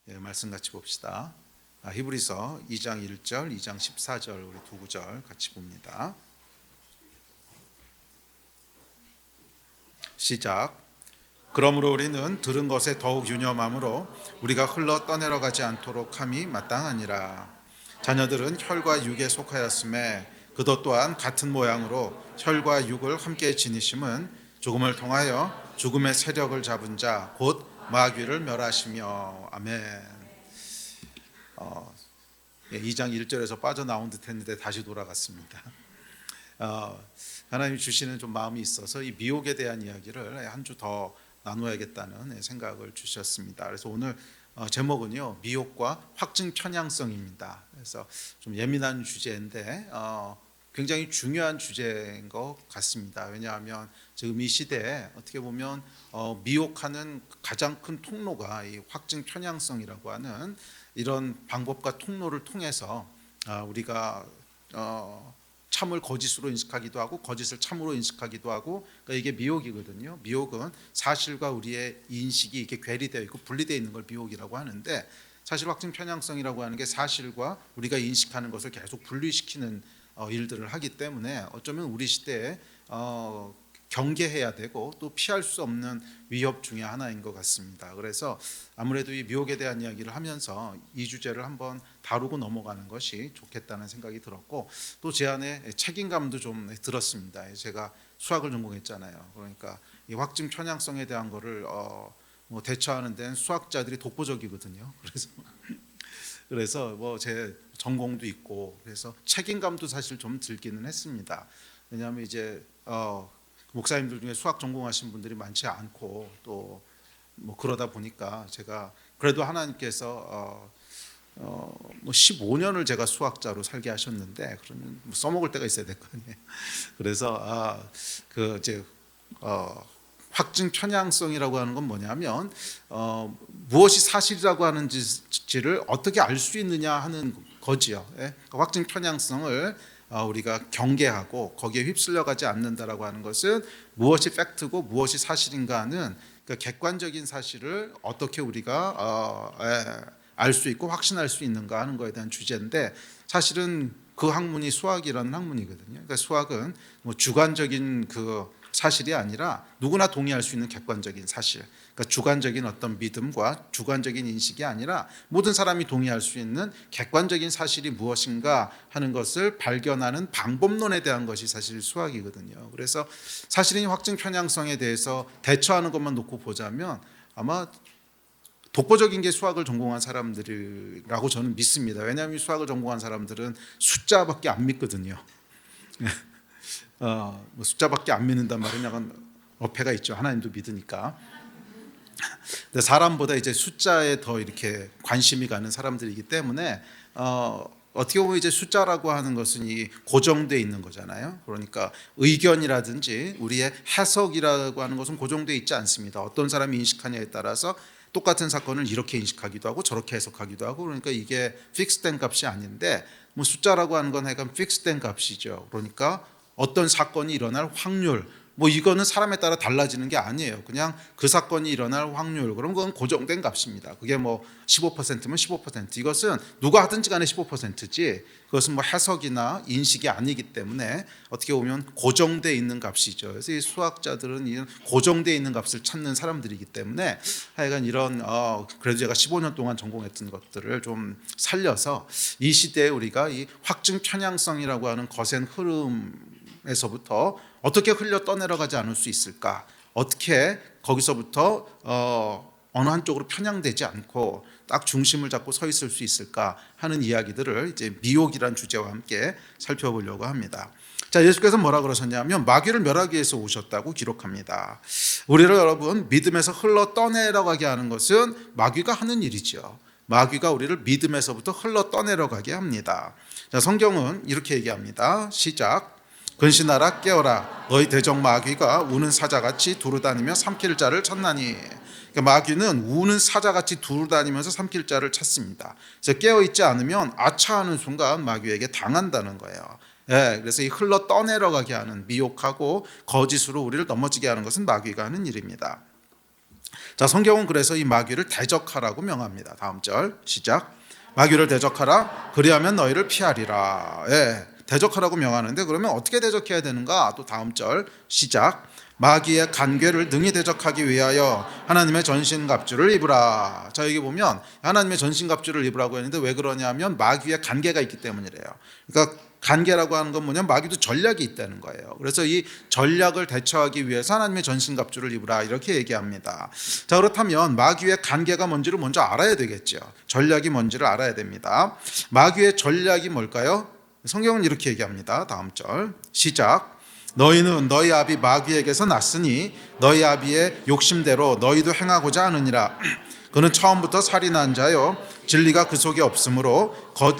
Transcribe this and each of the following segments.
말씀 같이 봅시다. 히브리서 2장 1절, 2장 14절 우리 두 구절 같이 봅니다. 시작. 그러므로 우리는 들은 것에 더욱 유념함으로 우리가 흘러 떠내려 가지 않도록 함이 마땅하니라. 자녀들은 혈과 육에 속하였음에 그도 또한 같은 모양으로 혈과 육을 함께 지니심은 죽음을 통하여 죽음의 세력을 잡은 자 곧 마귀를 멸하시며. 아멘. 2장 1절에서 빠져나온 듯 했는데 다시 돌아갔습니다. 하나님이 주시는 좀 마음이 있어서 이 미혹에 대한 이야기를 한 주 더 나누어야겠다는 생각을 주셨습니다. 그래서 오늘 제목은요, 미혹과 확증 편향성입니다. 그래서 좀 예민한 주제인데 굉장히 중요한 주제인 것 같습니다. 왜냐하면 지금 이 시대에 어떻게 보면 미혹하는 가장 큰 통로가 이 확증 편향성이라고 하는 이런 방법과 통로를 통해서 우리가 참을 거짓으로 인식하기도 하고 거짓을 참으로 인식하기도 하고, 그러니까 이게 미혹이거든요. 미혹은 사실과 우리의 인식이 이렇게 괴리되어 있고 분리되어 있는 걸 미혹이라고 하는데, 사실 확증 편향성이라고 하는 게 사실과 우리가 인식하는 것을 계속 분리시키는 일들을 하기 때문에 어쩌면 우리 시대에 경계해야 되고 또 피할 수 없는 위협 중에 하나인 것 같습니다. 그래서 아무래도 이 미혹에 대한 이야기를 하면서 이 주제를 한번 다루고 넘어가는 것이 좋겠다는 생각이 들었고, 또 제 안에 책임감도 좀 들었습니다. 제가 수학을 전공했잖아요. 그러니까 이 확증 편향성에 대한 거를 대처하는 데는 수학자들이 독보적이거든요. 그래서 뭐 제 전공도 있고 그래서 책임감도 사실 좀 들기는 했습니다. 왜냐하면 이제 목사님들 중에 수학 전공하신 분들이 많지 않고 또 뭐 그러다 보니까 제가 그래도 하나님께서 뭐 15년을 제가 수학자로 살게 하셨는데, 그러면 뭐 써먹을 때가 있어야 될 거 아니에요. 그래서 그 이제 확증 편향성이라고 하는 건 뭐냐면 무엇이 사실이라고 하는지를 어떻게 알 수 있느냐 하는 거지요. 예? 확증 편향성을 우리가 경계하고 거기에 휩쓸려가지 않는다라고 하는 것은 무엇이 팩트고 무엇이 사실인가 하는 그 객관적인 사실을 어떻게 우리가 알 수 있고 확신할 수 있는가 하는 것에 대한 주제인데, 사실은 그 학문이 수학이라는 학문이거든요. 그러니까 수학은 뭐 주관적인 그 사실이 아니라 누구나 동의할 수 있는 객관적인 사실, 그러니까 주관적인 어떤 믿음과 주관적인 인식이 아니라 모든 사람이 동의할 수 있는 객관적인 사실이 무엇인가 하는 것을 발견하는 방법론에 대한 것이 사실 수학이거든요. 그래서 사실은 확증 편향성에 대해서 대처하는 것만 놓고 보자면 아마 독보적인 게 수학을 전공한 사람들이라고 저는 믿습니다. 왜냐하면 수학을 전공한 사람들은 숫자밖에 안 믿거든요. 뭐 숫자밖에 안 믿는단 말은 약간 어폐가 있죠. 하나님도 믿으니까. 근데 사람보다 이제 숫자에 더 이렇게 관심이 가는 사람들이기 때문에 어떻게 보면 이제 숫자라고 하는 것은 이 고정되어 있는 거잖아요. 그러니까 의견이라든지 우리의 해석이라고 하는 것은 고정되어 있지 않습니다. 어떤 사람이 인식하냐에 따라서 똑같은 사건을 이렇게 인식하기도 하고 저렇게 해석하기도 하고, 그러니까 이게 픽스된 값이 아닌데, 뭐 숫자라고 하는 건 약간 픽스된 값이죠. 그러니까 어떤 사건이 일어날 확률, 뭐 이거는 사람에 따라 달라지는 게 아니에요. 그냥 그 사건이 일어날 확률, 그런 건 고정된 값입니다. 그게 뭐 15%면 15%, 이것은 누가 하든지 간에 15%지 그것은 뭐 해석이나 인식이 아니기 때문에 어떻게 보면 고정되어 있는 값이죠. 그래서 이 수학자들은 이런 고정되어 있는 값을 찾는 사람들이기 때문에 하여간 이런 그래도 제가 15년 동안 전공했던 것들을 좀 살려서 이 시대에 우리가 이 확증 편향성이라고 하는 거센 흐름에서부터 어떻게 흘려 떠내려가지 않을 수 있을까? 어떻게 거기서부터 어느 한쪽으로 편향되지 않고 딱 중심을 잡고 서 있을 수 있을까 하는 이야기들을 이제 미혹이란 주제와 함께 살펴보려고 합니다. 자, 예수께서 뭐라 그러셨냐면 마귀를 멸하기 위해서 오셨다고 기록합니다. 우리를 여러분 믿음에서 흘러 떠내려가게 하는 것은 마귀가 하는 일이죠. 마귀가 우리를 믿음에서부터 흘러 떠내려가게 합니다. 자, 성경은 이렇게 얘기합니다. 시작. 근신하라 깨어라 너희 대적 마귀가 우는 사자같이 두루다니며 삼킬 자를 찾나니. 그러니까 마귀는 우는 사자같이 두루다니면서 삼킬 자를 찾습니다. 그래서 깨어있지 않으면 아차하는 순간 마귀에게 당한다는 거예요. 그래서 이 흘러 떠내려가게 하는, 미혹하고 거짓으로 우리를 넘어지게 하는 것은 마귀가 하는 일입니다. 자, 성경은 그래서 이 마귀를 대적하라고 명합니다. 다음 절 시작. 마귀를 대적하라. 그리하면 너희를 피하리라. 예, 대적하라고 명하는데 그러면 어떻게 대적해야 되는가? 또 다음 절 시작. 마귀의 간궤를 능히 대적하기 위하여 하나님의 전신갑주를 입으라. 자, 여기 보면 하나님의 전신갑주를 입으라고 했는데 왜 그러냐면 마귀의 간궤가 있기 때문이래요. 그러니까 간궤라고 하는 건 뭐냐면 마귀도 전략이 있다는 거예요. 그래서 이 전략을 대처하기 위해서 하나님의 전신갑주를 입으라 이렇게 얘기합니다. 자, 그렇다면 마귀의 간궤가 뭔지를 먼저 알아야 되겠죠. 전략이 뭔지를 알아야 됩니다. 마귀의 전략이 뭘까요? 성경은 이렇게 얘기합니다. 다음 절 시작. 너희는 너희 아비 마귀에게서 났으니 너희 아비의 욕심대로 너희도 행하고자 하느니라. 그는 처음부터 살인한 자요 진리가 그 속에 없으므로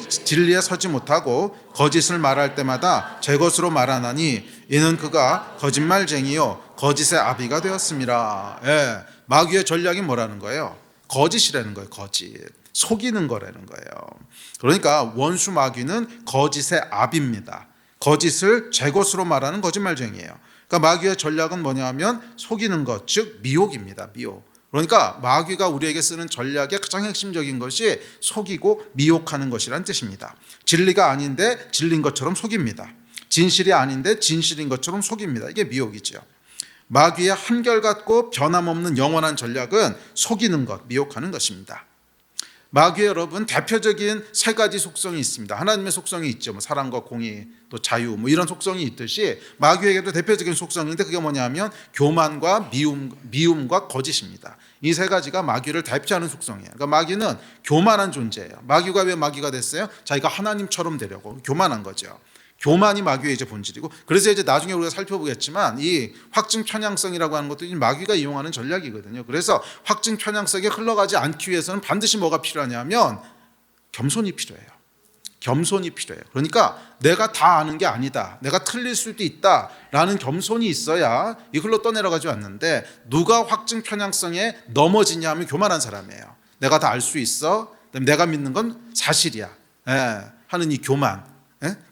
진리에 서지 못하고 거짓을 말할 때마다 제 것으로 말하나니 이는 그가 거짓말쟁이요 거짓의 아비가 되었습니다. 예, 마귀의 전략이 뭐라는 거예요? 거짓이라는 거예요. 거짓. 속이는 거라는 거예요. 그러니까 원수 마귀는 거짓의 아비입니다. 거짓을 제 것으로 말하는 거짓말쟁이에요. 그러니까 마귀의 전략은 뭐냐면 속이는 것, 즉 미혹입니다. 미혹. 그러니까 마귀가 우리에게 쓰는 전략의 가장 핵심적인 것이 속이고 미혹하는 것이란 뜻입니다. 진리가 아닌데 진리인 것처럼 속입니다. 진실이 아닌데 진실인 것처럼 속입니다. 이게 미혹이죠. 마귀의 한결같고 변함없는 영원한 전략은 속이는 것, 미혹하는 것입니다. 마귀의 여러분 대표적인 세 가지 속성이 있습니다. 하나님의 속성이 있죠. 사랑과 공의, 또 자유, 이런 속성이 있듯이 마귀에게도 대표적인 속성인데 그게 뭐냐면 교만과 미움과 거짓입니다. 이 세 가지가 마귀를 대표하는 속성이에요. 그러니까 마귀는 교만한 존재예요. 마귀가 왜 마귀가 됐어요? 자기가 하나님처럼 되려고 교만한 거죠. 교만이 마귀의 이제 본질이고, 그래서 이제 나중에 우리가 살펴보겠지만 이 확증 편향성이라고 하는 것도 마귀가 이용하는 전략이거든요. 그래서 확증 편향성에 흘러가지 않기 위해서는 반드시 뭐가 필요하냐면 겸손이 필요해요. 겸손이 필요해요. 그러니까 내가 다 아는 게 아니다, 내가 틀릴 수도 있다라는 겸손이 있어야 이 흘러 떠내려가지 않는데, 누가 확증 편향성에 넘어지냐 하면 교만한 사람이에요. 내가 다 알 수 있어, 내가 믿는 건 사실이야, 하는 이 교만.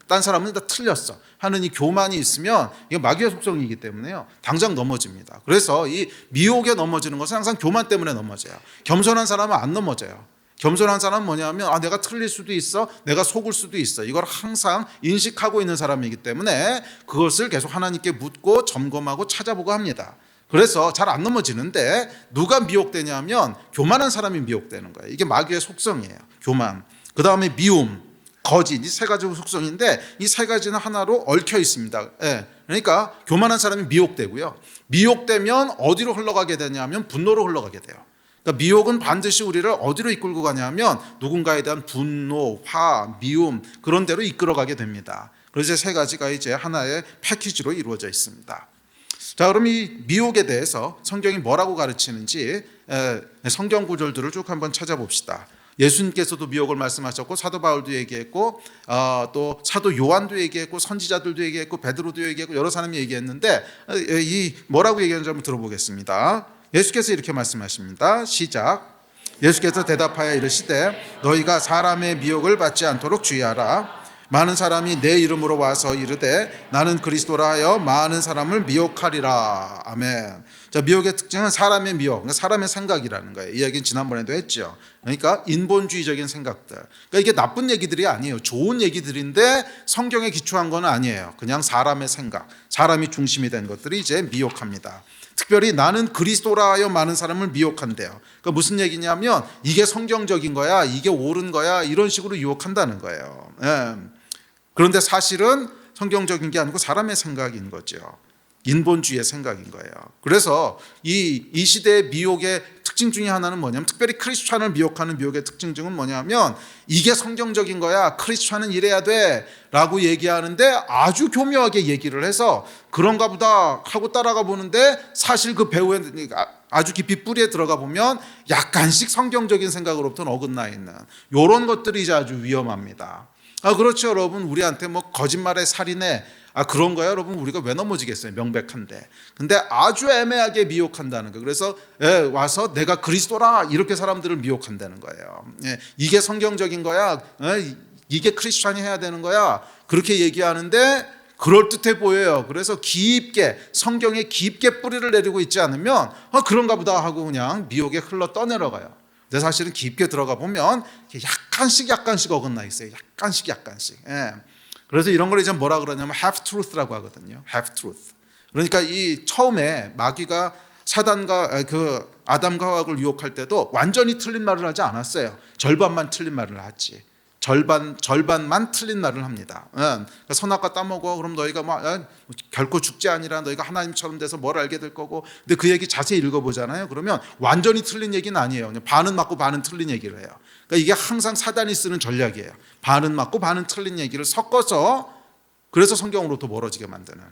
딴 사람은 다 틀렸어 하는 이 교만이 있으면 이게 마귀의 속성이기 때문에요, 당장 넘어집니다. 그래서 이 미혹에 넘어지는 것은 항상 교만 때문에 넘어져요. 겸손한 사람은 안 넘어져요. 겸손한 사람은 뭐냐면 내가 틀릴 수도 있어, 내가 속을 수도 있어, 이걸 항상 인식하고 있는 사람이기 때문에 그것을 계속 하나님께 묻고 점검하고 찾아보고 합니다. 그래서 잘 안 넘어지는데 누가 미혹되냐면 교만한 사람이 미혹되는 거예요. 이게 마귀의 속성이에요. 교만. 그 다음에 미움, 거짓, 이 세 가지 속성인데 이 세 가지는 하나로 얽혀 있습니다. 그러니까 교만한 사람이 미혹되고요. 미혹되면 어디로 흘러가게 되냐면 분노로 흘러가게 돼요. 그러니까 미혹은 반드시 우리를 어디로 이끌고 가냐면 누군가에 대한 분노, 화, 미움, 그런 데로 이끌어가게 됩니다. 그래서 세 가지가 이제 하나의 패키지로 이루어져 있습니다. 자, 그럼 이 미혹에 대해서 성경이 뭐라고 가르치는지 성경 구절들을 쭉 한번 찾아봅시다. 예수님께서도 미혹을 말씀하셨고, 사도 바울도 얘기했고, 또 사도 요한도 얘기했고, 선지자들도 얘기했고, 베드로도 얘기했고, 여러 사람이 얘기했는데 이 뭐라고 얘기하는지 한번 들어보겠습니다. 예수께서 이렇게 말씀하십니다. 시작. 예수께서 대답하여 이르시되 너희가 사람의 미혹을 받지 않도록 주의하라. 많은 사람이 내 이름으로 와서 이르되 나는 그리스도라 하여 많은 사람을 미혹하리라. 아멘. 자, 미혹의 특징은 사람의 미혹, 그러니까 사람의 생각이라는 거예요. 이 얘기는 지난번에도 했죠. 그러니까 인본주의적인 생각들. 그러니까 이게 나쁜 얘기들이 아니에요. 좋은 얘기들인데 성경에 기초한 건 아니에요. 그냥 사람의 생각, 사람이 중심이 된 것들이 이제 미혹합니다. 특별히 나는 그리스도라 하여 많은 사람을 미혹한대요. 그러니까 무슨 얘기냐면 이게 성경적인 거야, 이게 옳은 거야, 이런 식으로 유혹한다는 거예요. 그런데 사실은 성경적인 게 아니고 사람의 생각인 거죠. 인본주의의 생각인 거예요. 그래서 이 시대의 미혹의 특징 중에 하나는 뭐냐면, 특별히 크리스찬을 미혹하는 미혹의 특징 중은 뭐냐면 이게 성경적인 거야, 크리스찬은 이래야 돼 라고 얘기하는데 아주 교묘하게 얘기를 해서 그런가 보다 하고 따라가 보는데 사실 그 배후에 아주 깊이 뿌리에 들어가 보면 약간씩 성경적인 생각으로부터 어긋나 있는 이런 것들이 이제 아주 위험합니다. 그렇죠, 여러분. 우리한테 거짓말에 살인해, 그런 거야, 여러분. 우리가 왜 넘어지겠어요? 명백한데. 근데 아주 애매하게 미혹한다는 거. 그래서 와서 내가 그리스도라 이렇게 사람들을 미혹한다는 거예요. 이게 성경적인 거야, 이게 크리스찬이 해야 되는 거야, 그렇게 얘기하는데 그럴듯해 보여요. 그래서 깊게 성경에 깊게 뿌리를 내리고 있지 않으면 그런가 보다 하고 그냥 미혹에 흘러 떠내려가요. 근데 사실은 깊게 들어가 보면 약간씩 어긋나 있어요. 약간씩. 예. 그래서 이런 걸 이제 뭐라 그러냐면 half truth라고 하거든요. half truth. 그러니까 이 처음에 마귀가 사단과 그 아담과 하와를 유혹할 때도 완전히 틀린 말을 하지 않았어요. 절반만 틀린 말을 하지. 절반만 틀린 말을 합니다. 그러니까 선악과 따먹어. 그럼 너희가 결코 죽지 아니라 너희가 하나님처럼 돼서 뭘 알게 될 거고. 근데 그 얘기 자세히 읽어보잖아요. 그러면 완전히 틀린 얘기는 아니에요. 그냥 반은 맞고 반은 틀린 얘기를 해요. 그러니까 이게 항상 사단이 쓰는 전략이에요. 반은 맞고 반은 틀린 얘기를 섞어서 그래서 성경으로부터 멀어지게 만드는.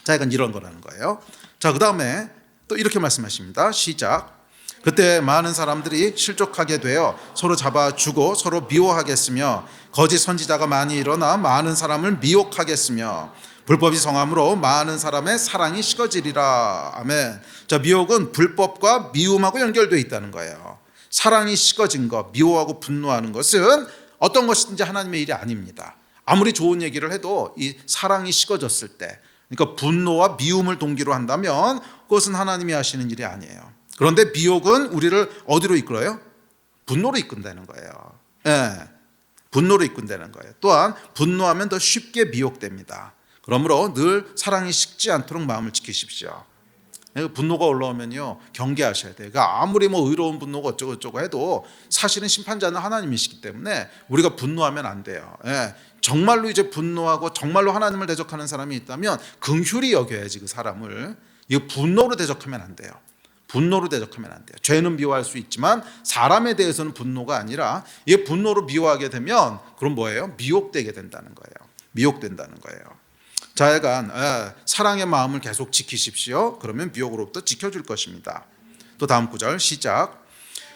자, 이건 이런 거라는 거예요. 자, 그 다음에 또 이렇게 말씀하십니다. 시작. 그때 많은 사람들이 실족하게 되어 서로 잡아주고 서로 미워하겠으며 거짓 선지자가 많이 일어나 많은 사람을 미혹하겠으며 불법이 성함으로 많은 사람의 사랑이 식어지리라. 아멘. 자, 미혹은 불법과 미움하고 연결되어 있다는 거예요. 사랑이 식어진 것, 미워하고 분노하는 것은 어떤 것이든지 하나님의 일이 아닙니다. 아무리 좋은 얘기를 해도 이 사랑이 식어졌을 때, 그러니까 분노와 미움을 동기로 한다면 그것은 하나님이 하시는 일이 아니에요. 그런데 미혹은 우리를 어디로 이끌어요? 분노로 이끈다는 거예요. 예, 분노로 이끈다는 거예요. 또한 분노하면 더 쉽게 미혹됩니다. 그러므로 늘 사랑이 식지 않도록 마음을 지키십시오. 분노가 올라오면요 경계하셔야 돼요. 그러니까 아무리 의로운 분노가 어쩌고 해도 사실은 심판자는 하나님이시기 때문에 우리가 분노하면 안 돼요. 예, 정말로 이제 분노하고 정말로 하나님을 대적하는 사람이 있다면 긍휼히 여겨야지 그 사람을. 이거 분노로 대적하면 안 돼요. 분노로 대적하면 안 돼요. 죄는 미워할 수 있지만 사람에 대해서는 분노가 아니라 이 분노로 미워하게 되면 그럼 뭐예요? 미혹되게 된다는 거예요. 미혹된다는 거예요. 자여간 사랑의 마음을 계속 지키십시오. 그러면 미혹으로부터 지켜줄 것입니다. 또 다음 구절 시작.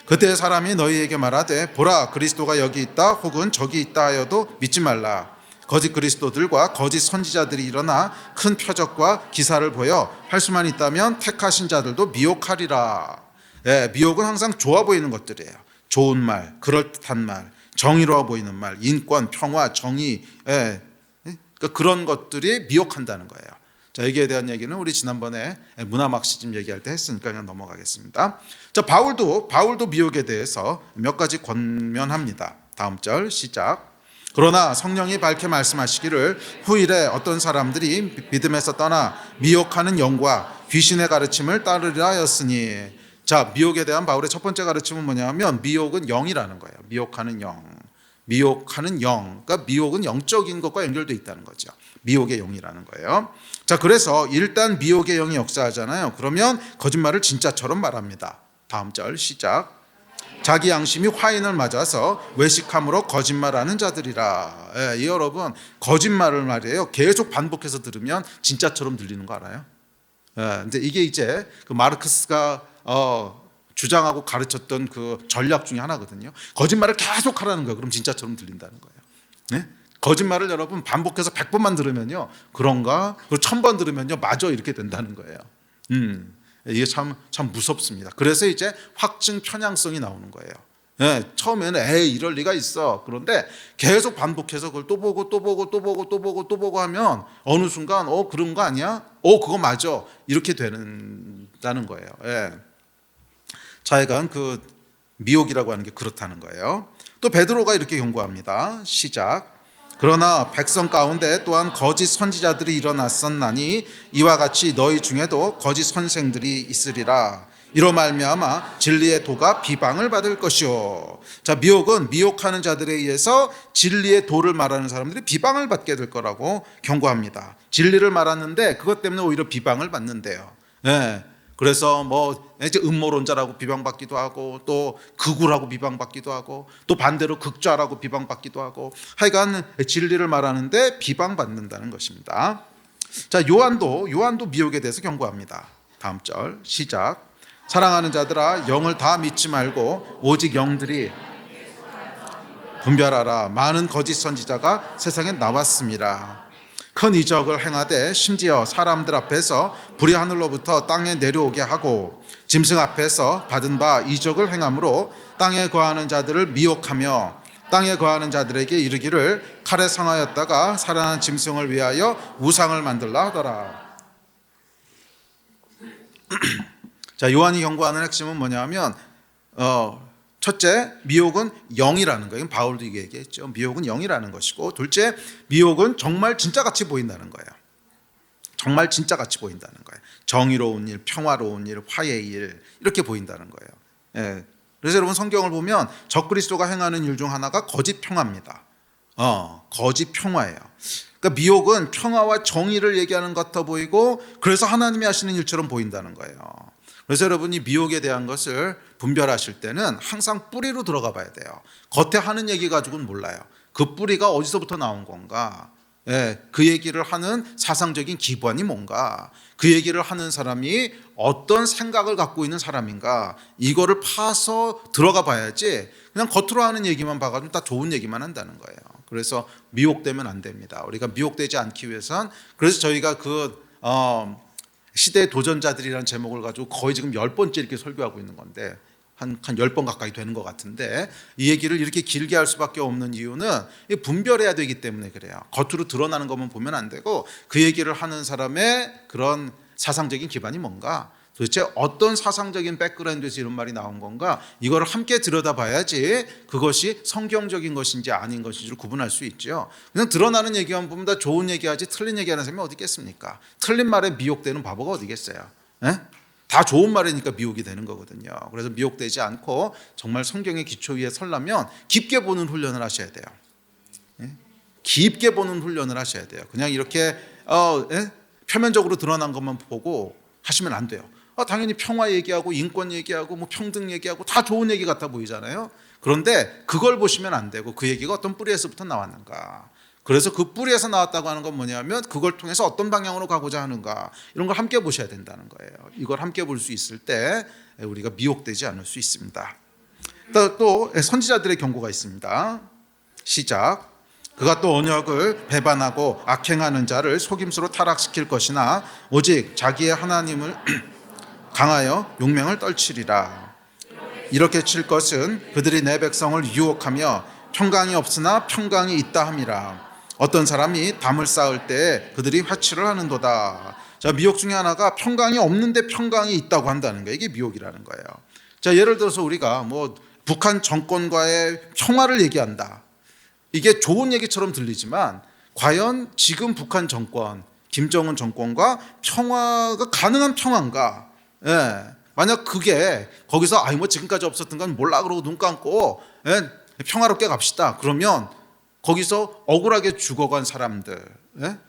그때 사람이 너희에게 말하되 보라 그리스도가 여기 있다 혹은 저기 있다 하여도 믿지 말라. 거짓 그리스도들과 거짓 선지자들이 일어나 큰 표적과 기사를 보여 할 수만 있다면 택하신 자들도 미혹하리라. 미혹은 항상 좋아 보이는 것들이에요. 좋은 말, 그럴듯한 말, 정의로워 보이는 말, 인권, 평화, 정의, 그러니까 그런 것들이 미혹한다는 거예요. 자, 여기에 대한 얘기는 우리 지난번에 문화 막시즘 얘기할 때 했으니까 그냥 넘어가겠습니다. 자, 바울도 미혹에 대해서 몇 가지 권면합니다. 다음 절 시작. 그러나 성령이 밝게 말씀하시기를 후일에 어떤 사람들이 믿음에서 떠나 미혹하는 영과 귀신의 가르침을 따르리라 하였으니. 자, 미혹에 대한 바울의 첫 번째 가르침은 뭐냐면 미혹은 영이라는 거예요. 미혹하는 영. 그러니까 미혹은 영적인 것과 연결되어 있다는 거죠. 미혹의 영이라는 거예요. 자, 그래서 일단 미혹의 영이 역사하잖아요. 그러면 거짓말을 진짜처럼 말합니다. 다음 절 시작. 자기 양심이 화인을 맞아서 외식함으로 거짓말하는 자들이라. 여러분 거짓말을 말이에요. 계속 반복해서 들으면 진짜처럼 들리는 거 알아요? 근데 이게 이제 그 마르크스가 주장하고 가르쳤던 그 전략 중에 하나거든요. 거짓말을 계속 하라는 거예요. 그럼 진짜처럼 들린다는 거예요. 네? 거짓말을 여러분 반복해서 100번만 들으면요 그런가? 그리고 1000번 들으면요 맞아 이렇게 된다는 거예요. 이게 참 무섭습니다. 그래서 이제 확증 편향성이 나오는 거예요. 처음에는 이럴 리가 있어. 그런데 계속 반복해서 그걸 또 보고 하면 어느 순간 그런 거 아니야? 그거 맞아. 이렇게 된다는 거예요. 자여간 그 미혹이라고 하는 게 그렇다는 거예요. 또 베드로가 이렇게 경고합니다. 시작. 그러나 백성 가운데 또한 거짓 선지자들이 일어났었나니 이와 같이 너희 중에도 거짓 선생들이 있으리라. 이로 말미암아 진리의 도가 비방을 받을 것이요. 자, 미혹은 미혹하는 자들에 의해서 진리의 도를 말하는 사람들이 비방을 받게 될 거라고 경고합니다. 진리를 말하는데 그것 때문에 오히려 비방을 받는데요. 그래서 이제 음모론자라고 비방받기도 하고 또 극우라고 비방받기도 하고 또 반대로 극좌라고 비방받기도 하고 하여간 진리를 말하는데 비방받는다는 것입니다. 자, 요한도 미혹에 대해서 경고합니다. 다음 절 시작. 사랑하는 자들아 영을 다 믿지 말고 오직 영들이 분별하라. 많은 거짓 선지자가 세상에 나왔습니다. 큰 이적을 행하되 심지어 사람들 앞에서 불이 하늘로부터 땅에 내려오게 하고 짐승 앞에서 받은 바 이적을 행함으로 땅에 거하는 자들을 미혹하며 땅에 거하는 자들에게 이르기를 칼에 상하였다가 살아난 짐승을 위하여 우상을 만들라 하더라. 자, 요한이 경고하는 핵심은 뭐냐면 첫째, 미혹은 영이라는 거예요. 바울도 이게 얘기했죠. 미혹은 영이라는 것이고, 둘째, 미혹은 정말 진짜같이 보인다는 거예요. 정말 진짜같이 보인다는 거예요. 정의로운 일, 평화로운 일, 화해의 일, 이렇게 보인다는 거예요. 예. 그래서 여러분 성경을 보면 적그리스도가 행하는 일 중 하나가 거짓 평화입니다. 거짓 평화예요. 그러니까 미혹은 평화와 정의를 얘기하는 것 같아 보이고, 그래서 하나님이 하시는 일처럼 보인다는 거예요. 그래서 여러분이 미혹에 대한 것을 분별하실 때는 항상 뿌리로 들어가 봐야 돼요. 겉에 하는 얘기 가지고는 몰라요. 그 뿌리가 어디서부터 나온 건가? 예, 그 얘기를 하는 사상적인 기반이 뭔가? 그 얘기를 하는 사람이 어떤 생각을 갖고 있는 사람인가? 이거를 파서 들어가 봐야지 그냥 겉으로 하는 얘기만 봐가지고 다 좋은 얘기만 한다는 거예요. 그래서 미혹되면 안 됩니다. 우리가 미혹되지 않기 위해선, 그래서 저희가 시대의 도전자들이라는 제목을 가지고 거의 지금 10번째 이렇게 설교하고 있는 건데, 한 10번 가까이 되는 것 같은데, 이 얘기를 이렇게 길게 할 수밖에 없는 이유는 분별해야 되기 때문에 그래요. 겉으로 드러나는 것만 보면 안 되고, 그 얘기를 하는 사람의 그런 사상적인 기반이 뭔가, 도대체 어떤 사상적인 백그라운드에서 이런 말이 나온 건가, 이거를 함께 들여다봐야지 그것이 성경적인 것인지 아닌 것인지를 구분할 수 있죠. 그냥 드러나는 얘기만 보면 다 좋은 얘기하지 틀린 얘기하는 사람이 어디 있겠습니까? 틀린 말에 미혹되는 바보가 어디 있겠어요? 에? 다 좋은 말이니까 미혹이 되는 거거든요. 그래서 미혹되지 않고 정말 성경의 기초 위에 서려면 깊게 보는 훈련을 하셔야 돼요. 예? 깊게 보는 훈련을 하셔야 돼요. 그냥 이렇게 표면적으로 드러난 것만 보고 하시면 안 돼요. 당연히 평화 얘기하고 인권 얘기하고 뭐 평등 얘기하고 다 좋은 얘기 같아 보이잖아요. 그런데 그걸 보시면 안 되고 그 얘기가 어떤 뿌리에서부터 나왔는가. 그래서 그 뿌리에서 나왔다고 하는 건 뭐냐면 그걸 통해서 어떤 방향으로 가고자 하는가, 이런 걸 함께 보셔야 된다는 거예요. 이걸 함께 볼 수 있을 때 우리가 미혹되지 않을 수 있습니다. 또 선지자들의 경고가 있습니다. 시작. 그가 또 언약을 배반하고 악행하는 자를 속임수로 타락시킬 것이나 오직 자기의 하나님을 강하여 용맹을 떨치리라. 이렇게 칠 것은 그들이 내 백성을 유혹하며 평강이 없으나 평강이 있다 함이라. 어떤 사람이 담을 쌓을 때 그들이 화치를 하는도다. 자, 미혹 중에 하나가 평강이 없는데 평강이 있다고 한다는 거예요. 이게 미혹이라는 거예요. 자, 예를 들어서 우리가 북한 정권과의 평화를 얘기한다. 이게 좋은 얘기처럼 들리지만 과연 지금 북한 정권, 김정은 정권과 평화가 가능한 평화인가? 예. 만약 그게 거기서 지금까지 없었던 건 몰라 그러고 눈 감고 평화롭게 갑시다. 그러면 거기서 억울하게 죽어간 사람들,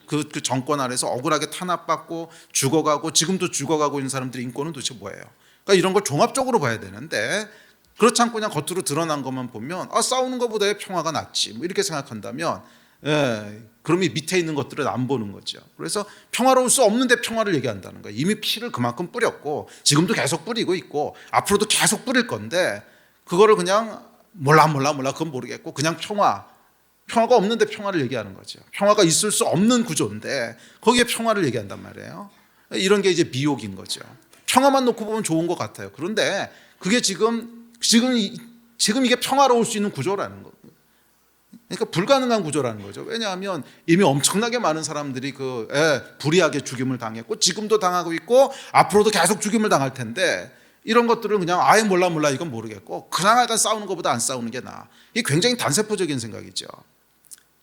그 정권 아래서 억울하게 탄압받고 죽어가고 지금도 죽어가고 있는 사람들의 인권은 도대체 뭐예요? 그러니까 이런 걸 종합적으로 봐야 되는데, 그렇지 않고 그냥 겉으로 드러난 것만 보면 싸우는 것보다 평화가 낫지 이렇게 생각한다면, 그러면 밑에 있는 것들은 안 보는 거죠. 그래서 평화로울 수 없는데 평화를 얘기한다는 거예요. 이미 피를 그만큼 뿌렸고 지금도 계속 뿌리고 있고 앞으로도 계속 뿌릴 건데, 그거를 그냥 몰라 그건 모르겠고 그냥 평화가 없는데 평화를 얘기하는 거죠. 평화가 있을 수 없는 구조인데 거기에 평화를 얘기한단 말이에요. 이런 게 이제 미혹인 거죠. 평화만 놓고 보면 좋은 것 같아요. 그런데 그게 지금 이게 평화로울 수 있는 구조라는 거예요. 그러니까 불가능한 구조라는 거죠. 왜냐하면 이미 엄청나게 많은 사람들이 불의하게 죽임을 당했고 지금도 당하고 있고 앞으로도 계속 죽임을 당할 텐데, 이런 것들을 그냥 아예 몰라 이건 모르겠고 그냥 약간 싸우는 것보다 안 싸우는 게 나아. 이게 굉장히 단세포적인 생각이죠.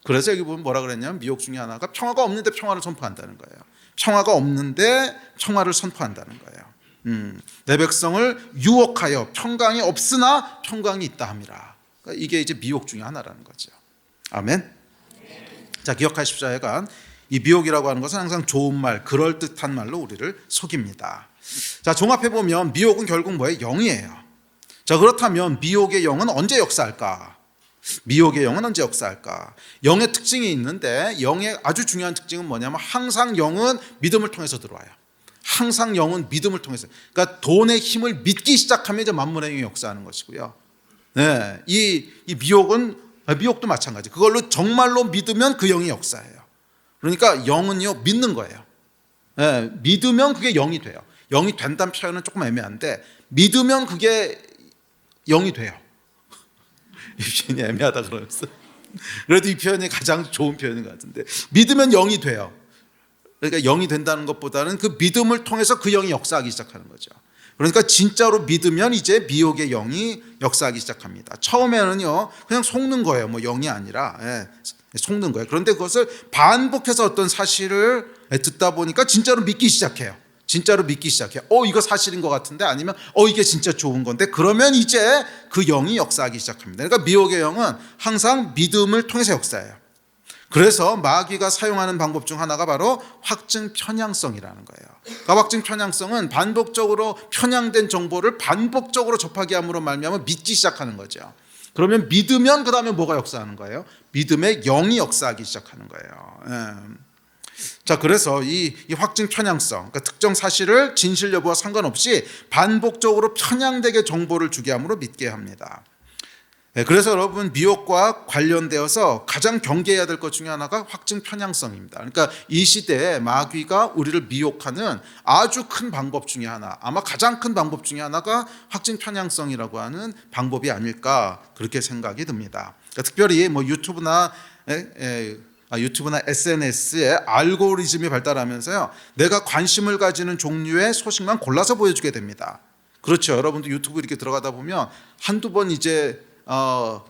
그래서 여기 보면 뭐라 그랬냐면 미혹 중에 하나가 평화가 없는데 평화를 선포한다는 거예요. 평화가 없는데 평화를 선포한다는 거예요. 내 백성을 유혹하여 평강이 없으나 평강이 있다 함이라. 그러니까 이게 이제 미혹 중에 하나라는 거죠. 아멘. 자, 기억하십시오. 하여간 이 미혹이라고 하는 것은 항상 좋은 말, 그럴듯한 말로 우리를 속입니다. 자, 종합해 보면 미혹은 결국 뭐예요? 영이에요. 자, 그렇다면 미혹의 영은 언제 역사할까? 미혹의 영은 언제 역사할까? 영의 특징이 있는데, 영의 아주 중요한 특징은 뭐냐면 항상 영은 믿음을 통해서 들어와요. 항상 영은 믿음을 통해서. 그러니까 돈의 힘을 믿기 시작하면 이제 만물의 영이 역사하는 것이고요. 네, 이 미혹도 마찬가지. 그걸로 정말로 믿으면 그 영이 역사해요. 그러니까 영은요, 믿는 거예요. 네, 믿으면 그게 영이 돼요. 영이 된다는 표현은 조금 애매한데 믿으면 그게 영이 돼요. 이 표현이 애매하다 그러면서 그래도 이 표현이 가장 좋은 표현인 것 같은데, 믿으면 영이 돼요. 그러니까 영이 된다는 것보다는 그 믿음을 통해서 그 영이 역사하기 시작하는 거죠. 그러니까 진짜로 믿으면 이제 미혹의 영이 역사하기 시작합니다. 처음에는요 그냥 속는 거예요. 뭐 영이 아니라 속는 거예요. 그런데 그것을 반복해서 어떤 사실을 듣다 보니까 진짜로 믿기 시작해요. 진짜로 믿기 시작해요. 이거 사실인 것 같은데, 아니면 이게 진짜 좋은 건데, 그러면 이제 그 영이 역사하기 시작합니다. 그러니까 미혹의 영은 항상 믿음을 통해서 역사해요. 그래서 마귀가 사용하는 방법 중 하나가 바로 확증 편향성이라는 거예요. 그러니까 확증 편향성은 반복적으로 편향된 정보를 반복적으로 접하게 함으로 말미암아 믿기 시작하는 거죠. 그러면 믿으면 그 다음에 뭐가 역사하는 거예요? 믿음의 영이 역사하기 시작하는 거예요. 자, 그래서 이 확증 편향성, 그러니까 특정 사실을 진실 여부와 상관없이 반복적으로 편향되게 정보를 주게 함으로 믿게 합니다. 그래서 여러분, 미혹과 관련되어서 가장 경계해야 될 것 중에 하나가 확증 편향성입니다. 그러니까 이 시대에 마귀가 우리를 미혹하는 아주 큰 방법 중에 하나, 아마 가장 큰 방법 중에 하나가 확증 편향성이라고 하는 방법이 아닐까, 그렇게 생각이 듭니다. 그러니까 특별히 뭐 유튜브나 SNS의 알고리즘이 발달하면서요, 내가 관심을 가지는 종류의 소식만 골라서 보여주게 됩니다. 그렇죠. 여러분도 유튜브 이렇게 들어가다 보면 한두 번 이제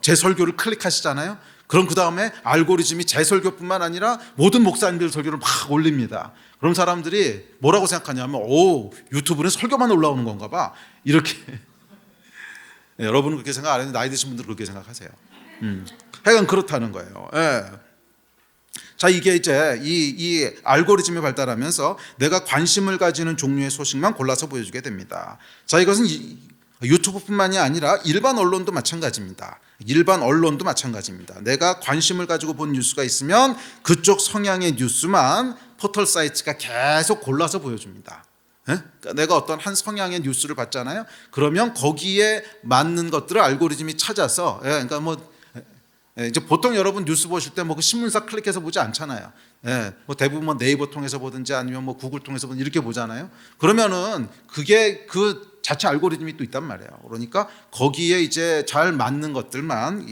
제 설교를 클릭하시잖아요. 그럼 그 다음에 알고리즘이 제 설교뿐만 아니라 모든 목사님들 설교를 막 올립니다. 그럼 사람들이 뭐라고 생각하냐면, 유튜브는 설교만 올라오는 건가 봐, 이렇게. 여러분은 그렇게 생각 안 했는데 나이 드신 분들은 그렇게 생각하세요. 하여간 그렇다는 거예요. 자, 이게 이제 이 알고리즘이 발달하면서 내가 관심을 가지는 종류의 소식만 골라서 보여주게 됩니다. 자, 이것은 유튜브뿐만이 아니라 일반 언론도 마찬가지입니다. 일반 언론도 마찬가지입니다. 내가 관심을 가지고 본 뉴스가 있으면 그쪽 성향의 뉴스만 포털 사이트가 계속 골라서 보여줍니다. 그러니까 내가 어떤 한 성향의 뉴스를 봤잖아요. 그러면 거기에 맞는 것들을 알고리즘이 찾아서, 그러니까 이제 보통 여러분 뉴스 보실 때 뭐 그 신문사 클릭해서 보지 않잖아요. 뭐 대부분 뭐 네이버 통해서 보든지 아니면 뭐 구글 통해서 보든지 이렇게 보잖아요. 그러면은 그게 그 자체 알고리즘이 또 있단 말이에요. 그러니까 거기에 이제 잘 맞는 것들만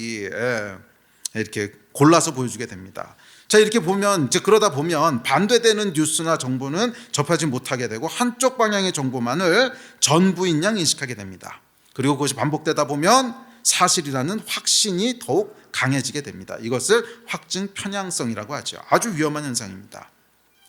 이렇게 골라서 보여주게 됩니다. 자, 이렇게 보면 이제 그러다 보면 반대되는 뉴스나 정보는 접하지 못하게 되고 한쪽 방향의 정보만을 전부인 양 인식하게 됩니다. 그리고 그것이 반복되다 보면 사실이라는 확신이 더욱 강해지게 됩니다. 이것을 확증 편향성이라고 하죠. 아주 위험한 현상입니다.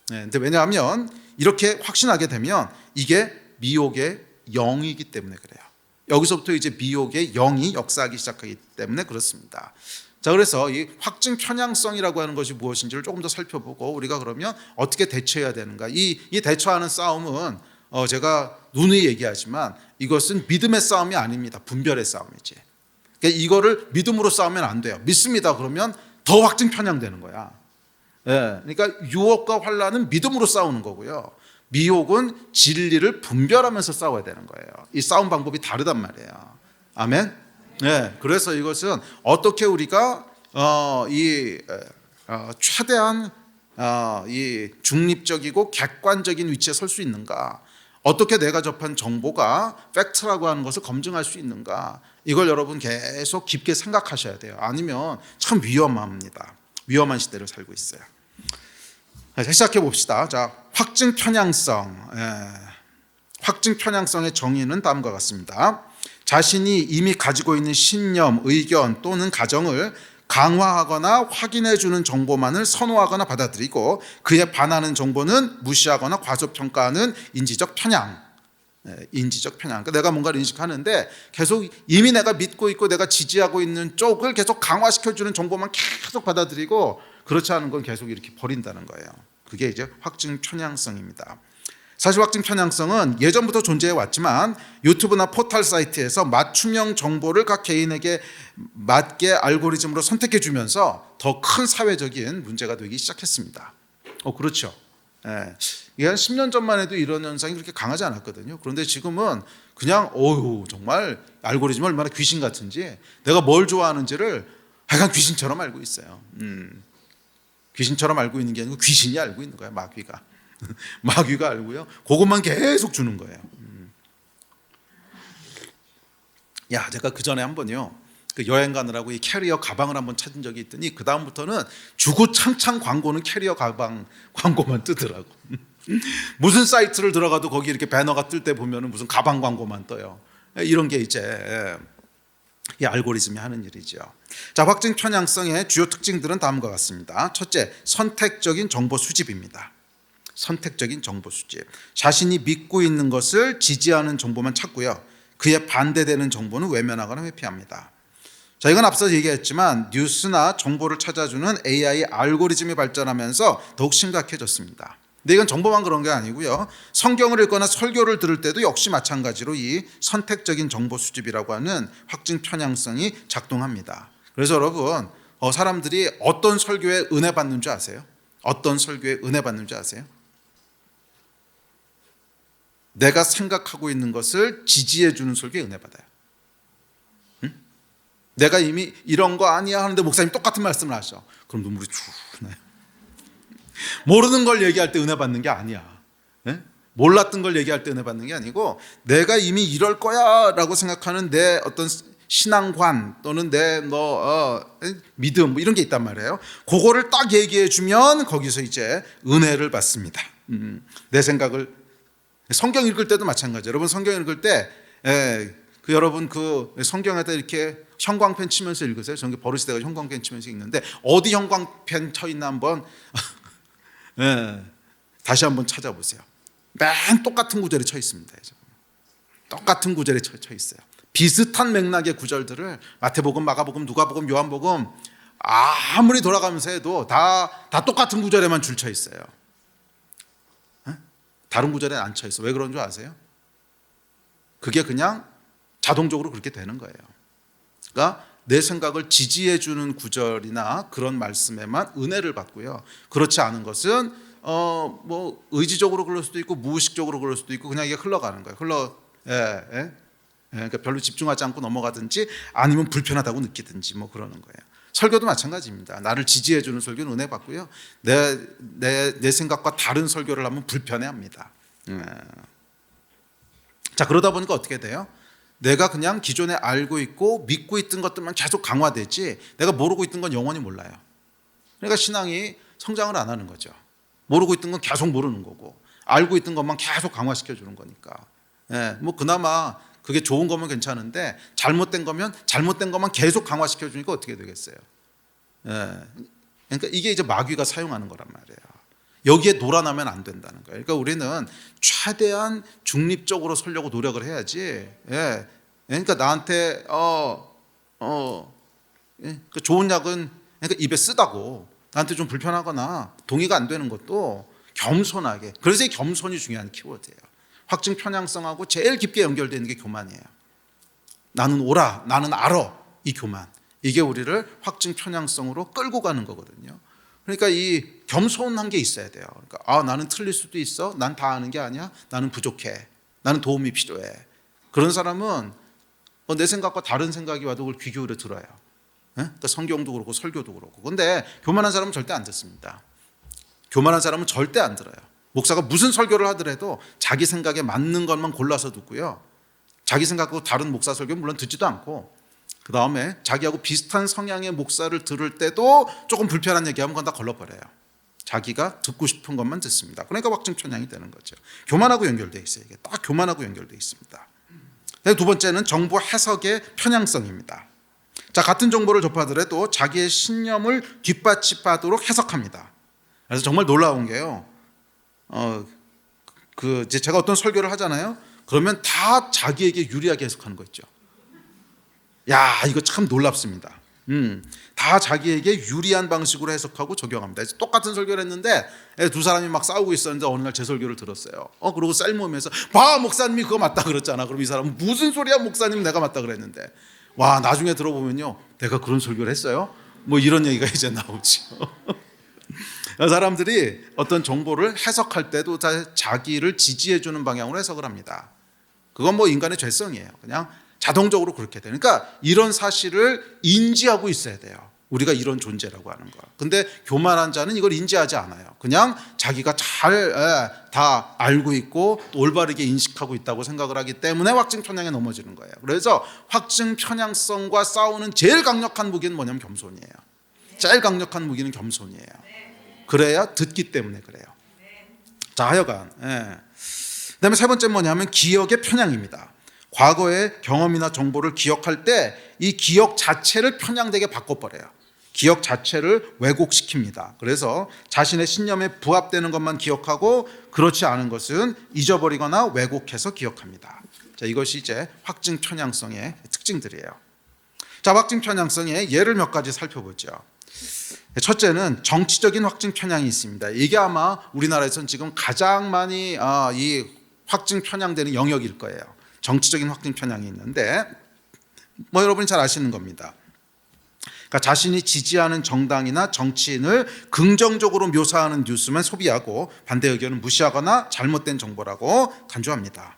근데 왜냐하면 이렇게 확신하게 되면 이게 미혹의 영이기 때문에 그래요. 여기서부터 이제 미혹의 영이 역사하기 시작하기 때문에 그렇습니다. 자, 그래서 이 확증 편향성이라고 하는 것이 무엇인지를 조금 더 살펴보고 우리가 그러면 어떻게 대처해야 되는가. 이 대처하는 싸움은 제가 누누이 얘기하지만 이것은 믿음의 싸움이 아닙니다. 분별의 싸움이지. 그러니까 이거를 믿음으로 싸우면 안 돼요. 믿습니다. 그러면 더 확증 편향되는 거야. 그러니까 유혹과 환란은 믿음으로 싸우는 거고요. 미혹은 진리를 분별하면서 싸워야 되는 거예요. 이 싸움 방법이 다르단 말이에요. 아멘. 그래서 이것은 어떻게 우리가 최대한 이 중립적이고 객관적인 위치에 설 수 있는가? 어떻게 내가 접한 정보가 팩트라고 하는 것을 검증할 수 있는가? 이걸 여러분 계속 깊게 생각하셔야 돼요. 아니면 참 위험합니다. 위험한 시대를 살고 있어요. 시작해 봅시다. 자, 확증 편향성. 확증 편향성의 정의는 다음과 같습니다. 자신이 이미 가지고 있는 신념, 의견 또는 가정을 강화하거나 확인해 주는 정보만을 선호하거나 받아들이고 그에 반하는 정보는 무시하거나 과소평가하는 인지적 편향. 인지적 편향. 그러니까 내가 뭔가를 인식하는데 계속 이미 내가 믿고 있고 내가 지지하고 있는 쪽을 계속 강화시켜주는 정보만 계속 받아들이고 그렇지 않은 건 계속 이렇게 버린다는 거예요. 그게 이제 확증 편향성입니다. 사실 확증 편향성은 예전부터 존재해 왔지만 유튜브나 포털 사이트에서 맞춤형 정보를 각 개인에게 맞게 알고리즘으로 선택해 주면서 더 큰 사회적인 문제가 되기 시작했습니다. 그렇죠. 이게 한 10년 전만 해도 이런 현상이 그렇게 강하지 않았거든요. 그런데 지금은 그냥 정말 알고리즘이 얼마나 귀신 같은지 내가 뭘 좋아하는지를 약간 귀신처럼 알고 있어요. 귀신처럼 알고 있는 게 아니고 귀신이 알고 있는 거야. 마귀가. 마귀가 알고요. 그것만 계속 주는 거예요. 제가 그 전에 한번요. 그 여행 가느라고 이 캐리어 가방을 한번 찾은 적이 있더니 그 다음부터는 주구장창 광고는 캐리어 가방 광고만 뜨더라고. 무슨 사이트를 들어가도 거기 이렇게 배너가 뜰 때 보면은 무슨 가방 광고만 떠요. 이런 게 이제 이 알고리즘이 하는 일이죠. 자, 확증 편향성의 주요 특징들은 다음과 같습니다. 첫째, 선택적인 정보 수집입니다. 선택적인 정보 수집. 자신이 믿고 있는 것을 지지하는 정보만 찾고요. 그에 반대되는 정보는 외면하거나 회피합니다. 자, 이건 앞서 얘기했지만 뉴스나 정보를 찾아주는 AI 알고리즘이 발전하면서 더욱 심각해졌습니다. 근데 이건 정보만 그런 게 아니고요. 성경을 읽거나 설교를 들을 때도 역시 마찬가지로 이 선택적인 정보 수집이라고 하는 확증 편향성이 작동합니다. 그래서 여러분, 사람들이 어떤 설교에 은혜 받는 줄 아세요? 어떤 설교에 은혜 받는 줄 아세요? 내가 생각하고 있는 것을 지지해 주는 설교에 은혜 받아요. 응? 내가 이미 이런 거 아니야 하는데 목사님 똑같은 말씀을 하셔. 그럼 눈물이 쭉 나요. 모르는 걸 얘기할 때 은혜 받는 게 아니야. 네? 몰랐던 걸 얘기할 때 은혜 받는 게 아니고 내가 이미 이럴 거야 라고 생각하는 내 어떤 신앙관 또는 내 믿음 뭐 이런 게 있단 말이에요. 그거를 딱 얘기해 주면 거기서 이제 은혜를 받습니다. 내 생각을 성경 읽을 때도 마찬가지예요. 여러분 성경 읽을 때 여러분 그 성경에다 이렇게 형광펜 치면서 읽으세요. 저는 버릇이 돼서 형광펜 치면서 읽는데 어디 형광펜 쳐 있나 한번 다시 한번 찾아보세요. 맨 똑같은 구절이 쳐 있습니다. 똑같은 구절이 쳐 있어요. 비슷한 맥락의 구절들을 마태복음, 마가복음, 누가복음, 요한복음 아무리 돌아가면서 해도 다 똑같은 구절에만 줄 쳐 있어요. 다른 구절에 안 쳐 있어. 왜 그런 줄 아세요? 그게 그냥 자동적으로 그렇게 되는 거예요. 그러니까 내 생각을 지지해 주는 구절이나 그런 말씀에만 은혜를 받고요. 그렇지 않은 것은 뭐 의지적으로 그럴 수도 있고 무의식적으로 그럴 수도 있고 그냥 이게 흘러가는 거예요. 그러니까 별로 집중하지 않고 넘어가든지 아니면 불편하다고 느끼든지 뭐 그러는 거예요. 설교도 마찬가지입니다. 나를 지지해 주는 설교는 은혜 받고요. 내 생각과 다른 설교를 하면 불편해합니다. 자, 그러다 보니까 어떻게 돼요? 내가 그냥 기존에 알고 있고 믿고 있던 것들만 계속 강화되지 내가 모르고 있던 건 영원히 몰라요. 그러니까 신앙이 성장을 안 하는 거죠. 모르고 있던 건 계속 모르는 거고 알고 있던 것만 계속 강화시켜 주는 거니까. 뭐 그나마 그게 좋은 거면 괜찮은데 잘못된 거면 잘못된 것만 계속 강화시켜 주니까 어떻게 되겠어요? 그러니까 이게 이제 마귀가 사용하는 거란 말이에요. 여기에 놀아나면 안 된다는 거예요. 그러니까 우리는 최대한 중립적으로 서려고 노력을 해야지. 그러니까 나한테 좋은 약은 그러니까 입에 쓰다고 나한테 좀 불편하거나 동의가 안 되는 것도 겸손하게. 그래서 이 겸손이 중요한 키워드예요. 확증 편향성하고 제일 깊게 연결되어 있는 게 교만이에요. 나는 옳아, 나는 알아. 이 교만. 이게 우리를 확증 편향성으로 끌고 가는 거거든요. 그러니까 이 겸손한 게 있어야 돼요. 그러니까 나는 틀릴 수도 있어. 난 다 아는 게 아니야. 나는 부족해. 나는 도움이 필요해. 그런 사람은 내 생각과 다른 생각이 와도 그걸 귀 기울여 들어요. 그러니까 성경도 그렇고 설교도 그렇고. 그런데 교만한 사람은 절대 안 듣습니다. 교만한 사람은 절대 안 들어요. 목사가 무슨 설교를 하더라도 자기 생각에 맞는 것만 골라서 듣고요. 자기 생각하고 다른 목사 설교는 물론 듣지도 않고 그 다음에 자기하고 비슷한 성향의 목사를 들을 때도 조금 불편한 얘기하면 그건 다 걸러버려요. 자기가 듣고 싶은 것만 듣습니다. 그러니까 확증 편향이 되는 거죠. 교만하고 연결되어 있어요. 이게 딱 교만하고 연결되어 있습니다. 두 번째는 정보 해석의 편향성입니다. 자, 같은 정보를 접하더라도 자기의 신념을 뒷받침하도록 해석합니다. 그래서 정말 놀라운 게요. 이제 제가 어떤 설교를 하잖아요. 그러면 다 자기에게 유리하게 해석하는 거 있죠. 야, 이거 참 놀랍습니다. 다 자기에게 유리한 방식으로 해석하고 적용합니다. 똑같은 설교를 했는데 두 사람이 막 싸우고 있었는데 어느 날 제 설교를 들었어요. 그리고 쌀모으면서 봐, 목사님이 그거 맞다 그랬잖아. 그럼 이 사람은 무슨 소리야, 목사님 내가 맞다 그랬는데. 와, 나중에 들어보면요, 내가 그런 설교를 했어요? 뭐 이런 얘기가 이제 나오죠. 사람들이 어떤 정보를 해석할 때도 다 자기를 지지해 주는 방향으로 해석을 합니다. 그건 뭐 인간의 죄성이에요. 그냥 자동적으로 그렇게 돼요. 그러니까 이런 사실을 인지하고 있어야 돼요. 우리가 이런 존재라고 하는 거. 근데 교만한 자는 이걸 인지하지 않아요. 그냥 자기가 잘 다 알고 있고 또 올바르게 인식하고 있다고 생각을 하기 때문에 확증 편향에 넘어지는 거예요. 그래서 확증 편향성과 싸우는 제일 강력한 무기는 뭐냐면 겸손이에요. 제일 강력한 무기는 겸손이에요. 그래야 듣기 때문에 그래요. 자, 하여간 그다음에 세 번째 뭐냐면 기억의 편향입니다. 과거의 경험이나 정보를 기억할 때 이 기억 자체를 편향되게 바꿔버려요. 기억 자체를 왜곡시킵니다. 그래서 자신의 신념에 부합되는 것만 기억하고 그렇지 않은 것은 잊어버리거나 왜곡해서 기억합니다. 자, 이것이 이제 확증 편향성의 특징들이에요. 자, 확증 편향성의 예를 몇 가지 살펴보죠. 첫째는 정치적인 확증 편향이 있습니다. 이게 아마 우리나라에서는 지금 가장 많이 이 확증 편향되는 영역일 거예요. 정치적인 확증 편향이 있는데 뭐 여러분이 잘 아시는 겁니다. 그러니까 자신이 지지하는 정당이나 정치인을 긍정적으로 묘사하는 뉴스만 소비하고 반대 의견을 무시하거나 잘못된 정보라고 간주합니다.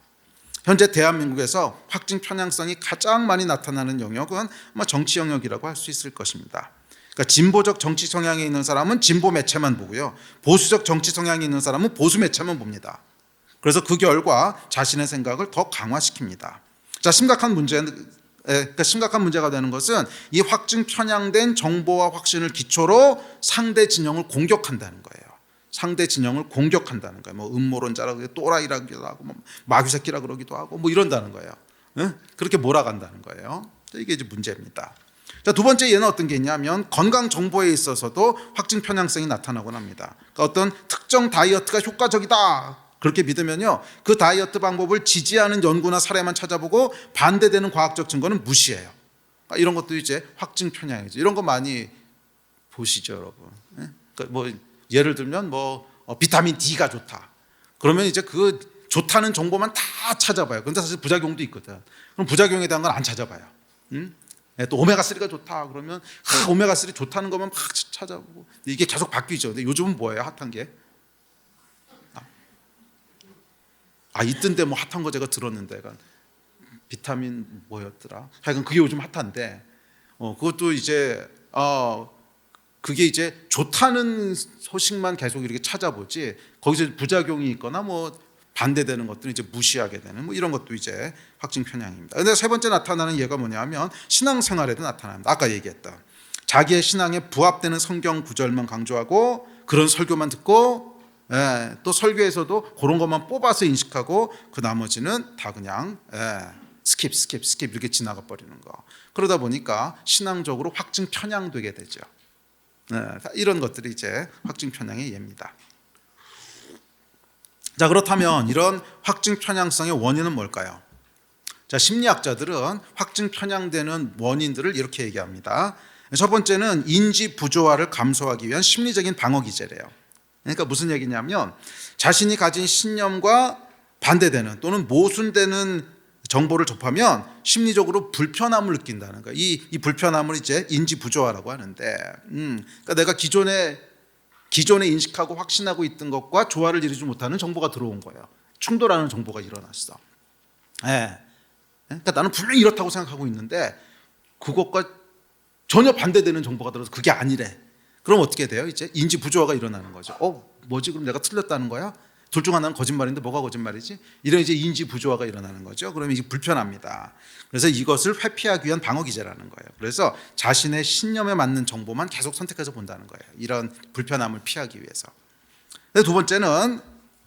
현재 대한민국에서 확증 편향성이 가장 많이 나타나는 영역은 아마 정치 영역이라고 할 수 있을 것입니다. 그러니까 진보적 정치 성향이 있는 사람은 진보 매체만 보고요, 보수적 정치 성향이 있는 사람은 보수 매체만 봅니다. 그래서 그 결과 자신의 생각을 더 강화시킵니다. 자, 심각한 문제가 되는 것은 이 확증 편향된 정보와 확신을 기초로 상대 진영을 공격한다는 거예요. 상대 진영을 공격한다는 거예요. 뭐 음모론자라고 또라이라기도 하고 뭐 마귀새끼라 그러기도 하고 뭐 이런다는 거예요. 그렇게 몰아간다는 거예요. 이게 이제 문제입니다. 자, 두 번째 예는 어떤 게 있냐면 건강 정보에 있어서도 확증 편향성이 나타나곤 합니다. 그러니까 어떤 특정 다이어트가 효과적이다 그렇게 믿으면요, 그 다이어트 방법을 지지하는 연구나 사례만 찾아보고 반대되는 과학적 증거는 무시해요. 그러니까 이런 것도 이제 확증 편향이죠. 이런 거 많이 보시죠, 여러분. 그러니까 뭐 예를 들면 뭐 비타민 D가 좋다. 그러면 이제 그 좋다는 정보만 다 찾아봐요. 그런데 사실 부작용도 있거든. 그럼 부작용에 대한 건 안 찾아봐요. 또 오메가3가 좋다 그러면 오메가3 좋다는 것만 막 찾아보고 이게 계속 바뀌죠. 근데 요즘은 뭐예요? 핫한 게? 있던데 뭐 핫한 거 제가 들었는데 비타민 뭐였더라? 하여간 그게 요즘 핫한데 그것도 이제 그게 이제 좋다는 소식만 계속 이렇게 찾아보지 거기서 부작용이 있거나 뭐 반대되는 것들은 이제 무시하게 되는 뭐 이런 것도 이제 확증 편향입니다. 그런데 세 번째 나타나는 예가 뭐냐면 신앙생활에도 나타납니다. 아까 얘기했던 자기의 신앙에 부합되는 성경 구절만 강조하고 그런 설교만 듣고 또 설교에서도 그런 것만 뽑아서 인식하고 그 나머지는 다 그냥 스킵 이렇게 지나가 버리는 거. 그러다 보니까 신앙적으로 확증 편향되게 되죠. 이런 것들이 이제 확증 편향의 예입니다. 자, 그렇다면 이런 확증 편향성의 원인은 뭘까요? 자, 심리학자들은 확증 편향되는 원인들을 이렇게 얘기합니다. 첫 번째는 인지 부조화를 감소하기 위한 심리적인 방어 기제래요. 그러니까 무슨 얘기냐면 자신이 가진 신념과 반대되는 또는 모순되는 정보를 접하면 심리적으로 불편함을 느낀다는 거예요. 이 불편함을 이제 인지 부조화라고 하는데, 그러니까 내가 기존에 인식하고 확신하고 있던 것과 조화를 이루지 못하는 정보가 들어온 거예요. 충돌하는 정보가 일어났어. 그러니까 나는 분명히 이렇다고 생각하고 있는데 그것과 전혀 반대되는 정보가 들어서 그게 아니래. 그럼 어떻게 돼요? 이제 인지 부조화가 일어나는 거죠. 뭐지? 그럼 내가 틀렸다는 거야? 둘 중 하나는 거짓말인데 뭐가 거짓말이지? 이런 이제 인지 부조화가 일어나는 거죠. 그러면 이게 불편합니다. 그래서 이것을 회피하기 위한 방어 기제라는 거예요. 그래서 자신의 신념에 맞는 정보만 계속 선택해서 본다는 거예요. 이런 불편함을 피하기 위해서. 두 번째는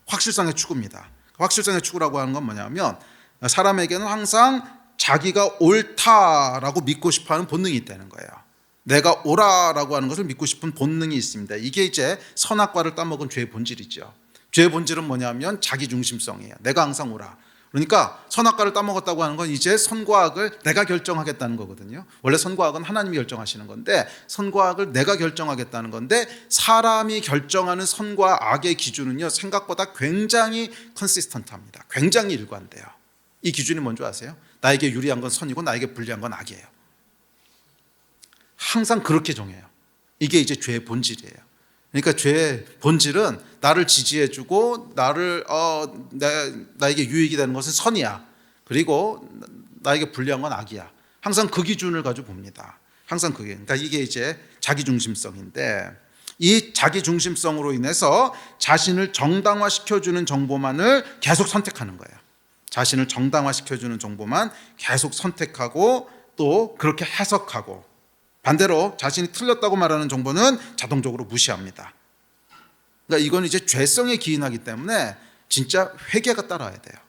확실성의 추구입니다. 확실성의 추구라고 하는 건 뭐냐면 사람에게는 항상 자기가 옳다라고 믿고 싶어하는 본능이 있다는 거예요. 내가 옳아라고 하는 것을 믿고 싶은 본능이 있습니다. 이게 이제 선악과를 따먹은 죄의 본질이죠. 죄의 본질은 뭐냐면 자기중심성이에요. 내가 항상 옳아. 그러니까 선악과를 따먹었다고 하는 건 이제 선과 악을 내가 결정하겠다는 거거든요. 원래 선과 악은 하나님이 결정하시는 건데 선과 악을 내가 결정하겠다는 건데 사람이 결정하는 선과 악의 기준은요 생각보다 굉장히 컨시스턴트합니다. 굉장히 일관돼요. 이 기준이 뭔지 아세요? 나에게 유리한 건 선이고 나에게 불리한 건 악이에요. 항상 그렇게 정해요. 이게 이제 죄의 본질이에요. 그러니까 죄의 본질은 나를 지지해주고 나에게 유익이 되는 것은 선이야. 그리고 나에게 불리한 건 악이야. 항상 그 기준을 가지고 봅니다. 항상 그게, 그러니까 이게 이제 자기중심성인데, 이 자기중심성으로 인해서 자신을 정당화시켜주는 정보만을 계속 선택하는 거예요. 자신을 정당화시켜주는 정보만 계속 선택하고 또 그렇게 해석하고, 반대로 자신이 틀렸다고 말하는 정보는 자동적으로 무시합니다. 그러니까 이건 이제 죄성에 기인하기 때문에 진짜 회개가 따라와야 돼요.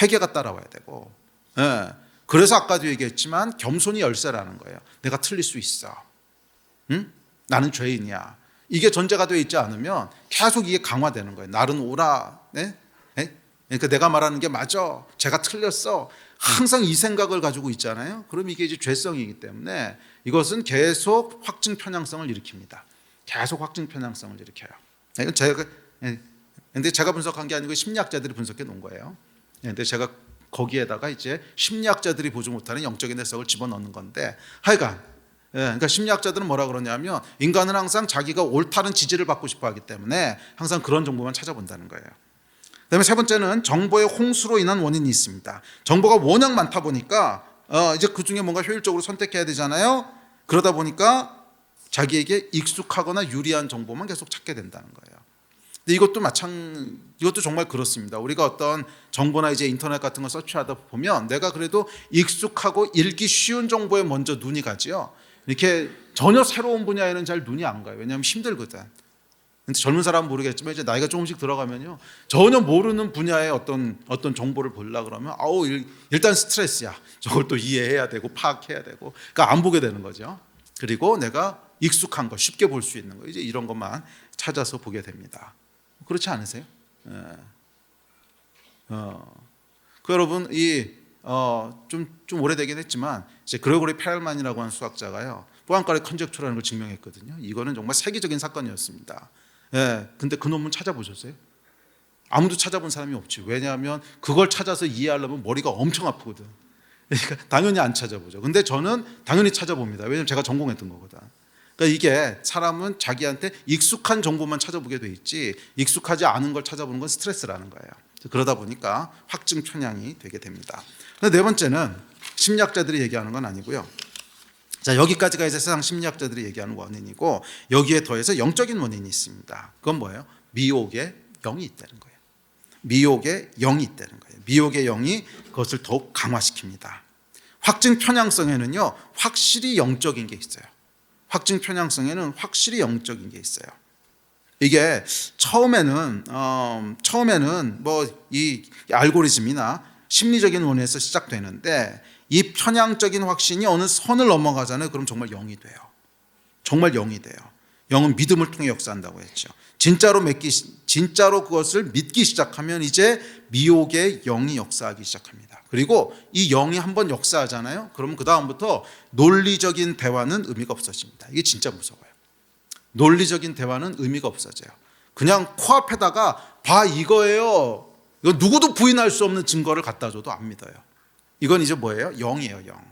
회개가 따라와야 되고, 예. 그래서 아까도 얘기했지만 겸손이 열쇠라는 거예요. 내가 틀릴 수 있어. 응? 나는 죄인이야. 이게 전제가 되어 있지 않으면 계속 이게 강화되는 거예요. 날은 오라. 네? 네? 그러니까 내가 말하는 게 맞아. 제가 틀렸어. 항상 이 생각을 가지고 있잖아요. 그럼 이게 이제 죄성이기 때문에 이것은 계속 확증 편향성을 일으킵니다. 계속 확증 편향성을 일으켜요. 이건 근데 제가 분석한 게 아니고 심리학자들이 분석해 놓은 거예요. 근데 제가 거기에다가 이제 심리학자들이 보지 못하는 영적인 해석을 집어넣는 건데, 하여간 그러니까 심리학자들은 뭐라 그러냐면 인간은 항상 자기가 옳다는 지지를 받고 싶어 하기 때문에 항상 그런 정보만 찾아본다는 거예요. 그다음에 세 번째는 정보의 홍수로 인한 원인이 있습니다. 정보가 워낙 많다 보니까 이제 그 중에 뭔가 효율적으로 선택해야 되잖아요. 그러다 보니까 자기에게 익숙하거나 유리한 정보만 계속 찾게 된다는 거예요. 근데 이것도 정말 그렇습니다. 우리가 어떤 정보나 이제 인터넷 같은 거 서치하다 보면 내가 그래도 익숙하고 읽기 쉬운 정보에 먼저 눈이 가지요. 이렇게 전혀 새로운 분야에는 잘 눈이 안 가요. 왜냐하면 힘들거든. 근데 젊은 사람은 모르겠지만 이제 나이가 조금씩 들어가면요, 전혀 모르는 분야의 어떤 정보를 보려고 그러면 일단 스트레스야. 저걸 또 이해해야 되고 파악해야 되고, 그러니까 안 보게 되는 거죠. 그리고 내가 익숙한 거, 쉽게 볼 수 있는 거, 이제 이런 것만 찾아서 보게 됩니다. 그렇지 않으세요? 여러분 좀 오래되긴 했지만 이제 그레고리 페럴만이라고 하는 수학자가요, 포안카레 컨젝처라는 걸 증명했거든요. 이거는 정말 세계적인 사건이었습니다. 근데 그 논문 찾아보셨어요? 아무도 찾아본 사람이 없지. 왜냐하면 그걸 찾아서 이해하려면 머리가 엄청 아프거든. 그러니까 당연히 안 찾아보죠. 근데 저는 당연히 찾아봅니다. 왜냐하면 제가 전공했던 거거든. 그러니까 이게 사람은 자기한테 익숙한 정보만 찾아보게 돼 있지 익숙하지 않은 걸 찾아보는 건 스트레스라는 거예요. 그러다 보니까 확증 편향이 되게 됩니다. 네 번째는 심리학자들이 얘기하는 건 아니고요. 자, 여기까지가 이제 세상 심리학자들이 얘기하는 원인이고, 여기에 더해서 영적인 원인이 있습니다. 그건 뭐예요? 미혹의 영이 있다는 거예요. 미혹의 영이 있다는 거예요. 미혹의 영이 그것을 더욱 강화시킵니다. 확증 편향성에는요, 확실히 영적인 게 있어요. 확증 편향성에는 확실히 영적인 게 있어요. 이게 처음에는 뭐 이 알고리즘이나 심리적인 원인에서 시작되는데, 이 편향적인 확신이 어느 선을 넘어가잖아요. 그럼 정말 영이 돼요. 정말 영이 돼요. 영은 믿음을 통해 역사한다고 했죠. 진짜로 그것을 믿기 시작하면 이제 미혹의 영이 역사하기 시작합니다. 그리고 이 영이 한번 역사하잖아요. 그러면 그 다음부터 논리적인 대화는 의미가 없어집니다. 이게 진짜 무서워요. 논리적인 대화는 의미가 없어져요. 그냥 코앞에다가 봐, 이거예요. 이거 누구도 부인할 수 없는 증거를 갖다 줘도 안 믿어요. 이건 이제 뭐예요? 영이에요, 영.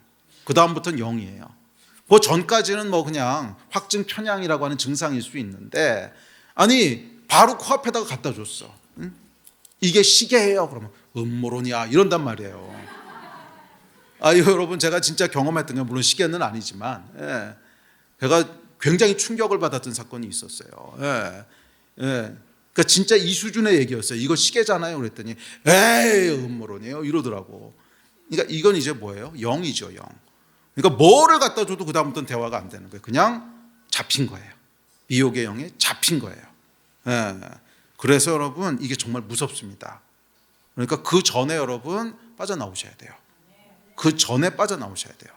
그 다음부터는 영이에요. 그 전까지는 뭐 그냥 확증 편향이라고 하는 증상일 수 있는데, 아니 바로 코앞에다가 갖다 줬어. 응? 이게 시계예요. 그러면 음모론이야 이런단 말이에요. 여러분, 제가 진짜 경험했던 게, 물론 시계는 아니지만, 제가 굉장히 충격을 받았던 사건이 있었어요. 그러니까 진짜 이 수준의 얘기였어요. 이거 시계잖아요. 그랬더니 에이 음모론이에요 이러더라고. 그러니까 이건 이제 뭐예요? 영이죠, 영. 그러니까 뭐를 갖다 줘도 그 다음부터는 대화가 안 되는 거예요. 그냥 잡힌 거예요. 미혹의 영에 잡힌 거예요. 그래서 여러분, 이게 정말 무섭습니다. 그러니까 그 전에 여러분 빠져나오셔야 돼요. 그 전에 빠져나오셔야 돼요.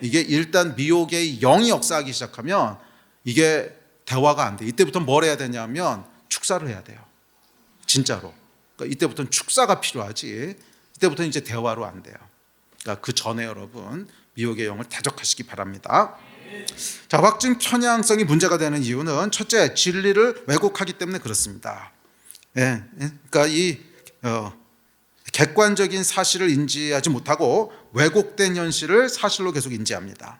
이게 일단 미혹의 영이 역사하기 시작하면 이게 대화가 안 돼. 이때부터 뭘 해야 되냐면 축사를 해야 돼요. 진짜로. 그러니까 이때부터는 축사가 필요하지, 이때부터는 이제 대화로 안 돼요. 그러니까 그 전에 여러분 미혹의 영을 대적하시기 바랍니다. 자, 확증 편향성이 문제가 되는 이유는 첫째, 진리를 왜곡하기 때문에 그렇습니다. 그러니까 이 객관적인 사실을 인지하지 못하고 왜곡된 현실을 사실로 계속 인지합니다.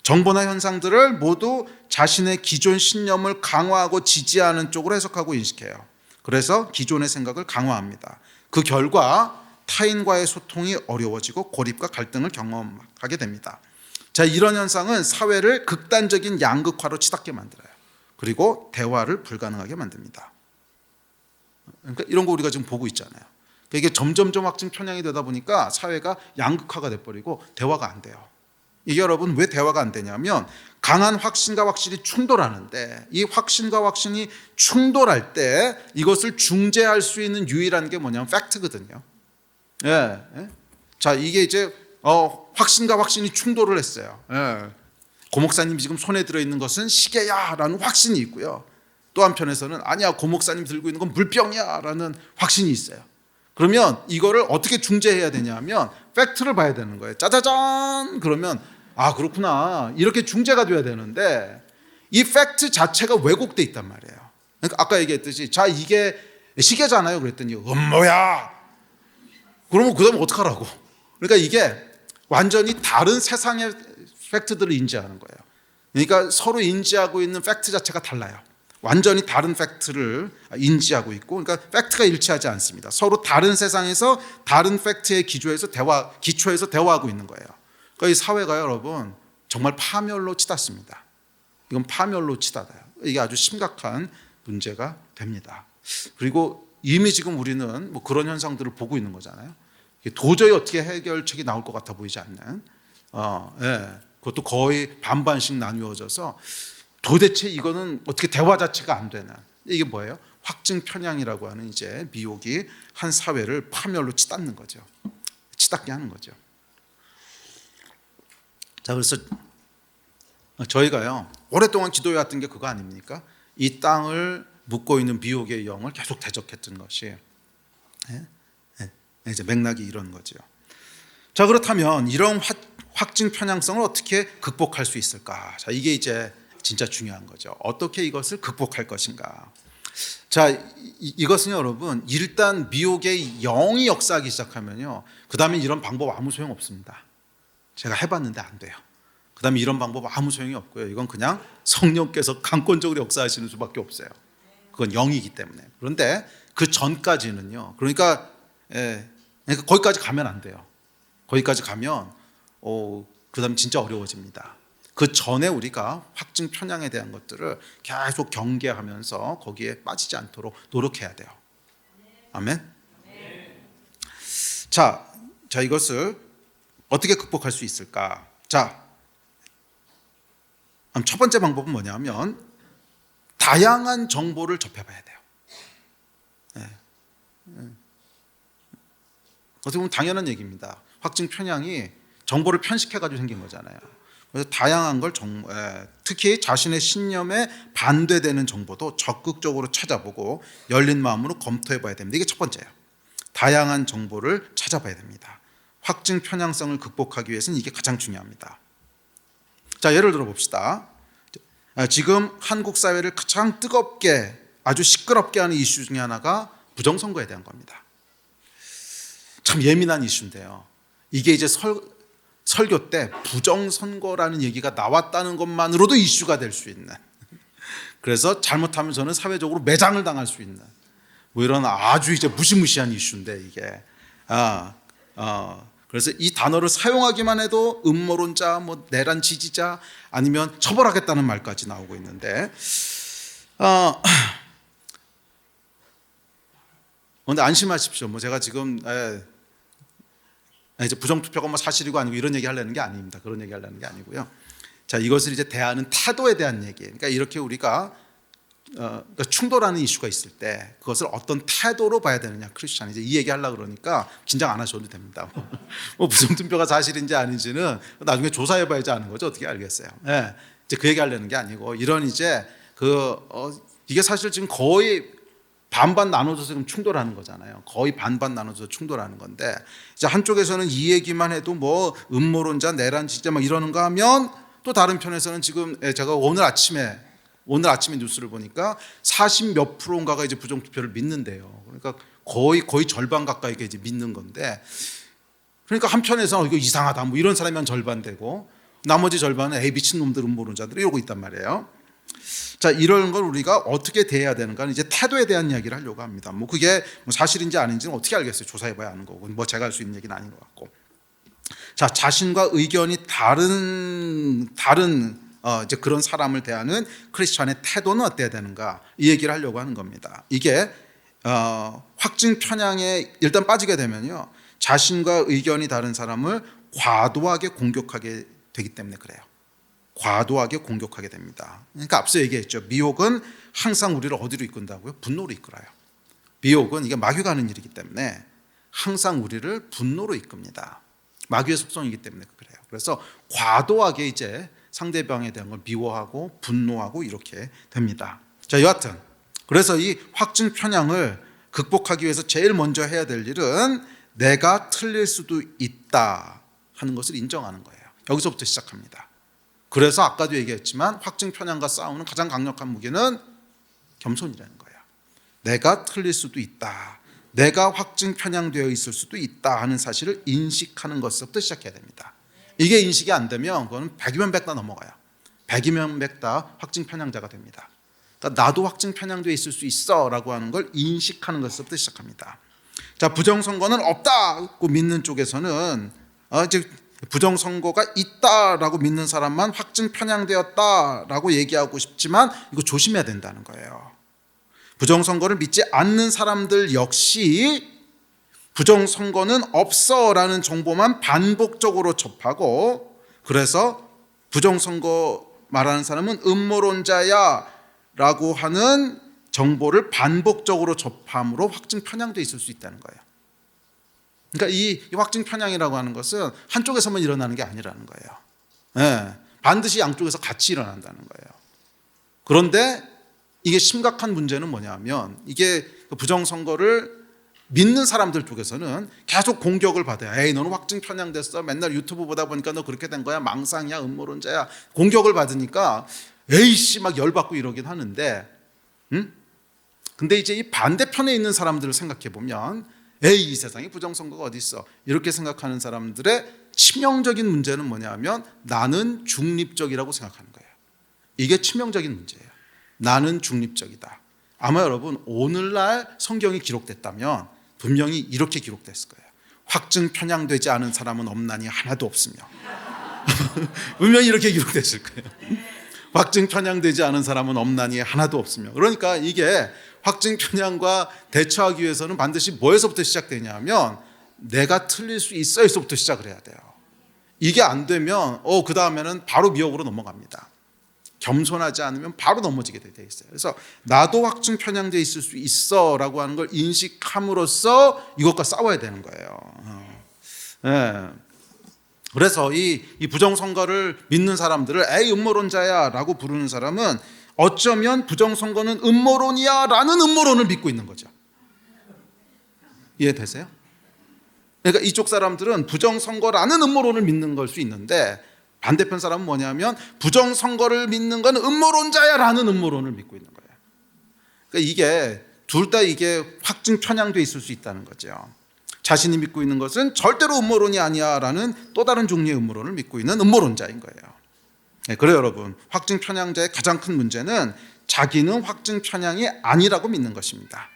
정보나 현상들을 모두 자신의 기존 신념을 강화하고 지지하는 쪽으로 해석하고 인식해요. 그래서 기존의 생각을 강화합니다. 그 결과 타인과의 소통이 어려워지고 고립과 갈등을 경험하게 됩니다. 자, 이런 현상은 사회를 극단적인 양극화로 치닫게 만들어요. 그리고 대화를 불가능하게 만듭니다. 그러니까 이런 거 우리가 지금 보고 있잖아요. 그러니까 이게 점점점 확증 편향이 되다 보니까 사회가 양극화가 돼버리고 대화가 안 돼요. 이게 여러분 왜 대화가 안 되냐면 강한 확신과 확신이 충돌하는데 이 확신과 확신이 충돌할 때 이것을 중재할 수 있는 유일한 게 뭐냐면 팩트거든요. 예. 자, 이게 이제 확신과 확신이 충돌을 했어요. 예. 고 목사님이 지금 손에 들어있는 것은 시계야라는 확신이 있고요. 또 한편에서는 아니야, 고 목사님 들고 있는 건 물병이야라는 확신이 있어요. 그러면 이거를 어떻게 중재해야 되냐면 팩트를 봐야 되는 거예요. 짜자잔! 그러면 아, 그렇구나, 이렇게 중재가 돼야 되는데 이 팩트 자체가 왜곡돼 있단 말이에요. 그러니까 아까 얘기했듯이 자, 이게 시계잖아요 그랬더니 뭐야? 그러면 그 다음에 어떡하라고? 그러니까 이게 완전히 다른 세상의 팩트들을 인지하는 거예요. 그러니까 서로 인지하고 있는 팩트 자체가 달라요. 완전히 다른 팩트를 인지하고 있고, 그러니까 팩트가 일치하지 않습니다. 서로 다른 세상에서 다른 팩트의 기초에서 대화하고 있는 거예요. 그러니까 이 사회가 여러분 정말 파멸로 치닫습니다. 이건 파멸로 치닫아요. 이게 아주 심각한 문제가 됩니다. 그리고 이미 지금 우리는 뭐 그런 현상들을 보고 있는 거잖아요. 도저히 어떻게 해결책이 나올 것 같아 보이지 않는, 그것도 거의 반반씩 나뉘어져서 도대체 이거는 어떻게 대화 자체가 안 되는, 이게 뭐예요? 확증 편향이라고 하는 이제 미혹이 한 사회를 파멸로 치닫는 거죠. 치닫게 하는 거죠. 자, 그래서 저희가요 오랫동안 기도해왔던 게 그거 아닙니까? 이 땅을 묶고 있는 미혹의 영을 계속 대적했던 것이, 이제 맥락이 이런 거죠. 자, 그렇다면 이런 확증 편향성을 어떻게 극복할 수 있을까? 자, 이게 이제 진짜 중요한 거죠. 어떻게 이것을 극복할 것인가? 자, 이것은 여러분 일단 미혹의 영이 역사하기 시작하면요, 그 다음에 이런 방법 아무 소용 없습니다. 제가 해봤는데 안 돼요. 그 다음에 이런 방법 아무 소용이 없고요. 이건 그냥 성령께서 강권적으로 역사하시는 수밖에 없어요. 그건 영이기 때문에. 그런데 그 전까지는요, 그러니까 거기까지 가면 안 돼요. 거기까지 가면 그 다음 진짜 어려워집니다. 그 전에 우리가 확증 편향에 대한 것들을 계속 경계하면서 거기에 빠지지 않도록 노력해야 돼요. 아멘. 자, 이것을 어떻게 극복할 수 있을까? 자, 첫 번째 방법은 뭐냐면 다양한 정보를 접해봐야 돼요. 어떻게 보면 당연한 얘기입니다. 확증 편향이 정보를 편식해가지고 생긴 거잖아요. 그래서 다양한 걸 특히 자신의 신념에 반대되는 정보도 적극적으로 찾아보고 열린 마음으로 검토해봐야 됩니다. 이게 첫 번째예요. 다양한 정보를 찾아봐야 됩니다. 확증 편향성을 극복하기 위해서는 이게 가장 중요합니다. 자, 예를 들어 봅시다. 지금 한국 사회를 가장 뜨겁게 아주 시끄럽게 하는 이슈 중에 하나가 부정선거에 대한 겁니다. 참 예민한 이슈인데요. 이게 이제 설교 때 부정선거라는 얘기가 나왔다는 것만으로도 이슈가 될 수 있는, 그래서 잘못하면 저는 사회적으로 매장을 당할 수 있는 뭐 이런 아주 이제 무시무시한 이슈인데 이게 그래서 이 단어를 사용하기만 해도 음모론자, 뭐 내란 지지자, 아니면 처벌하겠다는 말까지 나오고 있는데, 그런데 안심하십시오. 뭐 제가 지금 이제 부정투표가 뭐 사실이고 아니고 이런 얘기 하려는 게 아닙니다. 그런 얘기 하려는 게 아니고요. 자, 이것을 이제 대하는 태도에 대한 얘기. 그러니까 이렇게 우리가 그러니까 충돌하는 이슈가 있을 때 그것을 어떤 태도로 봐야 되느냐, 크리스찬 이제 이 얘기 하려고 그러니까 긴장 안 하셔도 됩니다. 뭐 부정투표가 사실인지 아닌지는 나중에 조사해봐야지 아는 거죠. 어떻게 알겠어요? 이제 그 얘기 하려는 게 아니고, 이런 이제 이게 사실 지금 거의 반반 나눠져서 지금 충돌하는 거잖아요. 거의 반반 나눠져서 충돌하는 건데, 이제 한쪽에서는 이 얘기만 해도 뭐 음모론자, 내란 지지자 막 이러는가 하면, 또 다른 편에서는 지금 제가 오늘 아침에 뉴스를 보니까 40몇 %인가가 이제 부정투표를 믿는데요. 그러니까 거의 절반 가까이가 이제 믿는 건데, 그러니까 한편에서는 이거 이상하다 뭐 이런 사람이 한 절반 되고, 나머지 절반은 미친 놈들, 음모론자들 이러고 있단 말이에요. 자, 이런 걸 우리가 어떻게 대해야 되는가, 이제 태도에 대한 이야기를 하려고 합니다. 뭐 그게 뭐 사실인지 아닌지는 어떻게 알겠어요? 조사해봐야 하는 거고, 뭐 제가 할 수 있는 얘기는 아닌 것 같고. 자, 자신과 의견이 다른 이제 그런 사람을 대하는 크리스천의 태도는 어때야 되는가, 이 얘기를 하려고 하는 겁니다. 이게 확증 편향에 일단 빠지게 되면요, 자신과 의견이 다른 사람을 과도하게 공격하게 되기 때문에 그래요. 과도하게 공격하게 됩니다. 그러니까 앞서 얘기했죠. 미혹은 항상 우리를 어디로 이끈다고요? 분노로 이끌어요. 미혹은 이게 마귀가 하는 일이기 때문에 항상 우리를 분노로 이끕니다. 마귀의 속성이기 때문에 그래요. 그래서 과도하게 이제 상대방에 대한 걸 미워하고 분노하고 이렇게 됩니다. 자, 여하튼 그래서 이 확증 편향을 극복하기 위해서 제일 먼저 해야 될 일은 내가 틀릴 수도 있다 하는 것을 인정하는 거예요. 여기서부터 시작합니다. 그래서 아까도 얘기했지만 확증 편향과 싸우는 가장 강력한 무기는 겸손이라는 거예요. 내가 틀릴 수도 있다, 내가 확증 편향되어 있을 수도 있다 하는 사실을 인식하는 것부터 시작해야 됩니다. 이게 인식이 안 되면 그거는 100이면 100 다 넘어가요. 100이면 100 다 확증 편향자가 됩니다. 그러니까 나도 확증 편향되어 있을 수 있어 라고 하는 걸 인식하는 것부터 시작합니다. 자, 부정선거는 없다고 믿는 쪽에서는 이제 부정선거가 있다라고 믿는 사람만 확증 편향되었다라고 얘기하고 싶지만 이거 조심해야 된다는 거예요. 부정선거를 믿지 않는 사람들 역시 부정선거는 없어라는 정보만 반복적으로 접하고, 그래서 부정선거 말하는 사람은 음모론자야 라고 하는 정보를 반복적으로 접함으로 확증 편향되어 있을 수 있다는 거예요. 그러니까 이 확증 편향이라고 하는 것은 한쪽에서만 일어나는 게 아니라는 거예요. 네, 반드시 양쪽에서 같이 일어난다는 거예요. 그런데 이게 심각한 문제는 뭐냐면, 이게 부정선거를 믿는 사람들 쪽에서는 계속 공격을 받아요. 에이, 너는 확증 편향됐어, 맨날 유튜브 보다 보니까 너 그렇게 된 거야, 망상이야, 음모론자야. 공격을 받으니까 에이씨 막 열받고 이러긴 하는데, 근데 이제 이 반대편에 있는 사람들을 생각해 보면, 에이, 이 세상에 부정선거가 어디 있어, 이렇게 생각하는 사람들의 치명적인 문제는 뭐냐면 나는 중립적이라고 생각하는 거예요. 이게 치명적인 문제예요. 나는 중립적이다. 아마 여러분 오늘날 성경이 기록됐다면 분명히 이렇게 기록됐을 거예요. 확증 편향되지 않은 사람은 없나니 하나도 없으며. 분명히 이렇게 기록됐을 거예요. 확증 편향되지 않은 사람은 없나니 하나도 없으며. 그러니까 이게 확증 편향과 대처하기 위해서는 반드시 뭐에서부터 시작되냐면 내가 틀릴 수 있어에서부터 시작을 해야 돼요. 이게 안 되면 그 다음에는 바로 미혹으로 넘어갑니다. 겸손하지 않으면 바로 넘어지게 돼 있어요. 그래서 나도 확증 편향되어 있을 수 있어 라고 하는 걸 인식함으로써 이것과 싸워야 되는 거예요. 네. 그래서 이 부정선거를 믿는 사람들을 에이, 음모론자야 라고 부르는 사람은 어쩌면 부정선거는 음모론이야 라는 음모론을 믿고 있는 거죠. 이해되세요? 그러니까 이쪽 사람들은 부정선거라는 음모론을 믿는 걸 수 있는데, 반대편 사람은 뭐냐면 부정선거를 믿는 건 음모론자야 라는 음모론을 믿고 있는 거예요. 그러니까 이게 둘 다 이게 확증 편향되어 있을 수 있다는 거죠. 자신이 믿고 있는 것은 절대로 음모론이 아니야 라는 또 다른 종류의 음모론을 믿고 있는 음모론자인 거예요. 네, 그래요 여러분, 확증 편향자의 가장 큰 문제는 자기는 확증 편향이 아니라고 믿는 것입니다.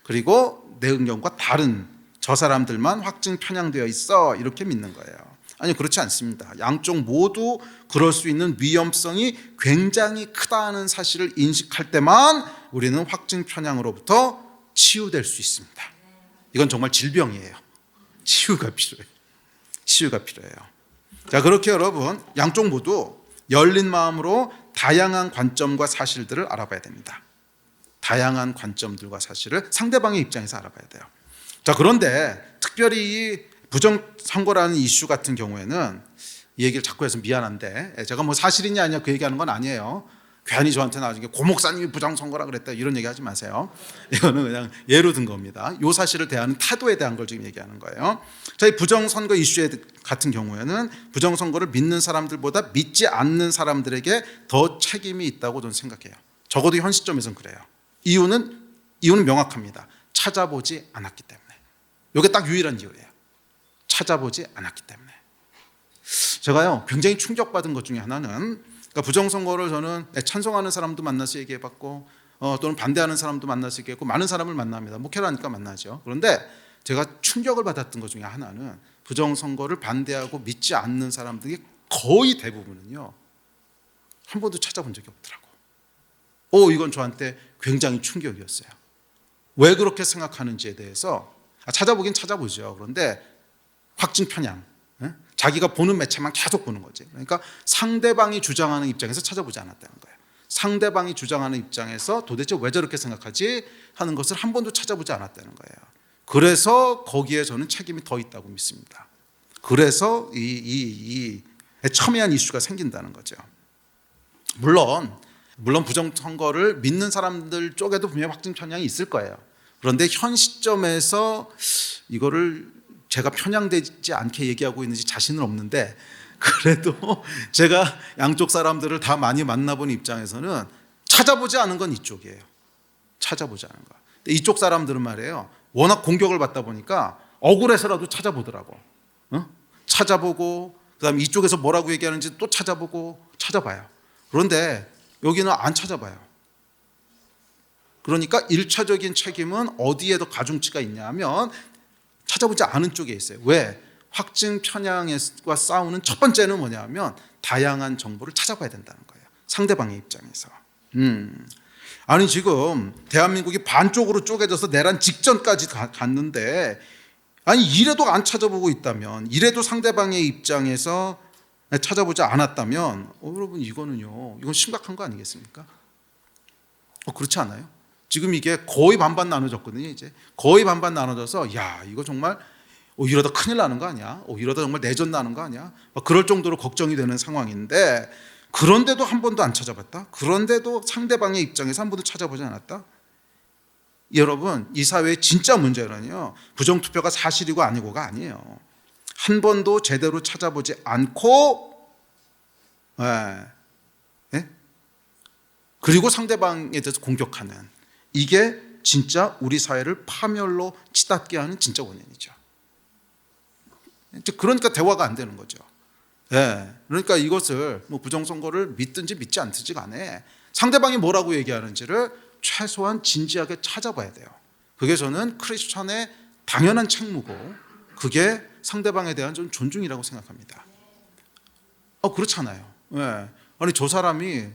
그리고 내 의견과 다른 저 사람들만 확증 편향되어 있어 이렇게 믿는 거예요. 아니, 그렇지 않습니다. 양쪽 모두 그럴 수 있는 위험성이 굉장히 크다는 사실을 인식할 때만 우리는 확증 편향으로부터 치유될 수 있습니다. 이건 정말 질병이에요. 치유가 필요해요. 치유가 필요해요. 자, 그렇게 여러분 양쪽 모두 열린 마음으로 다양한 관점과 사실들을 알아봐야 됩니다. 다양한 관점들과 사실을 상대방의 입장에서 알아봐야 돼요. 자, 그런데 특별히 이 부정선거라는 이슈 같은 경우에는 이 얘기를 자꾸 해서 미안한데, 제가 뭐 사실이냐 아니냐 그 얘기하는 건 아니에요. 괜히 저한테 나중에 고 목사님이 부정선거라 그랬다 이런 얘기 하지 마세요. 이거는 그냥 예로 든 겁니다. 이 사실을 대하는 태도에 대한 걸 지금 얘기하는 거예요. 자, 이 부정선거 이슈 같은 경우에는 부정선거를 믿는 사람들보다 믿지 않는 사람들에게 더 책임이 있다고 저는 생각해요. 적어도 현 시점에서는 그래요. 이유는 명확합니다. 찾아보지 않았기 때문에. 이게 딱 유일한 이유예요. 찾아보지 않았기 때문에. 제가요 굉장히 충격받은 것 중에 하나는, 그러니까 부정선거를 저는 찬성하는 사람도 만나서 얘기해봤고 또는 반대하는 사람도 만나서 얘기했고 많은 사람을 만납니다. 목회를 하니까 만나죠. 그런데 제가 충격을 받았던 것 중에 하나는 부정선거를 반대하고 믿지 않는 사람들이 거의 대부분은요, 한 번도 찾아본 적이 없더라고. 이건 저한테 굉장히 충격이었어요. 왜 그렇게 생각하는지에 대해서 찾아보긴 찾아보죠. 그런데 확증 편향, 자기가 보는 매체만 계속 보는 거지. 그러니까 상대방이 주장하는 입장에서 찾아보지 않았다는 거예요. 상대방이 주장하는 입장에서 도대체 왜 저렇게 생각하지 하는 것을 한 번도 찾아보지 않았다는 거예요. 그래서 거기에 저는 책임이 더 있다고 믿습니다. 그래서 이 첨예한 이슈가 생긴다는 거죠. 물론 부정선거를 믿는 사람들 쪽에도 분명히 확증 편향이 있을 거예요. 그런데 현 시점에서 이거를 제가 편향되지 않게 얘기하고 있는지 자신은 없는데, 그래도 제가 양쪽 사람들을 다 많이 만나본 입장에서는 찾아보지 않은 건 이쪽이에요. 찾아보지 않은 거. 근데 이쪽 사람들은 말이에요, 워낙 공격을 받다 보니까 억울해서라도 찾아보더라고. 찾아보고 그다음에 이쪽에서 뭐라고 얘기하는지 또 찾아봐요. 그런데 여기는 안 찾아봐요. 그러니까 1차적인 책임은 어디에 더 가중치가 있냐 하면 찾아보지 않은 쪽에 있어요. 왜? 확증 편향과 싸우는 첫 번째는 뭐냐면 다양한 정보를 찾아봐야 된다는 거예요. 상대방의 입장에서. 아니 지금 대한민국이 반쪽으로 쪼개져서 내란 직전까지 갔는데, 아니 이래도 안 찾아보고 있다면, 이래도 상대방의 입장에서 찾아보지 않았다면, 여러분 이건 심각한 거 아니겠습니까? 그렇지 않아요? 지금 이게 거의 반반 나눠졌거든요. 이제 거의 반반 나눠져서 이거 정말 이러다 큰일 나는 거 아니야? 이러다 정말 내전 나는 거 아니야? 그럴 정도로 걱정이 되는 상황인데, 그런데도 한 번도 안 찾아봤다? 그런데도 상대방의 입장에서 한 번도 찾아보지 않았다? 여러분, 이 사회의 진짜 문제는요, 부정투표가 사실이고 아니고가 아니에요. 한 번도 제대로 찾아보지 않고, 그리고 상대방에 대해서 공격하는, 이게 진짜 우리 사회를 파멸로 치닫게 하는 진짜 원인이죠. 그러니까 대화가 안 되는 거죠. 그러니까 이것을 부정선거를 믿든지 믿지 않든지 간에 상대방이 뭐라고 얘기하는지를 최소한 진지하게 찾아봐야 돼요. 그게 저는 크리스천의 당연한 책무고, 그게 상대방에 대한 좀 존중이라고 생각합니다. 그렇잖아요. 아니 저 사람이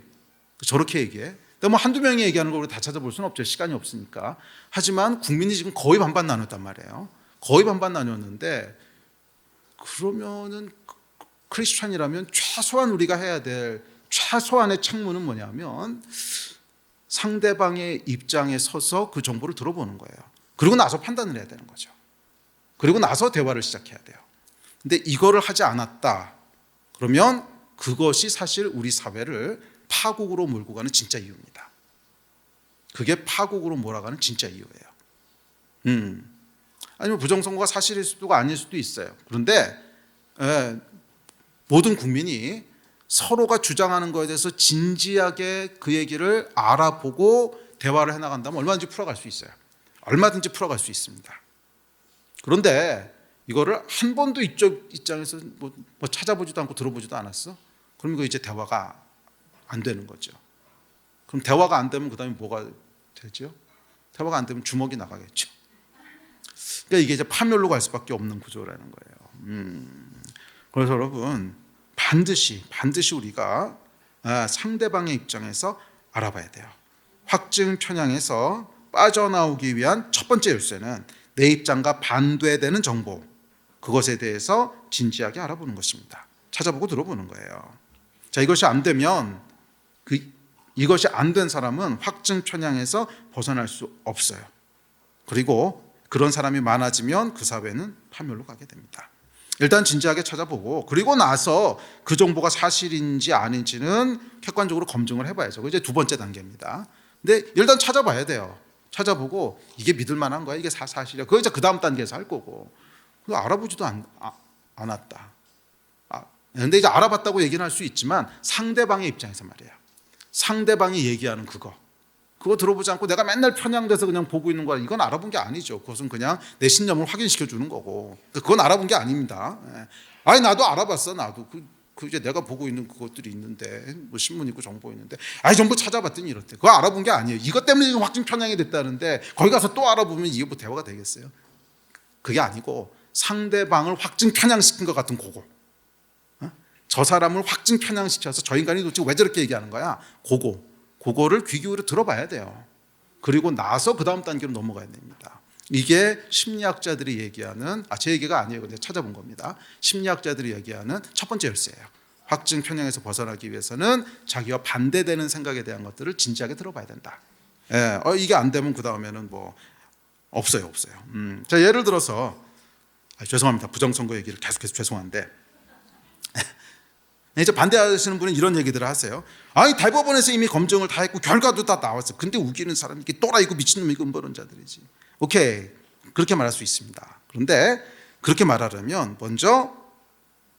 저렇게 얘기해. 근데 한두 명이 얘기하는 걸 다 찾아볼 수는 없죠. 시간이 없으니까. 하지만 국민이 지금 거의 반반 나눴단 말이에요. 거의 반반 나눴는데, 그러면은 크리스천이라면 최소한 우리가 해야 될 최소한의 책무는 뭐냐면 상대방의 입장에 서서 그 정보를 들어보는 거예요. 그리고 나서 판단을 해야 되는 거죠. 그리고 나서 대화를 시작해야 돼요. 근데 이거를 하지 않았다. 그러면 그것이 사실 우리 사회를 파국으로 몰고 가는 진짜 이유입니다. 그게 파국으로 몰아가는 진짜 이유예요. 아니면 부정선거가 사실일 수도 아닐 수도 있어요. 그런데 모든 국민이 서로가 주장하는 것에 대해서 진지하게 그 얘기를 알아보고 대화를 해나간다면 얼마든지 풀어갈 수 있어요. 얼마든지 풀어갈 수 있습니다. 그런데 이거를 한 번도 이쪽 입장에서 뭐 찾아보지도 않고 들어보지도 않았어? 그럼 이거 이제 대화가 안 되는 거죠. 그럼 대화가 안 되면 그 다음에 뭐가 되죠? 대화가 안 되면 주먹이 나가겠죠. 그러니까 이게 이제 파멸로 갈 수밖에 없는 구조라는 거예요. 그래서 여러분 반드시 우리가 상대방의 입장에서 알아봐야 돼요. 확증 편향에서 빠져나오기 위한 첫 번째 열쇠는 내 입장과 반대되는 정보, 그것에 대해서 진지하게 알아보는 것입니다. 찾아보고 들어보는 거예요. 자, 이것이 안 되면 이것이 안 된 사람은 확증 편향에서 벗어날 수 없어요. 그리고 그런 사람이 많아지면 그 사회는 파멸로 가게 됩니다. 일단 진지하게 찾아보고, 그리고 나서 그 정보가 사실인지 아닌지는 객관적으로 검증을 해봐야죠. 그게 이제 두 번째 단계입니다. 근데 일단 찾아봐야 돼요. 찾아보고 이게 믿을 만한 거야, 이게 사실이야. 그거 이제 그 다음 단계에서 할 거고. 그거 알아보지도 않았다. 근데 이제 알아봤다고 얘기는 할 수 있지만 상대방의 입장에서 말이에요. 상대방이 얘기하는 그거 들어보지 않고 내가 맨날 편향돼서 그냥 보고 있는 거야, 이건 알아본 게 아니죠. 그것은 그냥 내 신념을 확인시켜 주는 거고, 그건 알아본 게 아닙니다. 아니 나도 알아봤어. 나도 그 이제 내가 보고 있는 그것들이 있는데, 뭐 신문 있고 정보 있는데, 아니 전부 찾아봤더니 이렇대. 그거 알아본 게 아니에요. 이것 때문에 지금 확증 편향이 됐다는데 거기 가서 또 알아보면 이게 뭐 대화가 되겠어요? 그게 아니고 상대방을 확증 편향시킨 것 같은 그거. 저 사람을 확증 편향시켜서 저 인간이 도대체 왜 저렇게 얘기하는 거야? 그거를 귀 기울여 들어봐야 돼요. 그리고 나서 그 다음 단계로 넘어가야 됩니다. 이게 심리학자들이 얘기하는, 제 얘기가 아니에요. 근데 찾아본 겁니다. 심리학자들이 얘기하는 첫 번째 열쇠예요. 확증 편향에서 벗어나기 위해서는 자기와 반대되는 생각에 대한 것들을 진지하게 들어봐야 된다. 이게 안 되면 그 다음에는 뭐 없어요. 자, 예를 들어서 죄송합니다. 부정선거 얘기를 계속해서 죄송한데 이제 반대하시는 분은 이런 얘기들을 하세요. 아니 대법원에서 이미 검증을 다 했고 결과도 다 나왔어. 근데 우기는 사람이 이게 또라이고 미친놈이고 음모론자들이지. 오케이, 그렇게 말할 수 있습니다. 그런데 그렇게 말하려면 먼저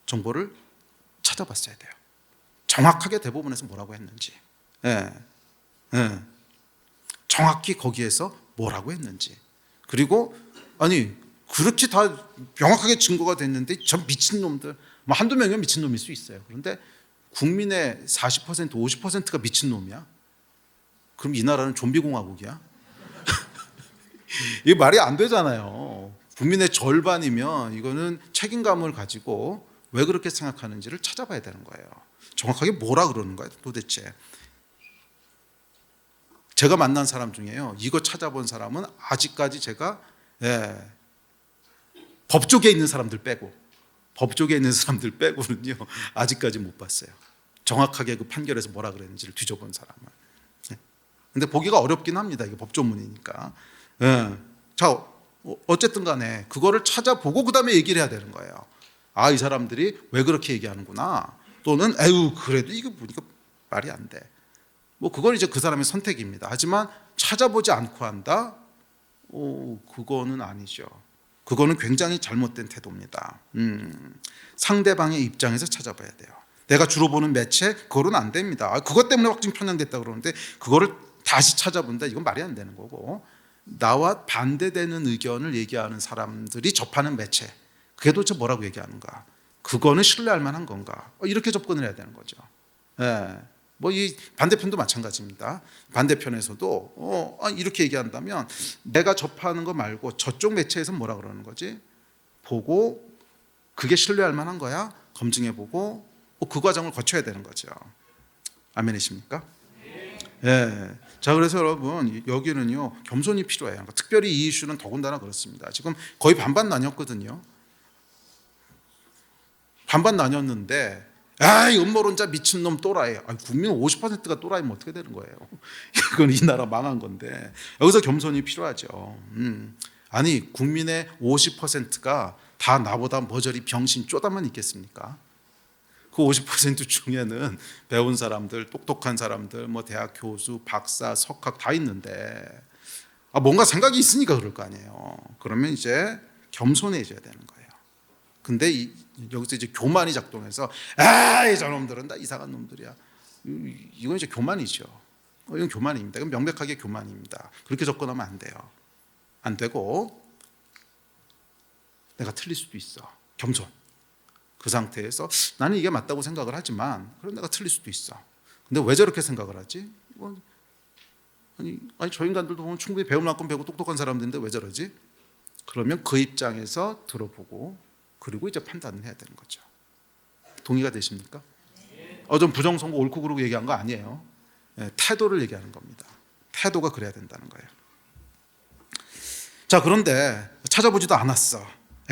정보를 찾아봤어야 돼요. 정확하게 대법원에서 뭐라고 했는지, 정확히 거기에서 뭐라고 했는지, 그리고 아니 그렇게 다 명확하게 증거가 됐는데 저 미친놈들, 뭐 한두 명이면 미친놈일 수 있어요. 그런데 국민의 40%, 50%가 미친놈이야? 그럼 이 나라는 좀비공화국이야? 이게 말이 안 되잖아요. 국민의 절반이면 이거는 책임감을 가지고 왜 그렇게 생각하는지를 찾아봐야 되는 거예요. 정확하게 뭐라 그러는 거예요 도대체. 제가 만난 사람 중에요, 이거 찾아본 사람은 아직까지 제가 법조계에 있는 사람들 빼고는요 아직까지 못 봤어요. 정확하게 그 판결에서 뭐라 그랬는지를 뒤져본 사람은. 근데 보기가 어렵긴 합니다. 이게 법조문이니까. 자, 어쨌든 간에 그거를 찾아보고 그 다음에 얘기를 해야 되는 거예요. 이 사람들이 왜 그렇게 얘기하는구나, 또는 에휴 그래도 이거 보니까 말이 안 돼. 뭐 그건 이제 그 사람의 선택입니다. 하지만 찾아보지 않고 한다? 그거는 아니죠. 그거는 굉장히 잘못된 태도입니다. 상대방의 입장에서 찾아봐야 돼요. 내가 주로 보는 매체, 그거는 안 됩니다. 그것 때문에 확증 편향됐다 그러는데 그거를 다시 찾아본다, 이건 말이 안 되는 거고, 나와 반대되는 의견을 얘기하는 사람들이 접하는 매체, 그게 도대체 뭐라고 얘기하는가, 그거는 신뢰할 만한 건가, 이렇게 접근을 해야 되는 거죠. 뭐 이 반대편도 마찬가지입니다. 반대편에서도 이렇게 얘기한다면 내가 접하는 거 말고 저쪽 매체에서 뭐라 그러는 거지 보고, 그게 신뢰할 만한 거야 검증해보고 그 과정을 거쳐야 되는 거죠. 아멘이십니까? 자, 그래서 여러분 여기는요 겸손이 필요해요. 특별히 이 이슈는 더군다나 그렇습니다. 지금 거의 반반 나뉘었거든요. 반반 나뉘었는데 음모론자 미친놈 또라이, 국민 50%가 또라이면 어떻게 되는 거예요? 이건 이 나라 망한 건데, 여기서 겸손이 필요하죠. 아니 국민의 50%가 다 나보다 머저리 병신 쪼다만 있겠습니까? 그 50% 중에는 배운 사람들, 똑똑한 사람들, 뭐 대학 교수, 박사, 석학 다 있는데 뭔가 생각이 있으니까 그럴 거 아니에요. 그러면 이제 겸손해져야 되는 거예요. 근데 여기서 이제 교만이 작동해서 저놈들은 다 이상한 놈들이야, 이건 이제 교만이죠. 이건 교만입니다. 이건 명백하게 교만입니다. 그렇게 접근하면 안 돼요. 안 되고, 내가 틀릴 수도 있어. 겸손. 그 상태에서 나는 이게 맞다고 생각을 하지만 그럼 내가 틀릴 수도 있어. 근데 왜 저렇게 생각을 하지? 아니 저 인간들도 보면 충분히 배울 만큼 배우고 똑똑한 사람들인데 왜 저러지? 그러면 그 입장에서 들어보고 그리고 이제 판단을 해야 되는 거죠. 동의가 되십니까? 좀 부정선거 옳고 그르고 얘기한 거 아니에요. 태도를 얘기하는 겁니다. 태도가 그래야 된다는 거예요. 자, 그런데 찾아보지도 않았어.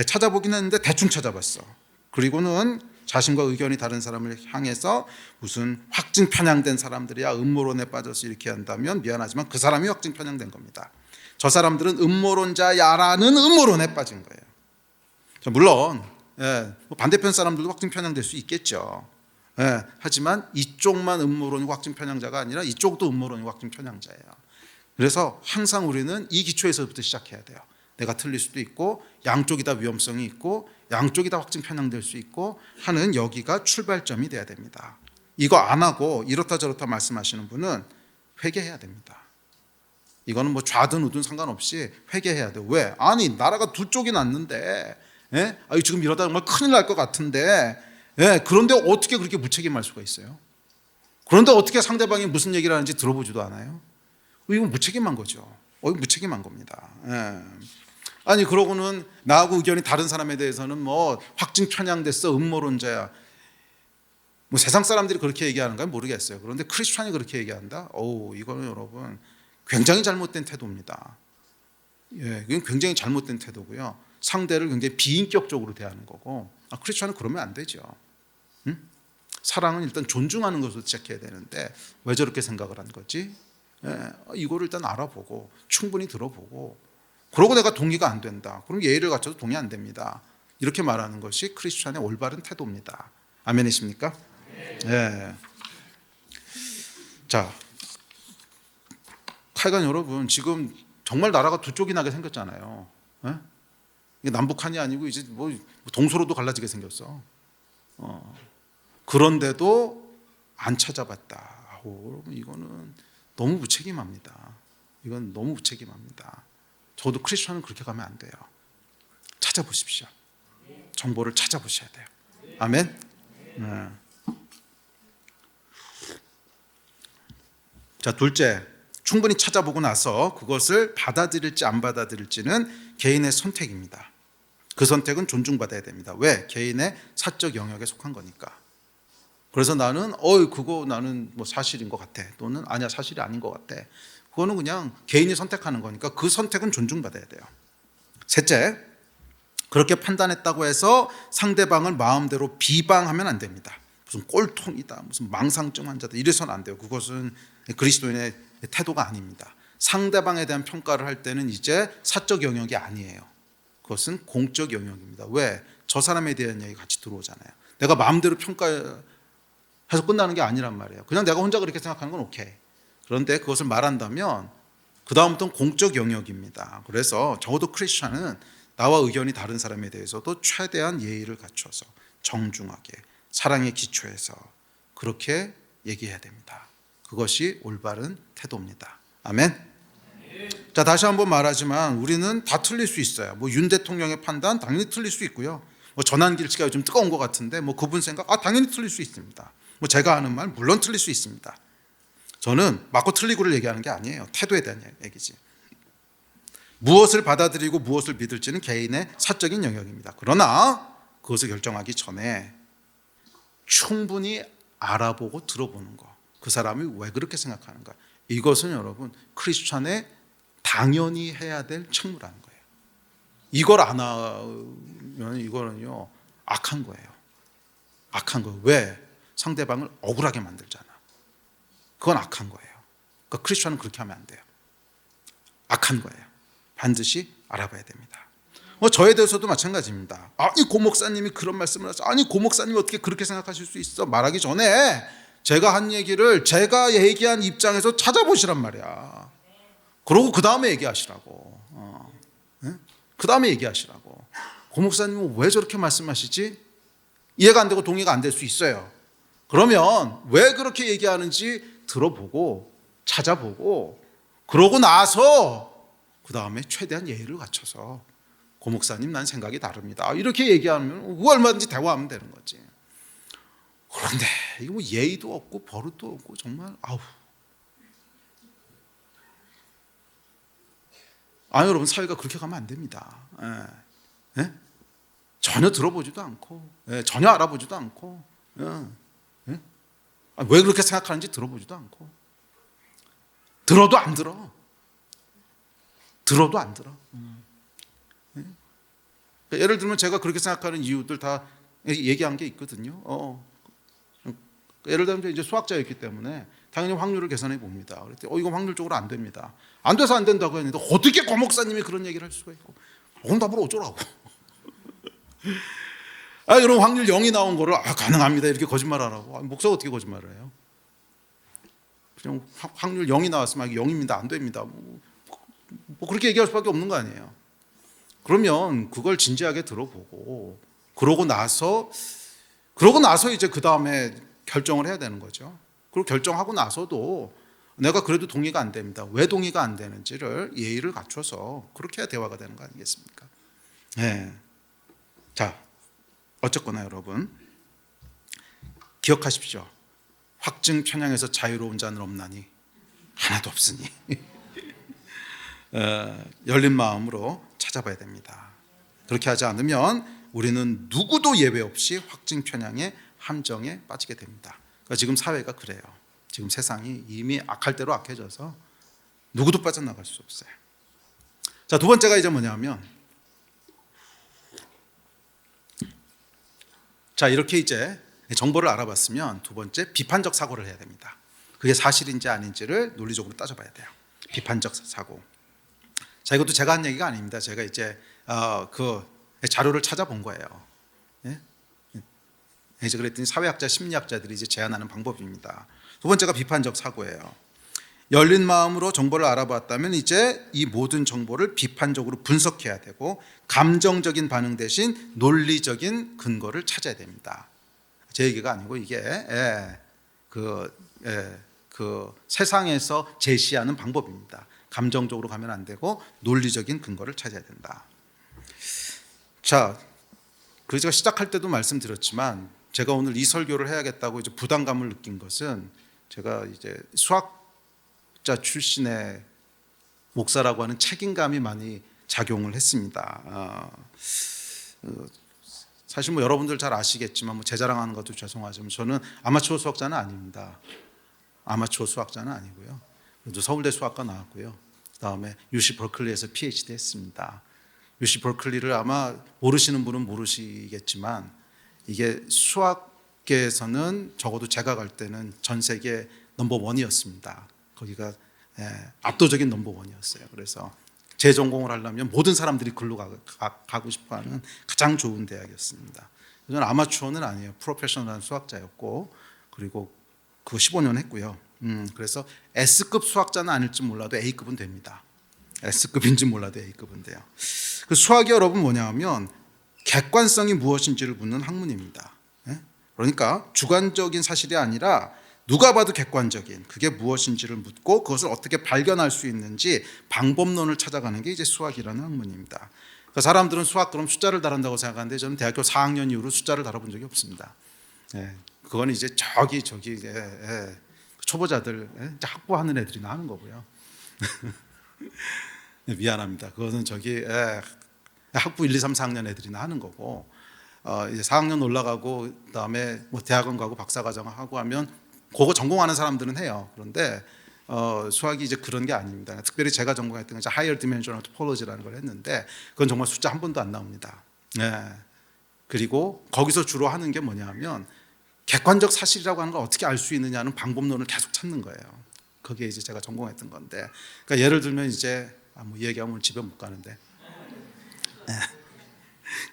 찾아보긴 했는데 대충 찾아봤어. 그리고는 자신과 의견이 다른 사람을 향해서 무슨 확증 편향된 사람들이야 음모론에 빠져서 이렇게 한다면 미안하지만 그 사람이 확증 편향된 겁니다. 저 사람들은 음모론자야라는 음모론에 빠진 거예요. 물론 반대편 사람들도 확증 편향될 수 있겠죠. 하지만 이쪽만 음모론이 확증 편향자가 아니라 이쪽도 음모론이 확증 편향자예요. 그래서 항상 우리는 이 기초에서부터 시작해야 돼요. 내가 틀릴 수도 있고 양쪽이 다 위험성이 있고 양쪽이 다 확증 편향될 수 있고 하는 여기가 출발점이 돼야 됩니다. 이거 안 하고 이렇다 저렇다 말씀하시는 분은 회개해야 됩니다. 이거는 뭐 좌든 우든 상관없이 회개해야 돼요. 왜? 아니 나라가 두 쪽이 났는데 지금 이러다 정말 큰일 날 것 같은데 그런데 어떻게 그렇게 무책임할 수가 있어요? 그런데 어떻게 상대방이 무슨 얘기를 하는지 들어보지도 않아요? 이건 무책임한 거죠. 무책임한 겁니다. 아니 그러고는 나하고 의견이 다른 사람에 대해서는 뭐 확증 편향됐어, 음모론자야. 뭐 세상 사람들이 그렇게 얘기하는가 모르겠어요. 그런데 크리스천이 그렇게 얘기한다? 이거는 여러분 굉장히 잘못된 태도입니다. 예, 이건 굉장히 잘못된 태도고요. 상대를 굉장히 비인격적으로 대하는 거고, 크리스천은 그러면 안 되죠. 응? 사랑은 일단 존중하는 것으로 시작해야 되는데 왜 저렇게 생각을 한 거지? 예, 이거를 일단 알아보고 충분히 들어보고, 그러고 내가 동의가 안 된다. 그럼 예의를 갖춰서 동의 안 됩니다. 이렇게 말하는 것이 크리스천의 올바른 태도입니다. 아멘이십니까? 예. 자, 하여간 여러분 지금 정말 나라가 두 쪽이 나게 생겼잖아요. 예? 이게 남북한이 아니고 이제 뭐 동서로도 갈라지게 생겼어. 그런데도 안 찾아봤다. 여러분 이거는 너무 무책임합니다. 이건 너무 무책임합니다. 저도 크리스천은 그렇게 가면 안 돼요. 찾아보십시오. 정보를 찾아보셔야 돼요. 아멘. 네. 자, 둘째, 충분히 찾아보고 나서 그것을 받아들일지 안 받아들일지는 개인의 선택입니다. 그 선택은 존중받아야 됩니다. 왜? 개인의 사적 영역에 속한 거니까. 그래서 나는 그거 나는 뭐 사실인 것 같아, 또는 아니야 사실이 아닌 것 같아. 그거는 그냥 개인이 선택하는 거니까 그 선택은 존중받아야 돼요. 셋째, 그렇게 판단했다고 해서 상대방을 마음대로 비방하면 안 됩니다. 무슨 꼴통이다, 무슨 망상증 환자다 이래서는 안 돼요. 그것은 그리스도인의 태도가 아닙니다. 상대방에 대한 평가를 할 때는 이제 사적 영역이 아니에요. 그것은 공적 영역입니다. 왜? 저 사람에 대한 얘기 같이 들어오잖아요. 내가 마음대로 평가해서 끝나는 게 아니란 말이에요. 그냥 내가 혼자 그렇게 생각하는 건 오케이. 그런데 그것을 말한다면 그 다음부터는 공적 영역입니다. 그래서 적어도 크리스천은 나와 의견이 다른 사람에 대해서도 최대한 예의를 갖춰서 정중하게 사랑의 기초에서 그렇게 얘기해야 됩니다. 그것이 올바른 태도입니다. 아멘. 자, 다시 한번 말하지만 우리는 다 틀릴 수 있어요. 뭐 윤 대통령의 판단 당연히 틀릴 수 있고요. 뭐 전환길치가 좀 뜨거운 것 같은데 뭐 그분 생각 당연히 틀릴 수 있습니다. 뭐 제가 하는 말 물론 틀릴 수 있습니다. 저는 맞고 틀리고를 얘기하는 게 아니에요. 태도에 대한 얘기지. 무엇을 받아들이고 무엇을 믿을지는 개인의 사적인 영역입니다. 그러나 그것을 결정하기 전에 충분히 알아보고 들어보는 거. 그 사람이 왜 그렇게 생각하는가. 이것은 여러분 크리스천의 당연히 해야 될 책무라는 거예요. 이걸 안 하면 이거는요 악한 거예요. 악한 거예요. 왜? 상대방을 억울하게 만들잖아. 그건 악한 거예요. 그러니까 크리스천은 그렇게 하면 안 돼요. 악한 거예요. 반드시 알아봐야 됩니다. 저에 대해서도 마찬가지입니다. 아니 고 목사님이 그런 말씀을 하셔. 아니 고 목사님이 어떻게 그렇게 생각하실 수 있어. 말하기 전에 제가 한 얘기를 제가 얘기한 입장에서 찾아보시란 말이야. 그러고 그 다음에 얘기하시라고. 그 다음에 얘기하시라고. 고 목사님은 왜 저렇게 말씀하시지? 이해가 안 되고 동의가 안 될 수 있어요. 그러면 왜 그렇게 얘기하는지 들어보고 찾아보고 그러고 나서 그 다음에 최대한 예의를 갖춰서 고 목사님 난 생각이 다릅니다. 이렇게 얘기하면 얼마든지 대화하면 되는 거지. 그런데 이거 뭐 예의도 없고 버릇도 없고 정말 여러분 사회가 그렇게 가면 안 됩니다. 예? 전혀 들어보지도 않고 전혀 알아보지도 않고 왜 그렇게 생각하는지 들어보지도 않고 들어도 안 들어. 예를 들면 제가 그렇게 생각하는 이유들 다 얘기한 게 있거든요. 예를 들면 이제 수학자였기 때문에 당연히 확률을 계산해 봅니다. 그랬더니 이거 확률적으로 안 됩니다. 안 돼서 안 된다고 했는데 어떻게 고 목사님이 그런 얘기를 할 수가 있고 응답으로 어쩌라고. 여러분 확률 0이 나온 거를 가능합니다 이렇게 거짓말하라고. 목사가 어떻게 거짓말을 해요? 그냥 확률 0이 나왔으면 0입니다 안 됩니다 뭐 그렇게 얘기할 수밖에 없는 거 아니에요. 그러면 그걸 진지하게 들어보고 그러고 나서 이제 그 다음에 결정을 해야 되는 거죠. 그리고 결정하고 나서도 내가 그래도 동의가 안 됩니다. 왜 동의가 안 되는지를 예의를 갖춰서 그렇게 해야 대화가 되는 거 아니겠습니까? 네. 자, 어쨌거나 여러분 기억하십시오. 확증 편향에서 자유로운 자는 없나니 하나도 없으니 열린 마음으로 찾아봐야 됩니다. 그렇게 하지 않으면 우리는 누구도 예외 없이 확증 편향의 함정에 빠지게 됩니다. 그러니까 지금 사회가 그래요. 지금 세상이 이미 악할 대로 악해져서 누구도 빠져나갈 수 없어요. 자, 두 번째가 이제 뭐냐면, 자, 이렇게 이제 정보를 알아봤으면 두 번째 비판적 사고를 해야 됩니다. 그게 사실인지 아닌지를 논리적으로 따져봐야 돼요. 비판적 사고. 자, 이것도 제가 한 얘기가 아닙니다. 제가 이제 그 자료를 찾아본 거예요. 예? 이제 그랬더니 사회학자, 심리학자들이 이제 제안하는 방법입니다. 두 번째가 비판적 사고예요. 열린 마음으로 정보를 알아봤다면 이제 이 모든 정보를 비판적으로 분석해야 되고 감정적인 반응 대신 논리적인 근거를 찾아야 됩니다. 제 얘기가 아니고 이게 그 세상에서 제시하는 방법입니다. 감정적으로 가면 안 되고 논리적인 근거를 찾아야 된다. 자, 그래서 제가 시작할 때도 말씀드렸지만 제가 오늘 이 설교를 해야겠다고 이제 부담감을 느낀 것은 제가 이제 수학자 출신의 목사라고 하는 책임감이 많이 작용을 했습니다. 사실 뭐 여러분들 잘 아시겠지만 뭐 제 자랑하는 것도 죄송하지만 저는 아마추어 수학자는 아닙니다. 아마추어 수학자는 아니고요. 그래도 서울대 수학과 나왔고요. 그다음에 UC 버클리에서 PhD 했습니다. UC 버클리를 아마 모르시는 분은 모르시겠지만 이게 수학계에서는 적어도 제가 갈 때는 전 세계 넘버원이었습니다. 거기가 압도적인 넘버원이었어요. 그래서 제 전공을 하려면 모든 사람들이 글로 가고 싶어하는 가장 좋은 대학이었습니다. 저는 아마추어는 아니에요. 프로페셔널한 수학자였고 그리고 그거 15년 했고요. 그래서 S급 수학자는 아닐지 몰라도 A급은 됩니다. S급인지 몰라도 A급은 돼요. 그 수학이 여러분 뭐냐면 객관성이 무엇인지를 묻는 학문입니다. 그러니까 주관적인 사실이 아니라 누가 봐도 객관적인 그게 무엇인지를 묻고 그것을 어떻게 발견할 수 있는지 방법론을 찾아가는 게 이제 수학이라는 학문입니다. 그러니까 사람들은 수학 그럼 숫자를 다룬다고 생각하는데 저는 대학교 4학년 이후로 숫자를 다뤄본 적이 없습니다. 그건 이제 저기 초보자들 학부하는 애들이 하는 거고요. 미안합니다. 그거는 저기 학부 1, 2, 3, 4학년 애들이나 하는 거고 이제 4학년 올라가고 그다음에 뭐 대학원 가고 박사과정 하고 하면 그거 전공하는 사람들은 해요. 그런데 수학이 이제 그런 게 아닙니다. 특별히 제가 전공했던 건 Higher Dimensional Topology라는 걸 했는데 그건 정말 숫자 한 번도 안 나옵니다. 그리고 거기서 주로 하는 게 뭐냐면 객관적 사실이라고 하는 걸 어떻게 알 수 있느냐는 방법론을 계속 찾는 거예요. 그게 이제 제가 전공했던 건데, 그러니까 예를 들면 이제 뭐 얘기하면 집에 못 가는데,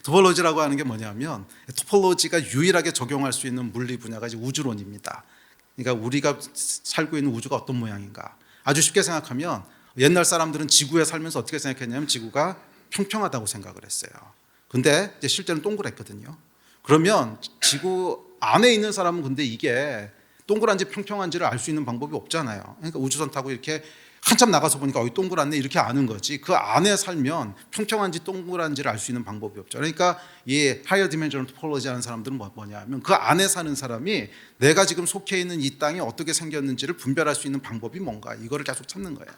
토폴로지라고 하는 게 뭐냐면 토폴로지가 유일하게 적용할 수 있는 물리 분야가 이제 우주론입니다. 그러니까 우리가 살고 있는 우주가 어떤 모양인가. 아주 쉽게 생각하면 옛날 사람들은 지구에 살면서 어떻게 생각했냐면 지구가 평평하다고 생각을 했어요. 근데 이제 실제는 동그랬거든요. 그러면 지구 안에 있는 사람은 근데 이게 동그란지 평평한지를 알 수 있는 방법이 없잖아요. 그러니까 우주선 타고 이렇게 한참 나가서 보니까 동그랗네 이렇게 아는 거지. 그 안에 살면 평평한지 동그란지를 알 수 있는 방법이 없죠. 그러니까 이 Higher Dimensional Topology 하는 사람들은 뭐냐면 그 안에 사는 사람이 내가 지금 속해 있는 이 땅이 어떻게 생겼는지를 분별할 수 있는 방법이 뭔가 이거를 계속 찾는 거예요.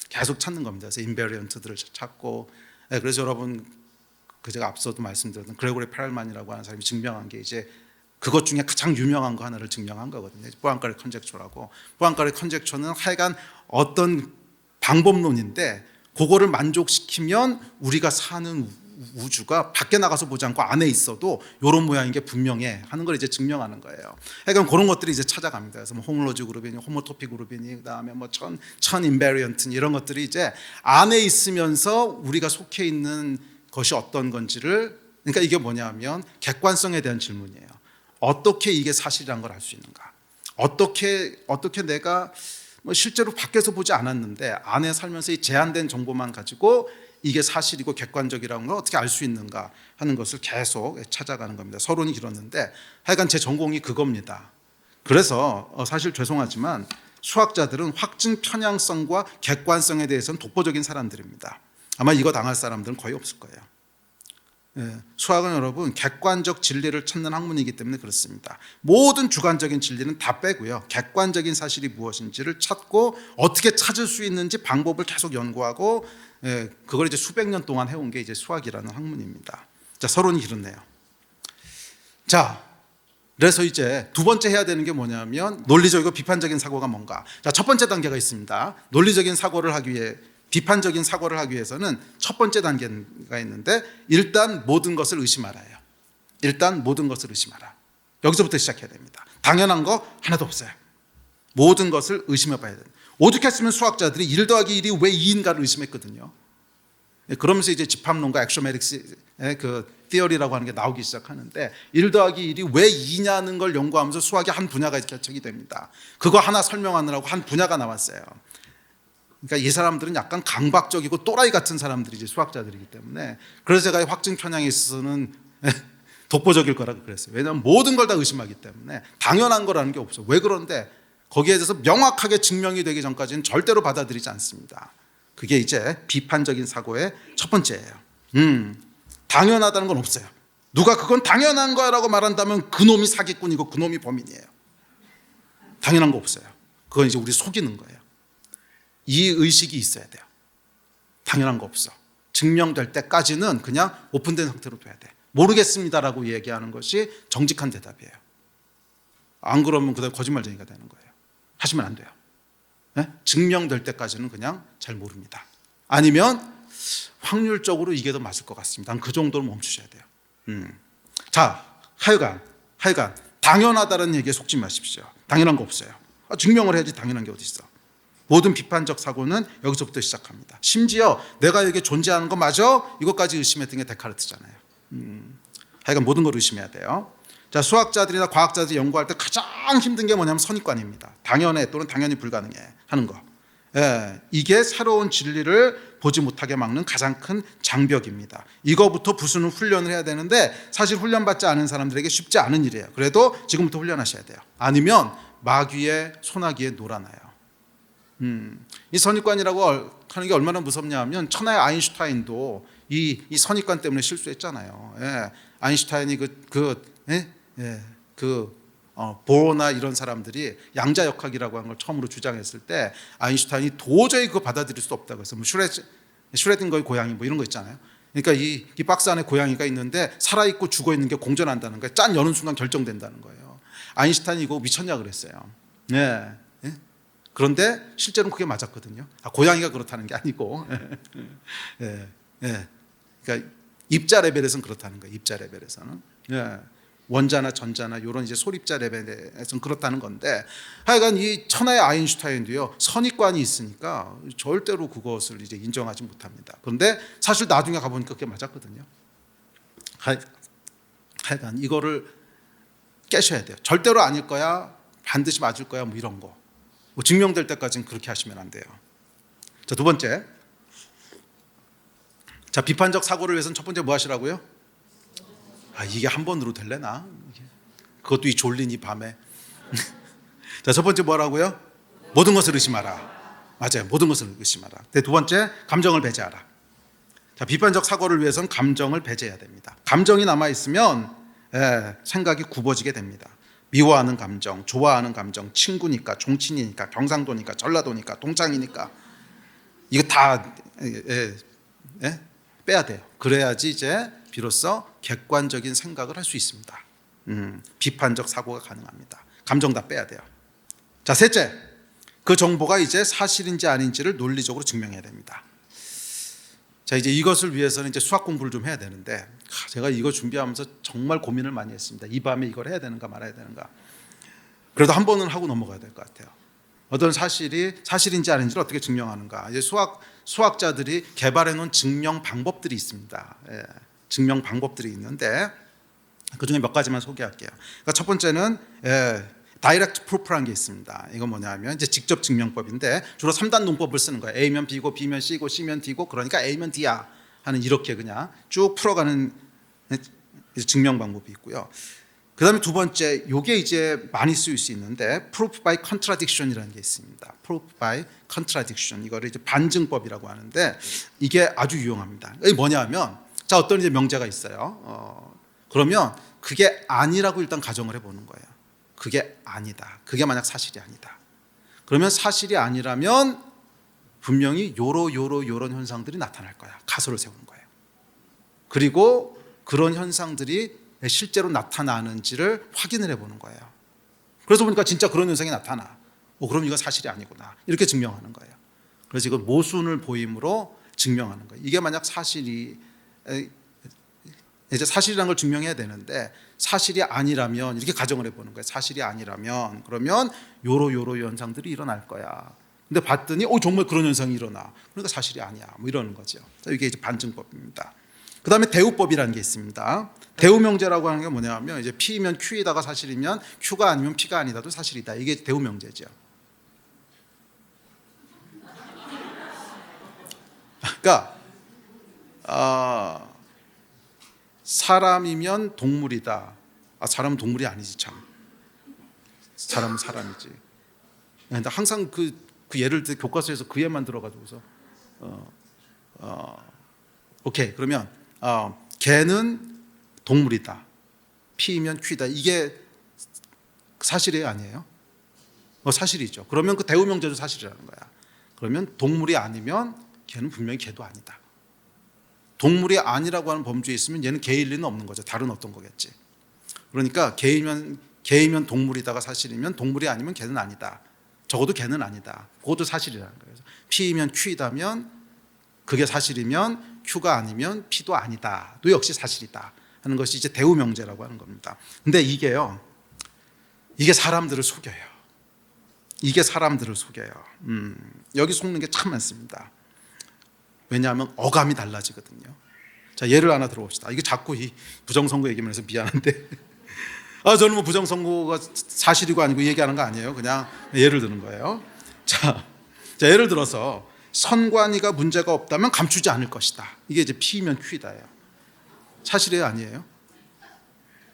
계속 찾는 겁니다. 그래서 인베리언트들을 찾고 그래서 여러분 그 제가 앞서도 말씀드렸던 그레고리 페럴만이라고 하는 사람이 증명한 게 이제 그것 중에 가장 유명한 거 하나를 증명한 거거든요. 포안카레 컨젝처라고. 포안카레 컨젝처는 하여간 어떤 방법론인데 그거를 만족시키면 우리가 사는 우주가 밖에 나가서 보지 않고 안에 있어도 이런 모양인 게 분명해 하는 걸 이제 증명하는 거예요. 그러니까 그런 것들이 이제 찾아갑니다. 그래서 뭐 호몰로지 그룹이니 호모토피 그룹이니 그다음에 뭐 천 인베리언트 이런 것들이 이제 안에 있으면서 우리가 속해 있는 것이 어떤 건지를 그러니까 이게 뭐냐면 객관성에 대한 질문이에요. 어떻게 이게 사실이란 걸 알 수 있는가? 어떻게 내가 뭐 실제로 밖에서 보지 않았는데 안에 살면서 이 제한된 정보만 가지고 이게 사실이고 객관적이라는 걸 어떻게 알 수 있는가 하는 것을 계속 찾아가는 겁니다. 서론이 길었는데 하여간 제 전공이 그겁니다. 그래서 사실 죄송하지만 수학자들은 확증 편향성과 객관성에 대해서는 독보적인 사람들입니다. 아마 이거 당할 사람들은 거의 없을 거예요. 수학은 여러분 객관적 진리를 찾는 학문이기 때문에 그렇습니다. 모든 주관적인 진리는 다 빼고요. 객관적인 사실이 무엇인지를 찾고 어떻게 찾을 수 있는지 방법을 계속 연구하고 그걸 이제 수백 년 동안 해온 게 이제 수학이라는 학문입니다. 자, 서론이 이렇네요. 자, 그래서 이제 두 번째 해야 되는 게 뭐냐면 논리적이고 비판적인 사고가 뭔가. 자, 첫 번째 단계가 있습니다. 논리적인 사고를 하기 위해 비판적인 사고를 하기 위해서는 첫 번째 단계가 있는데 일단 모든 것을 의심하라예요. 일단 모든 것을 의심하라. 여기서부터 시작해야 됩니다. 당연한 거 하나도 없어요. 모든 것을 의심해 봐야 돼요. 오죽했으면 수학자들이 1 더하기 1이 왜 2인가를 의심했거든요. 그러면서 이제 집합론과 액쇼메틱스의 그 티어리라고 하는 게 나오기 시작하는데 1 더하기 1이 왜 2냐는 걸 연구하면서 수학의 한 분야가 개척이 됩니다. 그거 하나 설명하느라고 한 분야가 나왔어요. 그러니까 이 사람들은 약간 강박적이고 또라이 같은 사람들이지 수학자들이기 때문에 그래서 제가 확증 편향에 있어서는 독보적일 거라고 그랬어요. 왜냐하면 모든 걸 다 의심하기 때문에 당연한 거라는 게 없어. 왜 그런데 거기에 대해서 명확하게 증명이 되기 전까지는 절대로 받아들이지 않습니다. 그게 이제 비판적인 사고의 첫 번째예요. 당연하다는 건 없어요. 누가 그건 당연한 거라고 말한다면 그놈이 사기꾼이고 그놈이 범인이에요. 당연한 거 없어요. 그건 이제 우리 속이는 거예요. 이 의식이 있어야 돼요. 당연한 거 없어. 증명될 때까지는 그냥 오픈된 상태로 둬야 돼. 모르겠습니다라고 얘기하는 것이 정직한 대답이에요. 안 그러면 그다음 거짓말쟁이가 되는 거예요. 하시면 안 돼요. 네? 증명될 때까지는 그냥 잘 모릅니다. 아니면 확률적으로 이게 더 맞을 것 같습니다. 그 정도로 멈추셔야 돼요. 자, 하여간 당연하다는 얘기에 속지 마십시오. 당연한 거 없어요. 증명을 해야지 당연한 게 어디 있어. 모든 비판적 사고는 여기서부터 시작합니다. 심지어 내가 여기 존재하는 거 맞아? 이것까지 의심했던 게 데카르트잖아요. 하여간 모든 걸 의심해야 돼요. 자, 수학자들이나 과학자들이 연구할 때 가장 힘든 게 뭐냐면 선입관입니다. 당연해 또는 당연히 불가능해 하는 거. 이게 새로운 진리를 보지 못하게 막는 가장 큰 장벽입니다. 이거부터 부수는 훈련을 해야 되는데 사실 훈련받지 않은 사람들에게 쉽지 않은 일이에요. 그래도 지금부터 훈련하셔야 돼요. 아니면 마귀의 소나기에 놀아나요. 이 선입관이라고 하는 게 얼마나 무섭냐 하면 천하의 아인슈타인도 이 선입관 때문에 실수했잖아요. 아인슈타인이 보어나 이런 사람들이 양자역학이라고 하는 걸 처음으로 주장했을 때 아인슈타인이 도저히 그거 받아들일 수 없다고 해서 뭐 슈레딩거의 고양이 뭐 이런 거 있잖아요. 그러니까 이 박스 안에 고양이가 있는데 살아있고 죽어있는 게 공존한다는 거예요. 짠 여는 순간 결정된다는 거예요. 아인슈타인이 이거 미쳤냐 그랬어요. 그런데 실제로는 그게 맞았거든요. 고양이가 그렇다는 게 아니고 그러니까 입자 레벨에서는 그렇다는 거예요. 입자 레벨에서는 원자나 전자나 이런 이제 소립자 레벨에서는 그렇다는 건데 하여간 이 천하의 아인슈타인도요 선입관이 있으니까 절대로 그것을 이제 인정하지 못합니다. 그런데 사실 나중에 가보니까 그게 맞았거든요. 하여간 이거를 깨셔야 돼요. 절대로 아닐 거야, 반드시 맞을 거야, 뭐 이런 거. 뭐 증명될 때까지는 그렇게 하시면 안 돼요. 자, 두 번째. 자, 비판적 사고를 위해서는 첫 번째 뭐 하시라고요? 이게 한 번으로 될래나? 그것도 이 졸린 이 밤에. 자, 첫 번째 뭐라고요? 모든 것을 의심하라. 맞아요. 모든 것을 의심하라. 두 번째, 감정을 배제하라. 자, 비판적 사고를 위해서는 감정을 배제해야 됩니다. 감정이 남아있으면 생각이 굽어지게 됩니다. 미워하는 감정, 좋아하는 감정, 친구니까, 종친이니까, 경상도니까, 전라도니까, 동창이니까 이거 다 빼야 돼요. 그래야지 이제 비로소 객관적인 생각을 할 수 있습니다. 비판적 사고가 가능합니다. 감정 다 빼야 돼요. 자, 셋째, 그 정보가 이제 사실인지 아닌지를 논리적으로 증명해야 됩니다. 자, 이제 이것을 위해서는 이제 수학 공부를 좀 해야 되는데 제가 이거 준비하면서 정말 고민을 많이 했습니다. 이 밤에 이걸 해야 되는가 말아야 되는가. 그래도 한 번은 하고 넘어가야 될 것 같아요. 어떤 사실이 사실인지 아닌지를 어떻게 증명하는가. 이제 수학자들이 개발해 놓은 증명 방법들이 있습니다. 증명 방법들이 있는데 그중에 몇 가지만 소개할게요. 그러니까 첫 번째는 다이렉트 프루프라는 게 있습니다. 이건 뭐냐면 이제 직접 증명법인데 주로 3단 논법을 쓰는 거예요. A면 B고 B면 C고 C면 D고 그러니까 A면 D야 하는 이렇게 그냥 쭉 풀어가는 증명 방법이 있고요. 그 다음에 두 번째, 이게 이제 많이 쓰일 수 있는데 proof by contradiction이라는 게 있습니다. proof by contradiction, 이거를 이제 반증법이라고 하는데 이게 아주 유용합니다. 이게 뭐냐면 자, 어떤 이제 명제가 있어요. 그러면 그게 아니라고 일단 가정을 해보는 거예요. 그게 아니다. 그게 만약 사실이 아니다. 그러면 사실이 아니라면 분명히 요런 현상들이 나타날 거야. 가설을 세우는 거예요. 그리고 그런 현상들이 실제로 나타나는지를 확인을 해보는 거예요. 그래서 보니까 진짜 그런 현상이 나타나. 그럼 이건 사실이 아니구나. 이렇게 증명하는 거예요. 그래서 이건 모순을 보임으로 증명하는 거예요. 이게 만약 사실이 이제 사실이라는 걸 증명해야 되는데 사실이 아니라면 이렇게 가정을 해보는 거예요. 사실이 아니라면 그러면 요로 현상들이 일어날 거야. 근데 봤더니 정말 그런 현상이 일어나. 그러니까 사실이 아니야. 뭐 이러는 거죠. 자, 이게 이제 반증법입니다. 그 다음에 대우법이라는 게 있습니다. 대우명제라고 하는 게 뭐냐면 이제 P이면 Q이다가 사실이면 Q가 아니면 P가 아니다도 사실이다. 이게 대우명제죠. 그러니까 사람이면 동물이다. 사람은 동물이 아니지 참. 사람은 사람이지. 근데 항상 그 예를 들어 교과서에서 그 예만 들어가지고서 오케이 그러면 개는 동물이다. P이면 Q다. 이게 사실이 아니에요? 사실이죠. 그러면 그 대우명제도 사실이라는 거야. 그러면 동물이 아니면 걔는 분명히 개도 아니다. 동물이 아니라고 하는 범주에 있으면 얘는 개일 리는 없는 거죠. 다른 어떤 거겠지. 그러니까 개이면 동물이다가 사실이면 동물이 아니면 개는 아니다. 적어도 개는 아니다. 그것도 사실이라는 거예요. P이면 Q이다면 그게 사실이면 Q가 아니면 P도 아니다. 또 역시 사실이다 하는 것이 이제 대우명제라고 하는 겁니다. 근데 이게 사람들을 속여요. 이게 사람들을 속여요. 여기 속는 게 참 많습니다. 왜냐하면 어감이 달라지거든요. 자, 예를 하나 들어봅시다. 이게 자꾸 이 부정선거 얘기만 해서 미안한데 저는 뭐 부정선거가 사실이고 아니고 얘기하는 거 아니에요. 그냥 예를 드는 거예요. 자, 예를 들어서 선관위가 문제가 없다면 감추지 않을 것이다. 이게 이제 P면 Q다예요. 사실이에요, 아니에요?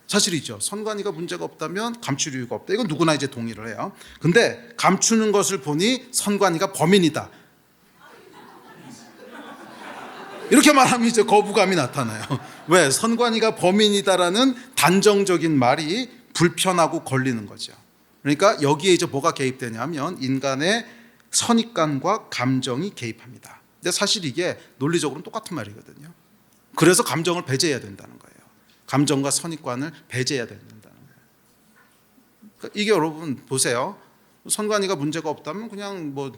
사실이죠. 선관위가 문제가 없다면 감출 이유가 없다. 이건 누구나 이제 동의를 해요. 근데 감추는 것을 보니 선관위가 범인이다. 이렇게 말하면 이제 거부감이 나타나요. 왜? 선관위가 범인이다라는 단정적인 말이 불편하고 걸리는 거죠. 그러니까 여기에 이제 뭐가 개입되냐면 인간의 선입관과 감정이 개입합니다. 근데 사실 이게 논리적으로는 똑같은 말이거든요. 그래서 감정을 배제해야 된다는 거예요. 감정과 선입관을 배제해야 된다는 거예요. 그러니까 이게 여러분 보세요. 선관위가 문제가 없다면 그냥 뭐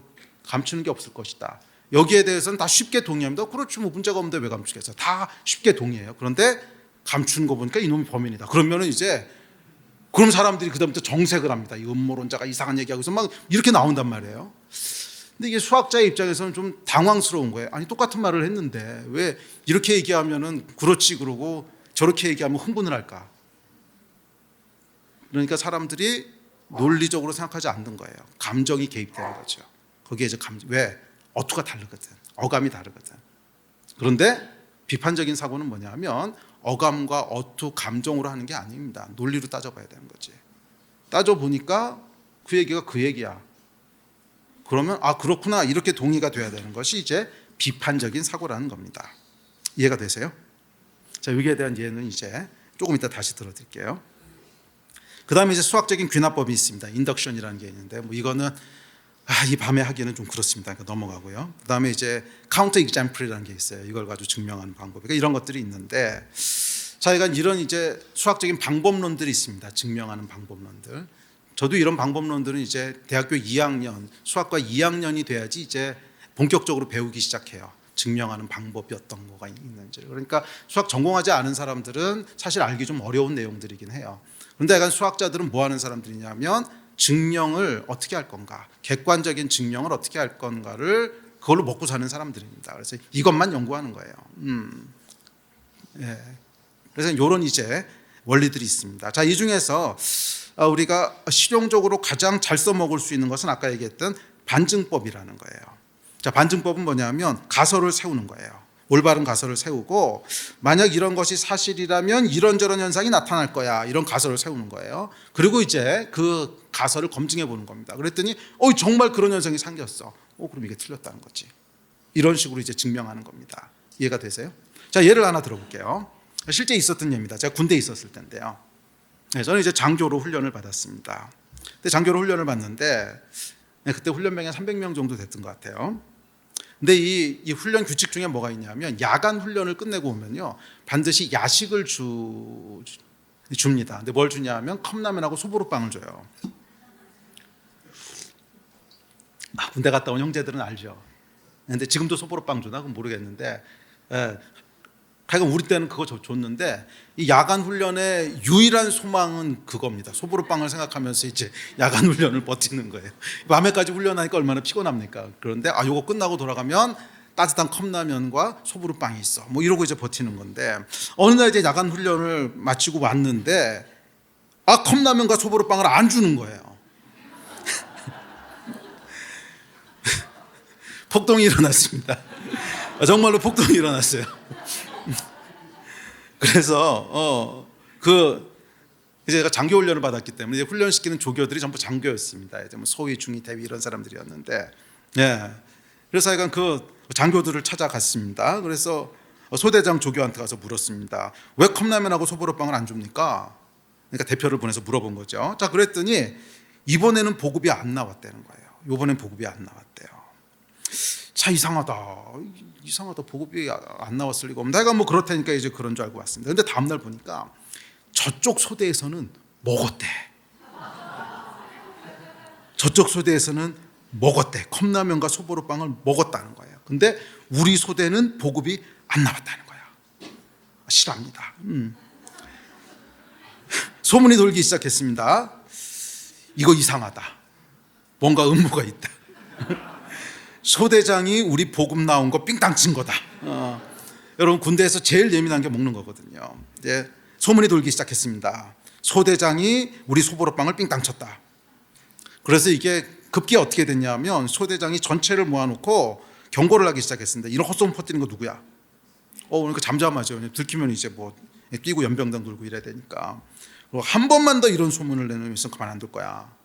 감추는 게 없을 것이다. 여기에 대해서는 다 쉽게 동의합니다. 그렇지 뭐 문제가 없는데 왜 감추겠어요? 다 쉽게 동의해요. 그런데 감추는 거 보니까 이놈이 범인이다. 그러면은 이제 그럼 사람들이 그다음부터 정색을 합니다. 이 음모론자가 이상한 얘기하고 있어 막 이렇게 나온단 말이에요. 근데 이게 수학자의 입장에서는 좀 당황스러운 거예요. 아니 똑같은 말을 했는데 왜 이렇게 얘기하면은 그렇지 그러고 저렇게 얘기하면 흥분을 할까? 그러니까 사람들이 논리적으로 생각하지 않는 거예요. 감정이 개입되는 거죠. 거기에 이제 왜? 어투가 다르거든. 어감이 다르거든. 그런데 비판적인 사고는 뭐냐면 어감과 어투, 감정으로 하는 게 아닙니다. 논리로 따져봐야 되는 거지. 따져보니까 그 얘기가 그 얘기야. 그러면 그렇구나 이렇게 동의가 돼야 되는 것이 이제 비판적인 사고라는 겁니다. 이해가 되세요? 자, 여기에 대한 예는 이제 조금 이따 다시 들어드릴게요. 그 다음에 이제 수학적인 귀납법이 있습니다. 인덕션이라는 게 있는데 뭐 이거는 이 밤에 하기에는 좀 그렇습니다. 그러니까 넘어가고요. 그 다음에 이제 카운터 익잠플이라는 게 있어요. 이걸 가지고 증명하는 방법. 그러니까 이런 것들이 있는데 자기가 이런 이제 수학적인 방법론들이 있습니다. 증명하는 방법론들. 저도 이런 방법론들은 이제 대학교 2학년, 수학과 2학년이 돼야지 이제 본격적으로 배우기 시작해요. 증명하는 방법이 어떤 거가 있는지. 그러니까 수학 전공하지 않은 사람들은 사실 알기 좀 어려운 내용들이긴 해요. 그런데 약간 수학자들은 뭐 하는 사람들이냐면 증명을 어떻게 할 건가, 객관적인 증명을 어떻게 할 건가를 그걸로 먹고 사는 사람들입니다. 그래서 이것만 연구하는 거예요. 예. 그래서 이런 이제 원리들이 있습니다. 자, 이 중에서 우리가 실용적으로 가장 잘 써먹을 수 있는 것은 아까 얘기했던 반증법이라는 거예요. 자, 반증법은 뭐냐면 가설을 세우는 거예요. 올바른 가설을 세우고 만약 이런 것이 사실이라면 이런저런 현상이 나타날 거야. 이런 가설을 세우는 거예요. 그리고 이제 그 가설을 검증해 보는 겁니다. 그랬더니 정말 그런 현상이 생겼어. 그럼 이게 틀렸다는 거지. 이런 식으로 이제 증명하는 겁니다. 이해가 되세요? 자, 예를 하나 들어볼게요. 실제 있었던 예입니다. 제가 군대에 있었을 때인데요. 네, 저는 이제 장교로 훈련을 받았습니다. 근데 장교로 훈련을 받는데 그때 훈련병이 한 300명 정도 됐던 것 같아요. 근데 이 훈련 규칙 중에 뭐가 있냐면 야간 훈련을 끝내고 오면요 반드시 야식을 줍니다. 근데 뭘 주냐면 컵라면하고 소보루빵을 줘요. 군대 갔다 온 형제들은 알죠. 근데 지금도 소보루빵 주나 그건 모르겠는데, 하여간 우리 때는 그거 줬는데 이 야간 훈련의 유일한 소망은 그겁니다. 소보루빵을 생각하면서 이제 야간 훈련을 버티는 거예요. 밤에까지 훈련하니까 얼마나 피곤합니까? 그런데 요거 끝나고 돌아가면 따뜻한 컵라면과 소보루빵이 있어. 뭐 이러고 이제 버티는 건데 어느 날 이제 야간 훈련을 마치고 왔는데 컵라면과 소보루빵을 안 주는 거예요. 폭동이 일어났습니다. 정말로 폭동이 일어났어요. 그래서 이제 제가 장교 훈련을 받았기 때문에 이제 훈련시키는 조교들이 전부 장교였습니다. 이제 뭐 소위, 중위, 대위 이런 사람들이었는데, 그래서 약간 그 장교들을 찾아갔습니다. 그래서 소대장 조교한테 가서 물었습니다. 왜 컵라면하고 소보루빵을 안 줍니까? 그러니까 대표를 보내서 물어본 거죠. 자, 그랬더니 이번에는 보급이 안 나왔다는 거예요. 이번엔 보급이 안 나왔대요. 자, 이상하다. 보급이 안 나왔을 리가 없는데, 뭐 그렇다니까 이제 그런 줄 알고 왔습니다. 근데 다음날 보니까 저쪽 소대에서는 먹었대. 저쪽 소대에서는 먹었대. 컵라면과 소보루빵을 먹었다는 거예요. 근데 우리 소대는 보급이 안 나왔다는 거야. 싫어합니다. 소문이 돌기 시작했습니다. 이거 이상하다. 뭔가 음모가 있다. 소대장이 우리 보급 나온 거 삥땅 친 거다. 여러분, 군대에서 제일 예민한 게 먹는 거거든요. 이제 소문이 돌기 시작했습니다. 소대장이 우리 소보루빵을 삥땅 쳤다. 그래서 이게 급기 어떻게 됐냐면 소대장이 전체를 모아놓고 경고를 하기 시작했습니다. 이런 헛소문 퍼뜨리는 거 누구야? 그러니까 잠잠하죠. 들키면 이제 뭐 뛰고 연병장 돌고 이래야 되니까. 한 번만 더 이런 소문을 내는 놈 있으면 그만 안 둘 거야.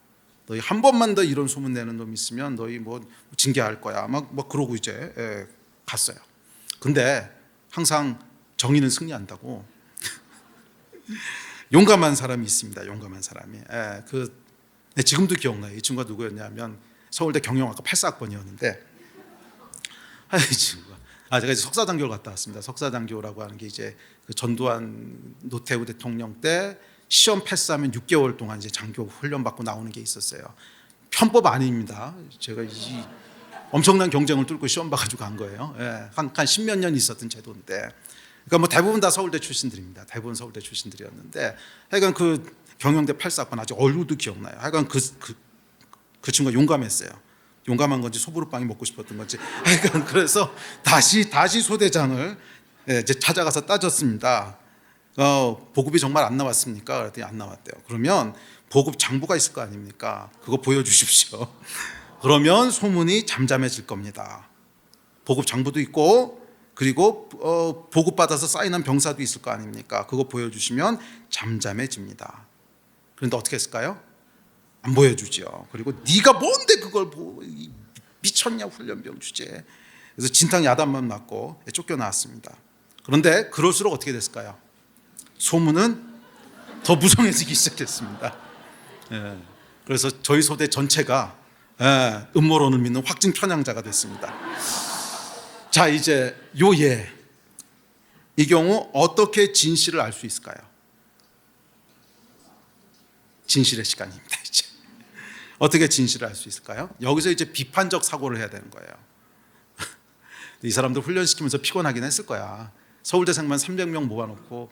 너희 한 번만 더 이런 소문 내는 놈 있으면 너희 뭐 징계할 거야. 막 그러고 이제 갔어요. 근데 항상 정의는 승리한다고. 용감한 사람이 있습니다. 용감한 사람이. 지금도 기억나요. 이 친구가 누구였냐면 서울대 경영학과 84학번이었는데, 제가 이제 석사장교를 갔다 왔습니다. 석사장교라고 하는 게 이제 그 전두환 노태우 대통령 때 시험 패스하면 6개월 동안 이제 장교 훈련 받고 나오는 게 있었어요. 편법 아닙니다. 제가 이 엄청난 경쟁을 뚫고 시험 봐가지고 간 거예요. 한 10몇 년 있었던 제도인데, 그러니까 뭐 대부분 다 서울대 출신들입니다. 대부분 서울대 출신들이었는데, 하여간 그 경영대 84학번 아직 얼굴도 기억나요. 하여간 그 친구가 용감했어요. 용감한 건지 소보루빵이 먹고 싶었던 건지, 하여간 그래서 다시 소대장을 이제 찾아가서 따졌습니다. 보급이 정말 안 나왔습니까? 그랬더니 안 나왔대요. 그러면 보급 장부가 있을 거 아닙니까? 그거 보여주십시오. 그러면 소문이 잠잠해질 겁니다. 보급 장부도 있고, 그리고 보급 받아서 사인한 병사도 있을 거 아닙니까? 그거 보여주시면 잠잠해집니다. 그런데 어떻게 했을까요? 안 보여주죠. 그리고 네가 뭔데 그걸 미쳤냐 훈련병 주제. 그래서 진탕 야단만 맞고 쫓겨나왔습니다. 그런데 그럴수록 어떻게 됐을까요? 소문은 더 무성해지기 시작했습니다. 그래서 저희 소대 전체가 음모론을 믿는 확증 편향자가 됐습니다. 자, 이제 이 경우 어떻게 진실을 알 수 있을까요? 진실의 시간입니다. 이제 어떻게 진실을 알 수 있을까요? 여기서 이제 비판적 사고를 해야 되는 거예요. 이 사람들 훈련시키면서 피곤하긴 했을 거야. 서울대생만 300명 모아놓고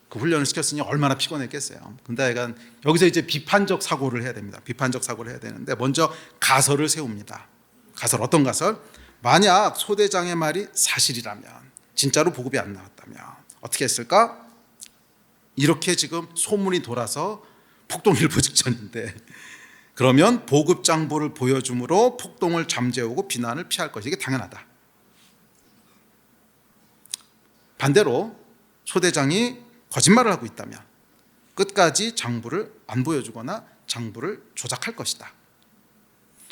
그 훈련을 시켰으니 얼마나 피곤했겠어요. 근데 약간 여기서 이제 비판적 사고를 해야 됩니다. 비판적 사고를 해야 되는데 먼저 가설을 세웁니다. 가설, 어떤 가설? 만약 소대장의 말이 사실이라면, 진짜로 보급이 안 나왔다면 어떻게 했을까? 이렇게 지금 소문이 돌아서 폭동일보 직전인데, 그러면 보급 장부를 보여줌으로 폭동을 잠재우고 비난을 피할 것이, 이게 당연하다. 반대로 소대장이 거짓말을 하고 있다면 끝까지 장부를 안 보여주거나 장부를 조작할 것이다.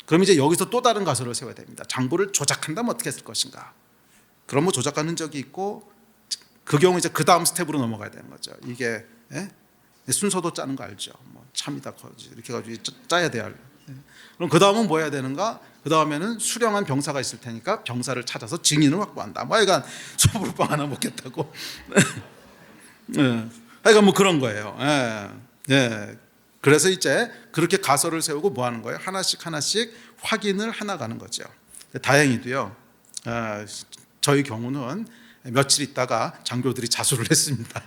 그럼 이제 여기서 또 다른 가설을 세워야 됩니다. 장부를 조작한다면 어떻게 했을 것인가? 그럼 뭐 조작한 흔적이 있고 그 경우 이제 그 다음 스텝으로 넘어가야 되는 거죠. 이게 순서도 짜는 거 알죠? 뭐 참이다 거지 이렇게 가지고 짜야 돼요. 그럼 그 다음은 뭐 해야 되는가? 그 다음에는 수령한 병사가 있을 테니까 병사를 찾아서 증인을 확보한다. 뭐 하여간 소불빵 하나 먹겠다고. 하여간 뭐 그런 거예요. 그래서 이제 그렇게 가설을 세우고 뭐 하는 거예요? 하나씩 확인을 해나가는 거죠. 다행히도요. 저희 경우는 며칠 있다가 장교들이 자수를 했습니다.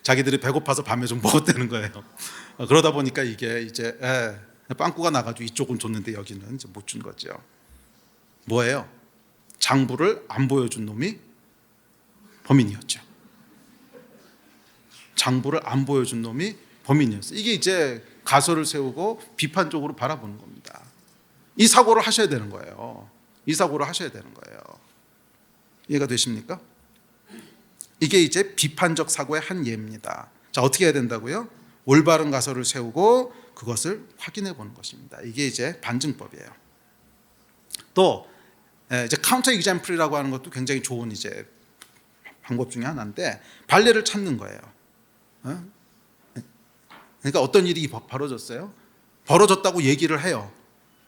자기들이 배고파서 밤에 좀 먹었다는 거예요. 그러다 보니까 이게 이제 빵꾸가 나가지고 이쪽은 줬는데 여기는 이제 못 준 거죠. 뭐예요? 장부를 안 보여준 놈이 범인이었죠. 장부를 안 보여준 놈이 범인이었어요. 이게 이제 가설을 세우고 비판적으로 바라보는 겁니다. 이 사고를 하셔야 되는 거예요. 이 사고를 하셔야 되는 거예요. 이해가 되십니까? 이게 이제 비판적 사고의 한 예입니다. 자, 어떻게 해야 된다고요? 올바른 가설을 세우고 그것을 확인해 보는 것입니다. 이게 이제 반증법이에요. 또 이제 카운터 익젬플이라고 하는 것도 굉장히 좋은 이제 방법 중에 하나인데 발례를 찾는 거예요. 그러니까 어떤 일이 벌어졌어요? 벌어졌다고 얘기를 해요.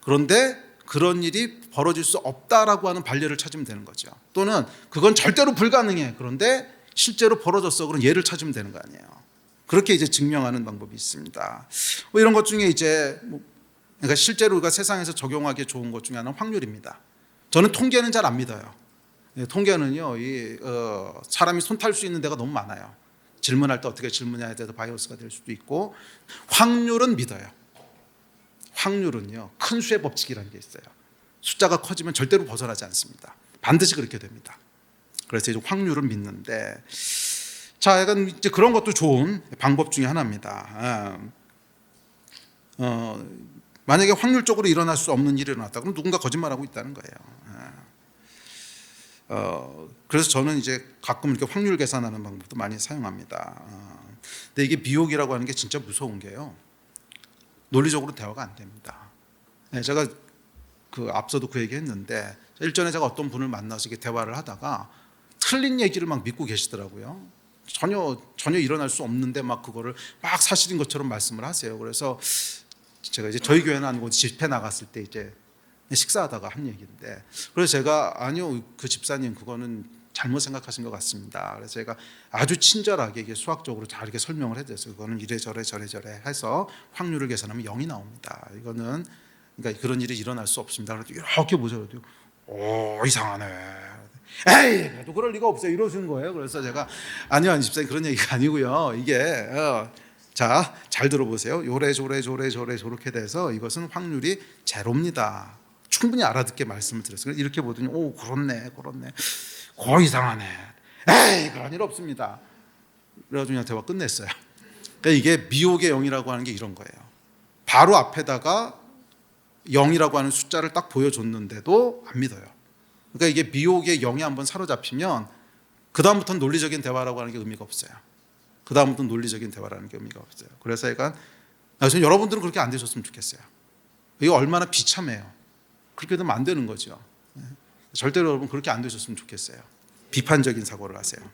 그런데 그런 일이 벌어질 수 없다라고 하는 발례를 찾으면 되는 거죠. 또는 그건 절대로 불가능해. 그런데 실제로 벌어졌어. 그런 예를 찾으면 되는 거 아니에요. 그렇게 이제 증명하는 방법이 있습니다. 뭐 이런 것 중에 이제 그러니까 실제로 우리가 세상에서 적용하기 좋은 것 중에 하나는 확률입니다. 저는 통계는 잘 안 믿어요. 통계는요, 사람이 손탈 수 있는 데가 너무 많아요. 질문할 때 어떻게 질문해야 돼서 바이어스가 될 수도 있고, 확률은 믿어요. 확률은요, 큰 수의 법칙이라는 게 있어요. 숫자가 커지면 절대로 벗어나지 않습니다. 반드시 그렇게 됩니다. 그래서 이제 확률은 믿는데, 자, 약간 이제 그런 것도 좋은 방법 중에 하나입니다. 만약에 확률적으로 일어날 수 없는 일이 일어났다, 그럼 누군가 거짓말하고 있다는 거예요. 그래서 저는 이제 가끔 이렇게 확률 계산하는 방법도 많이 사용합니다. 근데 이게 미혹이라고 하는 게 진짜 무서운 게요. 논리적으로 대화가 안 됩니다. 제가 앞서도 그 얘기했는데 일전에 제가 어떤 분을 만나서 이렇게 대화를 하다가 틀린 얘기를 막 믿고 계시더라고요. 전혀 일어날 수 없는데 막 그거를 막 사실인 것처럼 말씀을 하세요. 그래서 제가 이제 저희 교회는 아니고 집회 나갔을 때 이제 식사하다가 한 얘기인데, 그래서 제가 아니요, 그 집사님 그거는 잘못 생각하신 것 같습니다. 그래서 제가 아주 친절하게 이게 수학적으로 잘 이렇게 설명을 해드렸어요. 그거는 이래저래 저래저래 해서 확률을 계산하면 0이 나옵니다. 이거는 그러니까 그런 일이 일어날 수 없습니다. 그래서 이렇게 보셔도 이상하네. 에이, 그래도 그럴 리가 없어요. 이러시는 거예요. 그래서 제가 아니요, 집사님 그런 얘기가 아니고요. 이게 자, 잘 들어보세요. 요래저래 저렇게 돼서 이것은 확률이 제로입니다. 충분히 알아듣게 말씀을 드렸어요. 이렇게 보더니 그렇네. 이상하네. 에이, 그런 일 없습니다. 그래가지고 그냥 대화 끝냈어요. 그러니까 이게 미혹의 0이라고 하는 게 이런 거예요. 바로 앞에다가 0이라고 하는 숫자를 딱 보여줬는데도 안 믿어요. 그러니까 이게 미혹의 0이 한번 사로잡히면 그 다음부터는 논리적인 대화라고 하는 게 의미가 없어요. 그 다음부터는 논리적인 대화라는 게 의미가 없어요. 그래서 저는 여러분들은 그렇게 안 되셨으면 좋겠어요. 이거 얼마나 비참해요. 그렇게 되면 안 되는 거죠. 절대로 여러분 그렇게 안 되셨으면 좋겠어요. 비판적인 사고를 하세요.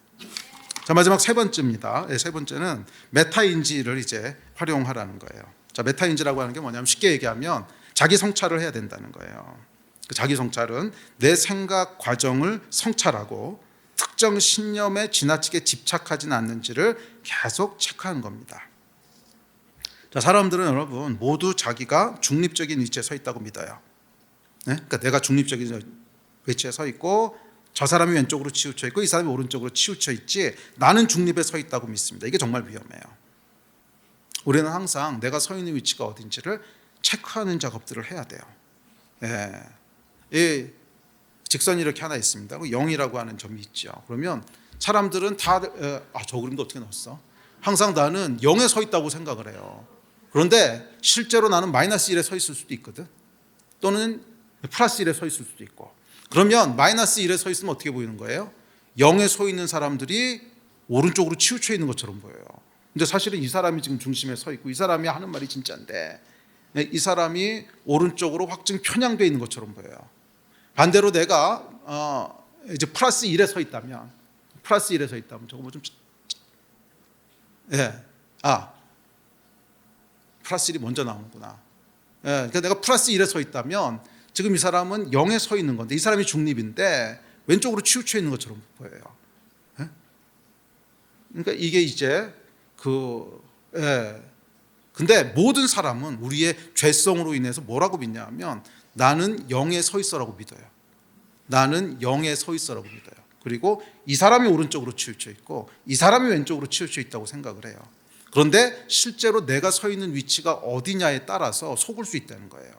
자, 마지막 세 번째입니다. 세 번째는 메타인지를 이제 활용하라는 거예요. 자, 메타인지라고 하는 게 뭐냐면 쉽게 얘기하면 자기 성찰을 해야 된다는 거예요. 자기 성찰은 내 생각 과정을 성찰하고 특정 신념에 지나치게 집착하지는 않는지를 계속 체크하는 겁니다. 자, 사람들은 여러분 모두 자기가 중립적인 위치에 서 있다고 믿어요. 그러니까 내가 중립적인 위치에 서 있고 저 사람이 왼쪽으로 치우쳐 있고 이 사람이 오른쪽으로 치우쳐 있지 나는 중립에 서 있다고 믿습니다. 이게 정말 위험해요. 우리는 항상 내가 서 있는 위치가 어딘지를 체크하는 작업들을 해야 돼요. 이 직선이 이렇게 하나 있습니다. 0이라고 하는 점이 있죠. 그러면 사람들은 다 저 그림도 어떻게 넣었어? 항상 나는 0에 서 있다고 생각을 해요. 그런데 실제로 나는 마이너스 1에 서 있을 수도 있거든. 또는 플러스 1에 서 있을 수도 있고. 그러면 마이너스 1에 서 있으면 어떻게 보이는 거예요? 0에 서 있는 사람들이 오른쪽으로 치우쳐 있는 것처럼 보여요. 근데 사실은 이 사람이 지금 중심에 서 있고 이 사람이 하는 말이 진짜인데 이 사람이 오른쪽으로 확증 편향되어 있는 것처럼 보여요. 반대로 내가 이제 플러스 1에 서 있다면 저거 뭐 좀 플러스 1이 먼저 나오는구나. 그러니까 내가 플러스 1에 서 있다면 지금 이 사람은 0에 서 있는 건데 이 사람이 중립인데 왼쪽으로 치우쳐 있는 것처럼 보여요. 그러니까 이게 이제 근데 모든 사람은 우리의 죄성으로 인해서 뭐라고 믿냐면 나는 0에 서 있어라고 믿어요. 나는 0에 서 있어라고 믿어요. 그리고 이 사람이 오른쪽으로 치우쳐 있고 이 사람이 왼쪽으로 치우쳐 있다고 생각을 해요. 그런데 실제로 내가 서 있는 위치가 어디냐에 따라서 속을 수 있다는 거예요.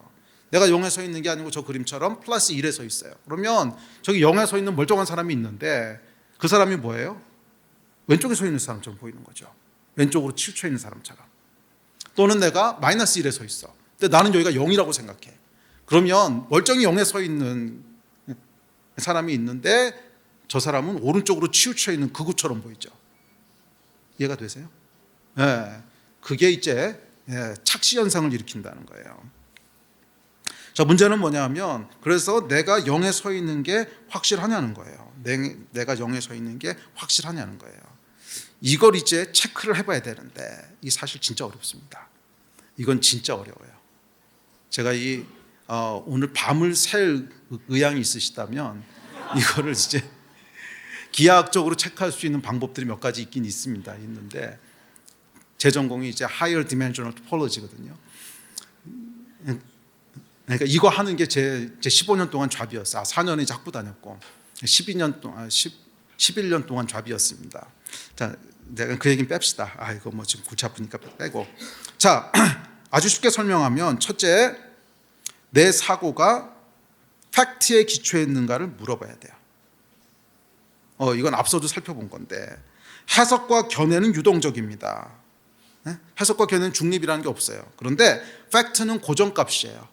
내가 0에 서 있는 게 아니고 저 그림처럼 플러스 1에 서 있어요. 그러면 저기 0에 서 있는 멀쩡한 사람이 있는데 그 사람이 뭐예요? 왼쪽에 서 있는 사람처럼 보이는 거죠. 왼쪽으로 치우쳐 있는 사람처럼. 또는 내가 마이너스 1에 서 있어. 근데 나는 여기가 0이라고 생각해. 그러면 멀쩡히 0에 서 있는 사람이 있는데 저 사람은 오른쪽으로 치우쳐 있는 그구처럼 보이죠. 이해가 되세요? 그게 이제 착시 현상을 일으킨다는 거예요. 자, 문제는 뭐냐면 그래서 내가 0에 서 있는 게 확실하냐는 거예요. 내가 0에 서 있는 게 확실하냐는 거예요. 이걸 이제 체크를 해봐야 되는데 이 사실 진짜 어렵습니다. 이건 진짜 어려워요. 제가 오늘 밤을 샐 의향이 있으시다면 이거를 이제 기하학적으로 체크할 수 있는 방법들이 몇 가지 있는데 제 전공이 이제 Higher Dimensional Topology거든요. 그러니까 이거 하는 게 제 15년 동안 잡이었어요. 4년에 이제 학부 다녔고 11년 동안 잡이었습니다. 자, 내가 그 얘기는 뺍시다. 이거 뭐 지금 골치 아프니까 빼고. 자, 아주 쉽게 설명하면 첫째, 내 사고가 팩트에 기초했는가를 물어봐야 돼요. 이건 앞서도 살펴본 건데 해석과 견해는 유동적입니다. 해석과 견해는 중립이라는 게 없어요. 그런데 팩트는 고정값이에요.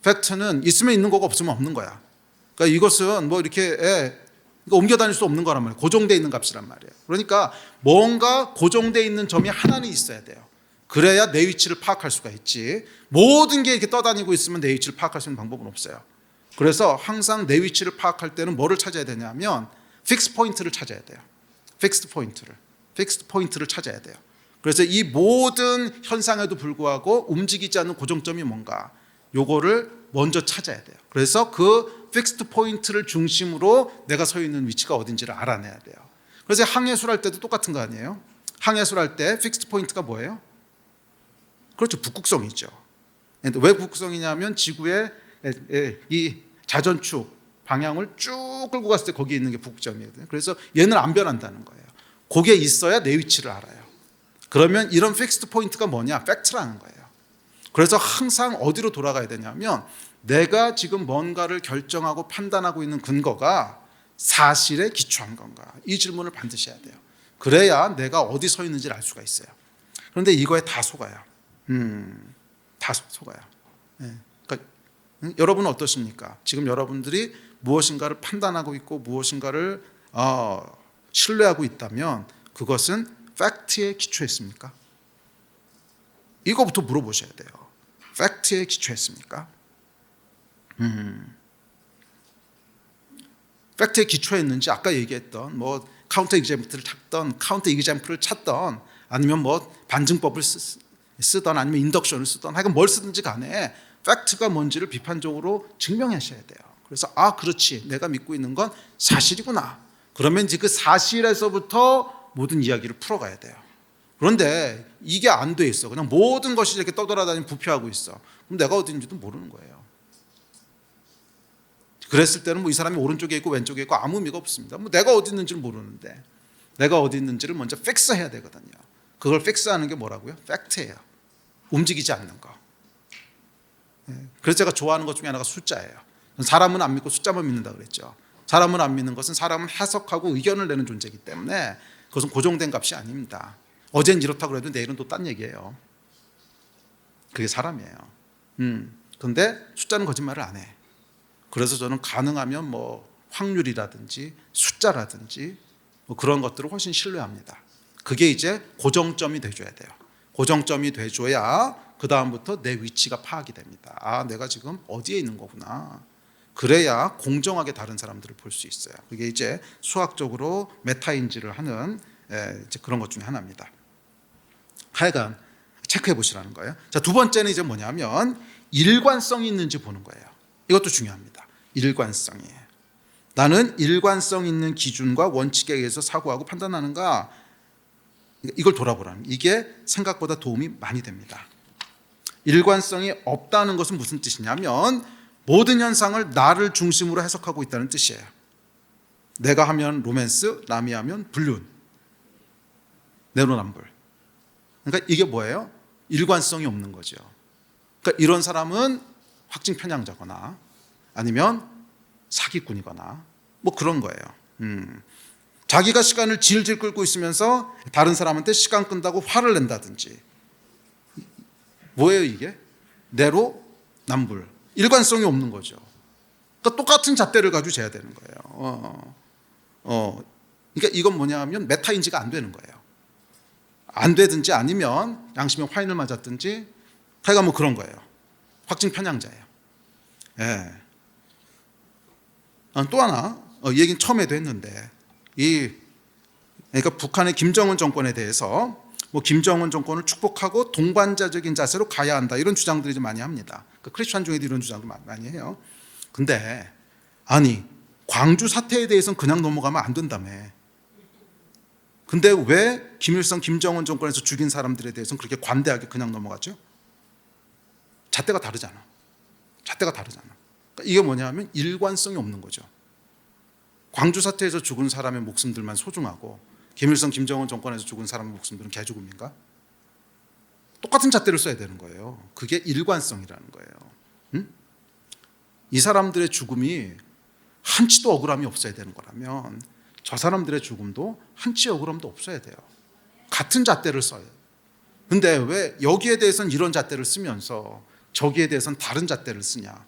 팩트는 있으면 있는 거고 없으면 없는 거야. 그러니까 이것은 뭐 이렇게 옮겨 다닐 수 없는 거란 말이에요. 고정되어 있는 값이란 말이에요. 그러니까 뭔가 고정되어 있는 점이 하나는 있어야 돼요. 그래야 내 위치를 파악할 수가 있지. 모든 게 이렇게 떠다니고 있으면 내 위치를 파악할 수 있는 방법은 없어요. 그래서 항상 내 위치를 파악할 때는 뭐를 찾아야 되냐면 픽스 포인트를 찾아야 돼요. 픽스 포인트를 찾아야 돼요. 그래서 이 모든 현상에도 불구하고 움직이지 않는 고정점이 뭔가 요거를 먼저 찾아야 돼요. 그래서 그 픽스드 포인트를 중심으로 내가 서 있는 위치가 어딘지를 알아내야 돼요. 그래서 항해술 할 때도 똑같은 거 아니에요? 항해술 할 때 픽스드 포인트가 뭐예요? 그렇죠. 북극성이죠. 왜 북극성이냐면 지구의 이 자전축 방향을 쭉 끌고 갔을 때 거기에 있는 게 북극점이거든요. 그래서 얘는 안 변한다는 거예요. 거기에 있어야 내 위치를 알아요. 그러면 이런 픽스드 포인트가 뭐냐? 팩트라는 거예요. 그래서 항상 어디로 돌아가야 되냐면 내가 지금 뭔가를 결정하고 판단하고 있는 근거가 사실에 기초한 건가? 이 질문을 반드시 해야 돼요. 그래야 내가 어디 서 있는지를 알 수가 있어요. 그런데 이거에 다 속아요. 다 속아요. 그러니까 여러분은 어떠십니까? 지금 여러분들이 무엇인가를 판단하고 있고 무엇인가를 신뢰하고 있다면 그것은 팩트에 기초했습니까? 이거부터 물어보셔야 돼요. 팩트에 기초했습니까? 팩트에 기초했는지 아까 얘기했던 뭐 카운터 이그젬플을 찾던 카운터 이그젬플을 찾던 아니면 뭐 반증법을 쓰던 아니면 인덕션을 쓰던 하여간 뭘 쓰든지 간에 팩트가 뭔지를 비판적으로 증명하셔야 돼요. 그래서 그렇지 내가 믿고 있는 건 사실이구나. 그러면 이제 그 사실에서부터 모든 이야기를 풀어가야 돼요. 그런데 이게 안 돼 있어. 그냥 모든 것이 이렇게 떠돌아다니는 부패하고 있어. 그럼 내가 어딘지도 모르는 거예요. 그랬을 때는 뭐 이 사람이 오른쪽에 있고 왼쪽에 있고 아무 의미가 없습니다. 뭐 내가 어디 있는지를 모르는데 내가 어디 있는지를 먼저 픽스해야 되거든요. 그걸 픽스하는 게 뭐라고요? 팩트예요. 움직이지 않는 거. 그래서 제가 좋아하는 것 중에 하나가 숫자예요. 사람은 안 믿고 숫자만 믿는다 그랬죠. 사람은 안 믿는 것은 사람은 해석하고 의견을 내는 존재이기 때문에 그것은 고정된 값이 아닙니다. 어젠 이렇다고 해도 내일은 또 딴 얘기예요. 그게 사람이에요. 그런데 숫자는 거짓말을 안 해. 그래서 저는 가능하면 뭐 확률이라든지 숫자라든지 뭐 그런 것들을 훨씬 신뢰합니다. 그게 이제 고정점이 돼줘야 돼요. 고정점이 돼줘야 그 다음부터 내 위치가 파악이 됩니다. 내가 지금 어디에 있는 거구나. 그래야 공정하게 다른 사람들을 볼 수 있어요. 그게 이제 수학적으로 메타인지를 하는 이제 그런 것 중에 하나입니다. 하여간 체크해 보시라는 거예요. 자, 두 번째는 이제 뭐냐면 일관성이 있는지 보는 거예요. 이것도 중요합니다. 일관성이에요. 나는 일관성 있는 기준과 원칙에 의해서 사고하고 판단하는가, 이걸 돌아보라는, 이게 생각보다 도움이 많이 됩니다. 일관성이 없다는 것은 무슨 뜻이냐면 모든 현상을 나를 중심으로 해석하고 있다는 뜻이에요. 내가 하면 로맨스, 남이 하면 불륜, 내로남불. 그러니까 이게 뭐예요? 일관성이 없는 거죠. 그러니까 이런 사람은 확증 편향자거나 아니면 사기꾼이거나 뭐 그런 거예요. 자기가 시간을 질질 끌고 있으면서 다른 사람한테 시간 끈다고 화를 낸다든지, 뭐예요 이게? 내로남불, 일관성이 없는 거죠. 그러니까 똑같은 잣대를 가지고 재야 되는 거예요. 그러니까 이건 뭐냐 하면 메타인지가 안 되는 거예요. 안 되든지 아니면 양심에 화인을 맞았든지, 하여간 뭐 그런 거예요. 확증 편향자예요. 예. 또 하나, 이 얘기는 처음에도 했는데, 그러니까 북한의 김정은 정권에 대해서 뭐 김정은 정권을 축복하고 동반자적인 자세로 가야 한다, 이런 주장들이 좀 많이 합니다. 그러니까 크리스천 중에도 이런 주장도 많이 해요. 근데 아니, 광주 사태에 대해서는 그냥 넘어가면 안 된다며. 근데 왜 김일성, 김정은 정권에서 죽인 사람들에 대해서는 그렇게 관대하게 그냥 넘어가죠? 잣대가 다르잖아. 그러니까 이게 뭐냐면 일관성이 없는 거죠. 광주 사태에서 죽은 사람의 목숨들만 소중하고 김일성, 김정은 정권에서 죽은 사람의 목숨들은 개죽음인가? 똑같은 잣대를 써야 되는 거예요. 그게 일관성이라는 거예요. 이 사람들의 죽음이 한치도 억울함이 없어야 되는 거라면 저 사람들의 죽음도 한치 억울함도 없어야 돼요. 같은 잣대를 써요. 근데 왜 여기에 대해서는 이런 잣대를 쓰면서 저기에 대해서는 다른 잣대를 쓰냐?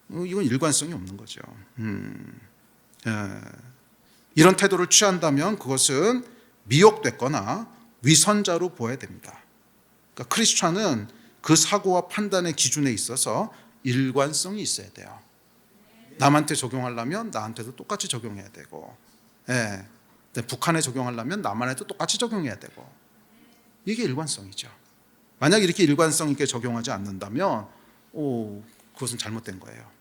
이건 일관성이 없는 거죠. 이런 태도를 취한다면 그것은 미혹됐거나 위선자로 보아야 됩니다. 그러니까 크리스찬은 그 사고와 판단의 기준에 있어서 일관성이 있어야 돼요. 남한테 적용하려면 나한테도 똑같이 적용해야 되고, 북한에 적용하려면 남한에도 똑같이 적용해야 되고, 이게 일관성이죠. 만약 이렇게 일관성 있게 적용하지 않는다면 그것은 잘못된 거예요.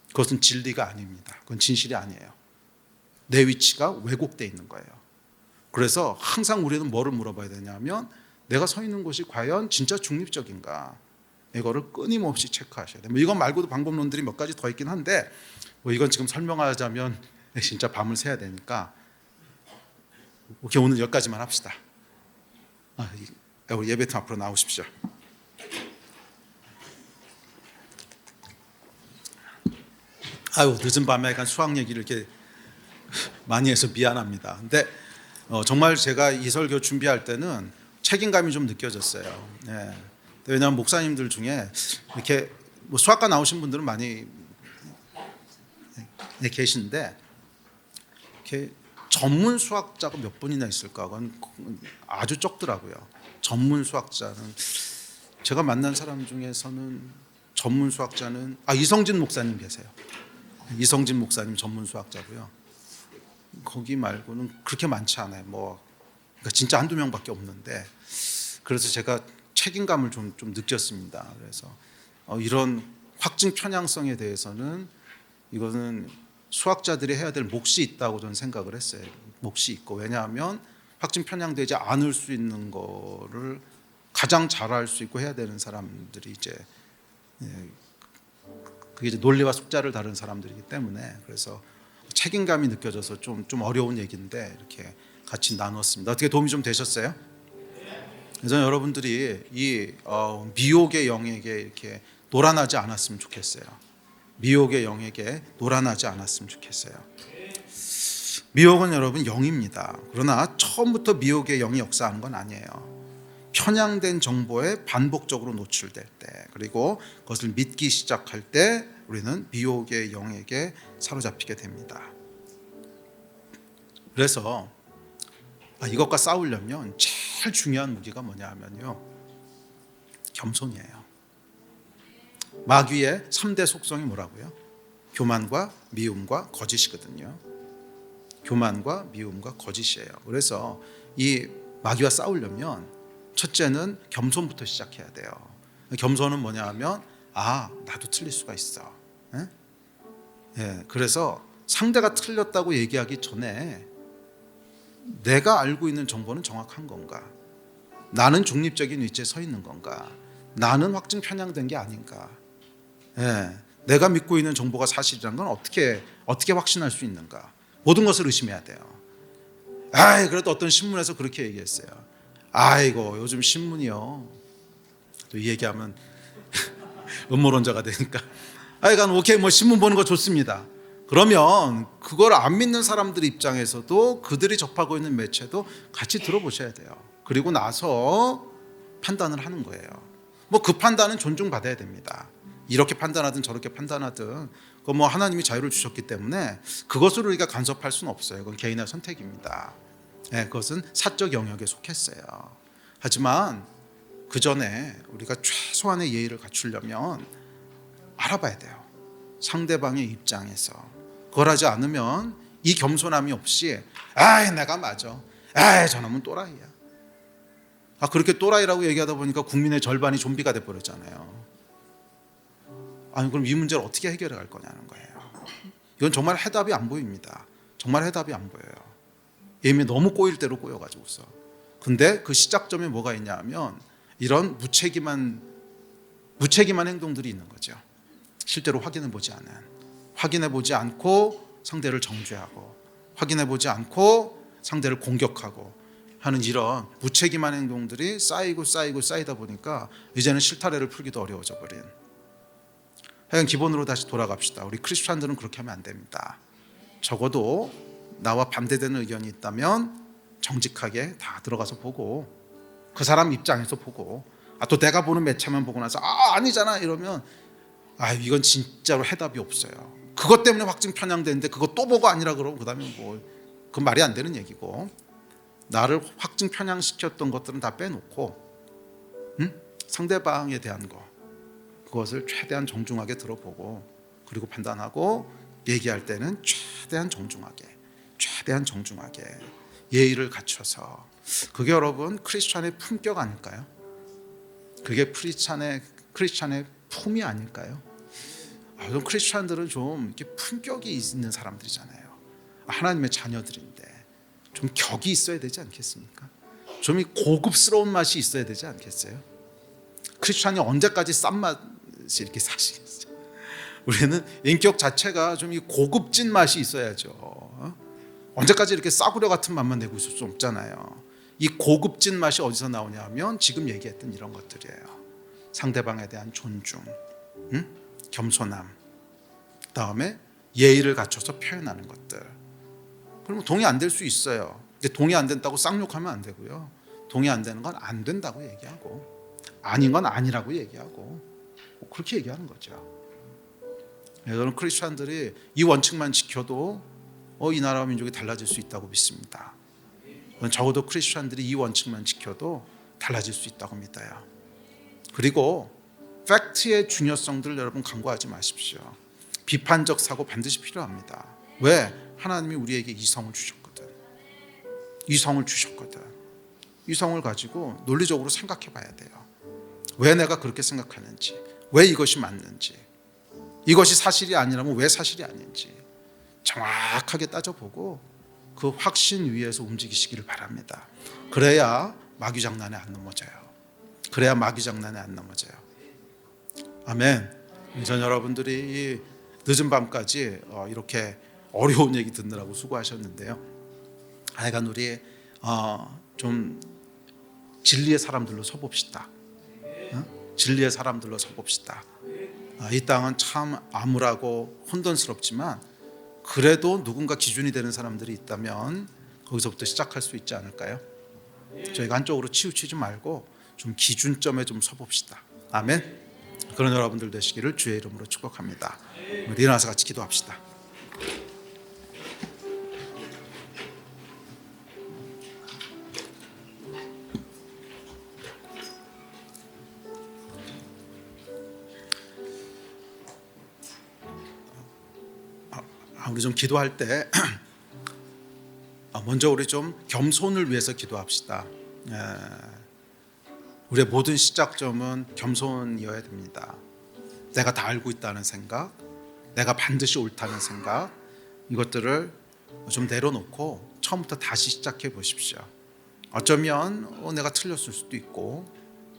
그것은 진리가 아닙니다. 그건 진실이 아니에요. 내 위치가 왜곡되어 있는 거예요. 그래서 항상 우리는 뭐를 물어봐야 되냐면 내가 서 있는 곳이 과연 진짜 중립적인가, 이거를 끊임없이 체크하셔야 돼요. 이건 말고도 방법론들이 몇 가지 더 있긴 한데 이건 지금 설명하자면 진짜 밤을 새야 되니까 오늘 여기까지만 합시다. 우리 예배팀 앞으로 나오십시오. 늦은 밤에 약간 수학 얘기를 이렇게 많이 해서 미안합니다. 근데 정말 제가 이 설교 준비할 때는 책임감이 좀 느껴졌어요. 왜냐하면 목사님들 중에 이렇게 뭐 수학과 나오신 분들은 많이 계신데 이렇게 전문 수학자가 몇 분이나 있을까? 그건 아주 적더라고요. 전문 수학자는 제가 만난 사람 중에서는 전문 수학자는 이성진 목사님 계세요. 이성진 목사님 전문 수학자고요. 거기 말고는 그렇게 많지 않아요. 그러니까 진짜 한두 명밖에 없는데, 그래서 제가 책임감을 좀 느꼈습니다. 그래서 이런 확증 편향성에 대해서는 이거는 수학자들이 해야 될 몫이 있다고 저는 생각을 했어요. 몫이 있고, 왜냐하면 확증 편향되지 않을 수 있는 거를 가장 잘할 수 있고 해야 되는 사람들이 그게 이제 논리와 숫자를 다룬 사람들이기 때문에, 그래서 책임감이 느껴져서 좀 어려운 얘기인데 이렇게 같이 나눴습니다. 어떻게 도움이 좀 되셨어요? 그래서 여러분들이 이 미혹의 영에게 이렇게 놀아나지 않았으면 좋겠어요. 미혹의 영에게 놀아나지 않았으면 좋겠어요. 미혹은 여러분 영입니다. 그러나 처음부터 미혹의 영이 역사하는 건 아니에요. 편향된 정보에 반복적으로 노출될 때, 그리고 그것을 믿기 시작할 때 우리는 미혹의 영에게 사로잡히게 됩니다. 그래서 이것과 싸우려면 제일 중요한 무기가 뭐냐 하면요, 겸손이에요. 마귀의 3대 속성이 뭐라고요? 교만과 미움과 거짓이거든요. 교만과 미움과 거짓이에요. 그래서 이 마귀와 싸우려면 첫째는 겸손부터 시작해야 돼요. 겸손은 뭐냐 하면 나도 틀릴 수가 있어. 예? 예, 그래서 상대가 틀렸다고 얘기하기 전에 내가 알고 있는 정보는 정확한 건가? 나는 중립적인 위치에 서 있는 건가? 나는 확증 편향된 게 아닌가? 예, 내가 믿고 있는 정보가 사실이라는 건 어떻게 확신할 수 있는가? 모든 것을 의심해야 돼요. 그래도 어떤 신문에서 그렇게 얘기했어요. 아이고 요즘 신문이요. 또 이 얘기하면 음모론자가 되니까. 오케이 신문 보는 거 좋습니다. 그러면 그걸 안 믿는 사람들 입장에서도 그들이 접하고 있는 매체도 같이 들어보셔야 돼요. 그리고 나서 판단을 하는 거예요. 그 판단은 존중받아야 됩니다. 이렇게 판단하든 저렇게 판단하든 하나님이 자유를 주셨기 때문에 그것으로 우리가 간섭할 수는 없어요. 그건 개인의 선택입니다. 그것은 사적 영역에 속했어요. 하지만 그 전에 우리가 최소한의 예의를 갖추려면 알아봐야 돼요. 상대방의 입장에서. 그걸 하지 않으면 이 겸손함이 없이 내가 맞아. 저놈은 또라이야. 그렇게 또라이라고 얘기하다 보니까 국민의 절반이 좀비가 돼버렸잖아요. 그럼 이 문제를 어떻게 해결해 갈 거냐는 거예요. 이건 정말 해답이 안 보입니다. 정말 해답이 안 보여요. 이미 너무 꼬일 대로 꼬여가지고서. 근데 그 시작점에 뭐가 있냐 하면 이런 무책임한 행동들이 있는 거죠. 실제로 확인해보지 않고 상대를 정죄하고 확인해보지 않고 상대를 공격하고 하는 이런 무책임한 행동들이 쌓이다 보니까 이제는 실타래를 풀기도 어려워져 버린. 하여간 기본으로 다시 돌아갑시다. 우리 크리스찬들은 그렇게 하면 안 됩니다. 적어도 나와 반대되는 의견이 있다면 정직하게 다 들어가서 보고 그 사람 입장에서 보고 또 내가 보는 매체만 보고 나서 아니잖아 이러면 이건 진짜로 해답이 없어요. 그것 때문에 확증 편향되는데 그거 또 보고 아니라 그러면 그다음에 그건 말이 안 되는 얘기고, 나를 확증 편향시켰던 것들은 다 빼놓고 상대방에 대한 그것을 최대한 정중하게 들어보고 그리고 판단하고 얘기할 때는 최대한 정중하게 예의를 갖춰서. 그게 여러분 크리스찬의 품격 아닐까요? 그게 크리스찬의 품이 아닐까요? 그럼 크리스찬들은 좀 이렇게 품격이 있는 사람들이잖아요. 하나님의 자녀들인데 좀 격이 있어야 되지 않겠습니까? 좀 고급스러운 맛이 있어야 되지 않겠어요? 크리스찬이 언제까지 싼 맛이 이렇게 사시겠어요? 우리는 인격 자체가 좀 고급진 맛이 있어야죠. 언제까지 이렇게 싸구려 같은 맛만 내고 있을 수 없잖아요. 이 고급진 맛이 어디서 나오냐면 지금 얘기했던 이런 것들이에요. 상대방에 대한 존중, 겸손함, 그다음에 예의를 갖춰서 표현하는 것들. 그러면 동의 안 될 수 있어요. 근데 동의 안 된다고 쌍욕하면 안 되고요. 동의 안 되는 건 안 된다고 얘기하고 아닌 건 아니라고 얘기하고 그렇게 얘기하는 거죠. 여러분 크리스찬들이 이 원칙만 지켜도 이 나라와 민족이 달라질 수 있다고 믿습니다. 적어도 크리스찬들이 이 원칙만 지켜도 달라질 수 있다고 믿어요. 그리고 팩트의 중요성들을 여러분 간과하지 마십시오. 비판적 사고 반드시 필요합니다. 왜? 하나님이 우리에게 이성을 주셨거든. 이성을 가지고 논리적으로 생각해 봐야 돼요. 왜 내가 그렇게 생각하는지, 왜 이것이 맞는지, 이것이 사실이 아니라면 왜 사실이 아닌지 정확하게 따져보고 그 확신 위에서 움직이시기를 바랍니다. 그래야 마귀 장난에 안 넘어져요. 아멘. 전 여러분들이 이 늦은 밤까지 이렇게 어려운 얘기 듣느라고 수고하셨는데요. 하여간 우리 좀 진리의 사람들로 서봅시다. 진리의 사람들로 서봅시다. 이 땅은 참 암울하고 혼돈스럽지만 그래도 누군가 기준이 되는 사람들이 있다면 거기서부터 시작할 수 있지 않을까요? 저희가 한쪽으로 치우치지 말고 좀 기준점에 좀 서봅시다. 아멘. 그런 여러분들 되시기를 주의 이름으로 축복합니다. 우리 일어나서 같이 기도합시다. 우리 좀 기도할 때 먼저 우리 좀 겸손을 위해서 기도합시다. 우리의 모든 시작점은 겸손이어야 됩니다. 내가 다 알고 있다는 생각, 내가 반드시 옳다는 생각, 이것들을 좀 내려놓고 처음부터 다시 시작해 보십시오. 어쩌면 내가 틀렸을 수도 있고,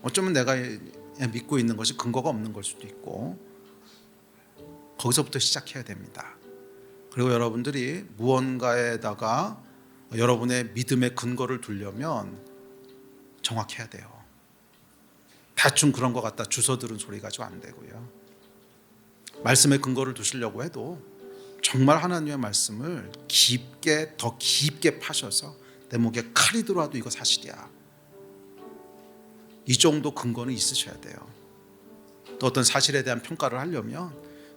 어쩌면 내가 믿고 있는 것이 근거가 없는 걸 수도 있고, 거기서부터 시작해야 됩니다. 그리고 여러분들이 무언가에다가 여러분의 믿음의 근거를 두려면 정확해야 돼요. 대충 그런 것 같다 주워 들은 소리 가지고 안 되고요. 말씀의 근거를 두시려고 해도 정말 하나님의 말씀을 깊게, 더 깊게 파셔서 내 목에 칼이 들어와도 이거 사실이야, 이 정도 근거는 있으셔야 돼요. 또 어떤 사실에 대한 평가를 하려면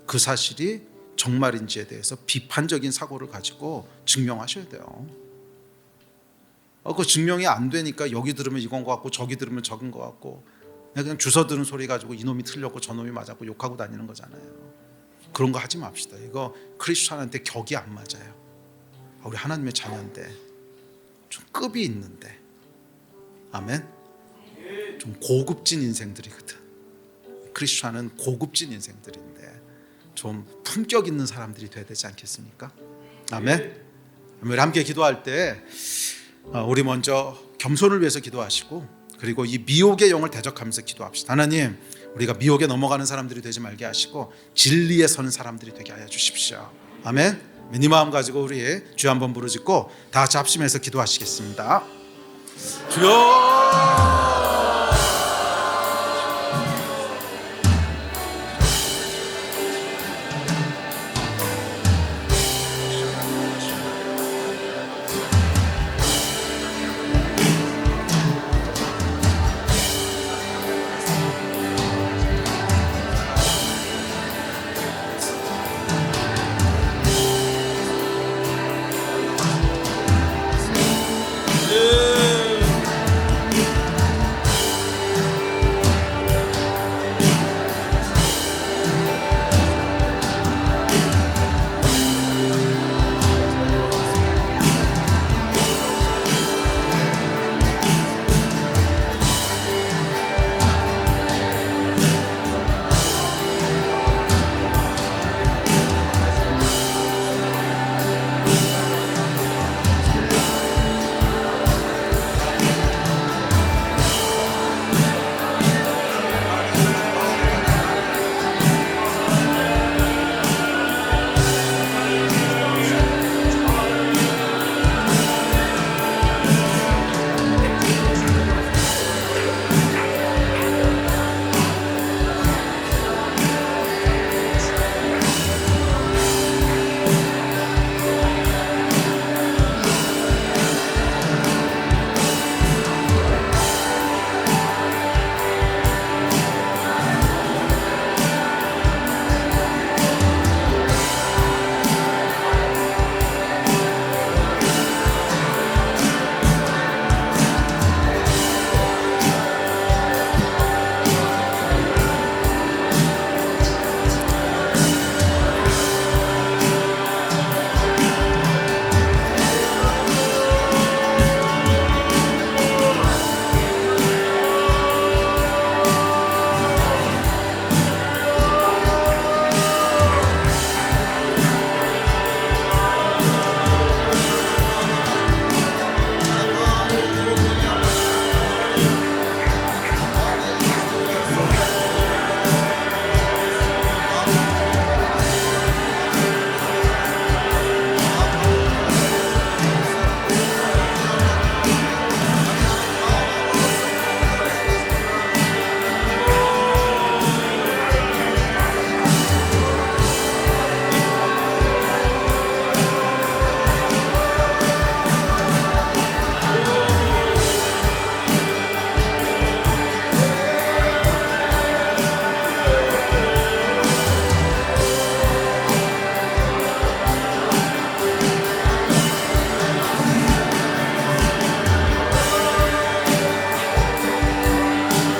그 사실이 정말인지에 대해서 비판적인 사고를 가지고 증명하셔야 돼요. 그 증명이 안 되니까 여기 들으면 이건 것 같고 저기 들으면 저건 것 같고 그냥 주워 들은 소리 가지고 이놈이 틀렸고 저놈이 맞았고 욕하고 다니는 거잖아요. 그런 거 하지 맙시다. 이거 크리스천한테 격이 안 맞아요. 우리 하나님의 자녀인데, 좀 급이 있는데, 아멘. 좀 고급진 인생들이거든. 크리스천은 고급진 인생들인데 좀 품격 있는 사람들이 돼야 되지 않겠습니까? 아멘. 우리 함께 기도할 때 우리 먼저 겸손을 위해서 기도하시고, 그리고 이 미혹의 영을 대적하면서 기도합시다. 하나님, 우리가 미혹에 넘어가는 사람들이 되지 말게 하시고 진리에 서는 사람들이 되게 하여 주십시오. 아멘. 이 마음 가지고 우리 주여 한번 부르짖고 다 같이 합심해서 기도하시겠습니다. 주여.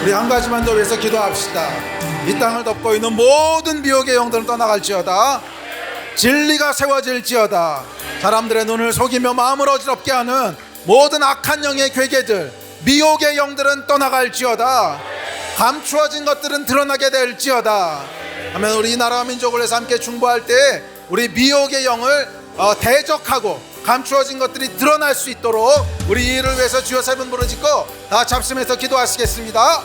우리 한 가지만 더 위해서 기도합시다. 이 땅을 덮고 있는 모든 미혹의 영들은 떠나갈지어다. 진리가 세워질지어다. 사람들의 눈을 속이며 마음을 어지럽게 하는 모든 악한 영의 괴계들, 미혹의 영들은 떠나갈지어다. 감추어진 것들은 드러나게 될지어다. 하면 우리 나라와 민족을 위해서 함께 중보할 때 우리 미혹의 영을 대적하고 감추어진 것들이 드러날 수 있도록 우리 이를 위해서 주여 세 번 부르짖고 다 잡수면서 기도하시겠습니다.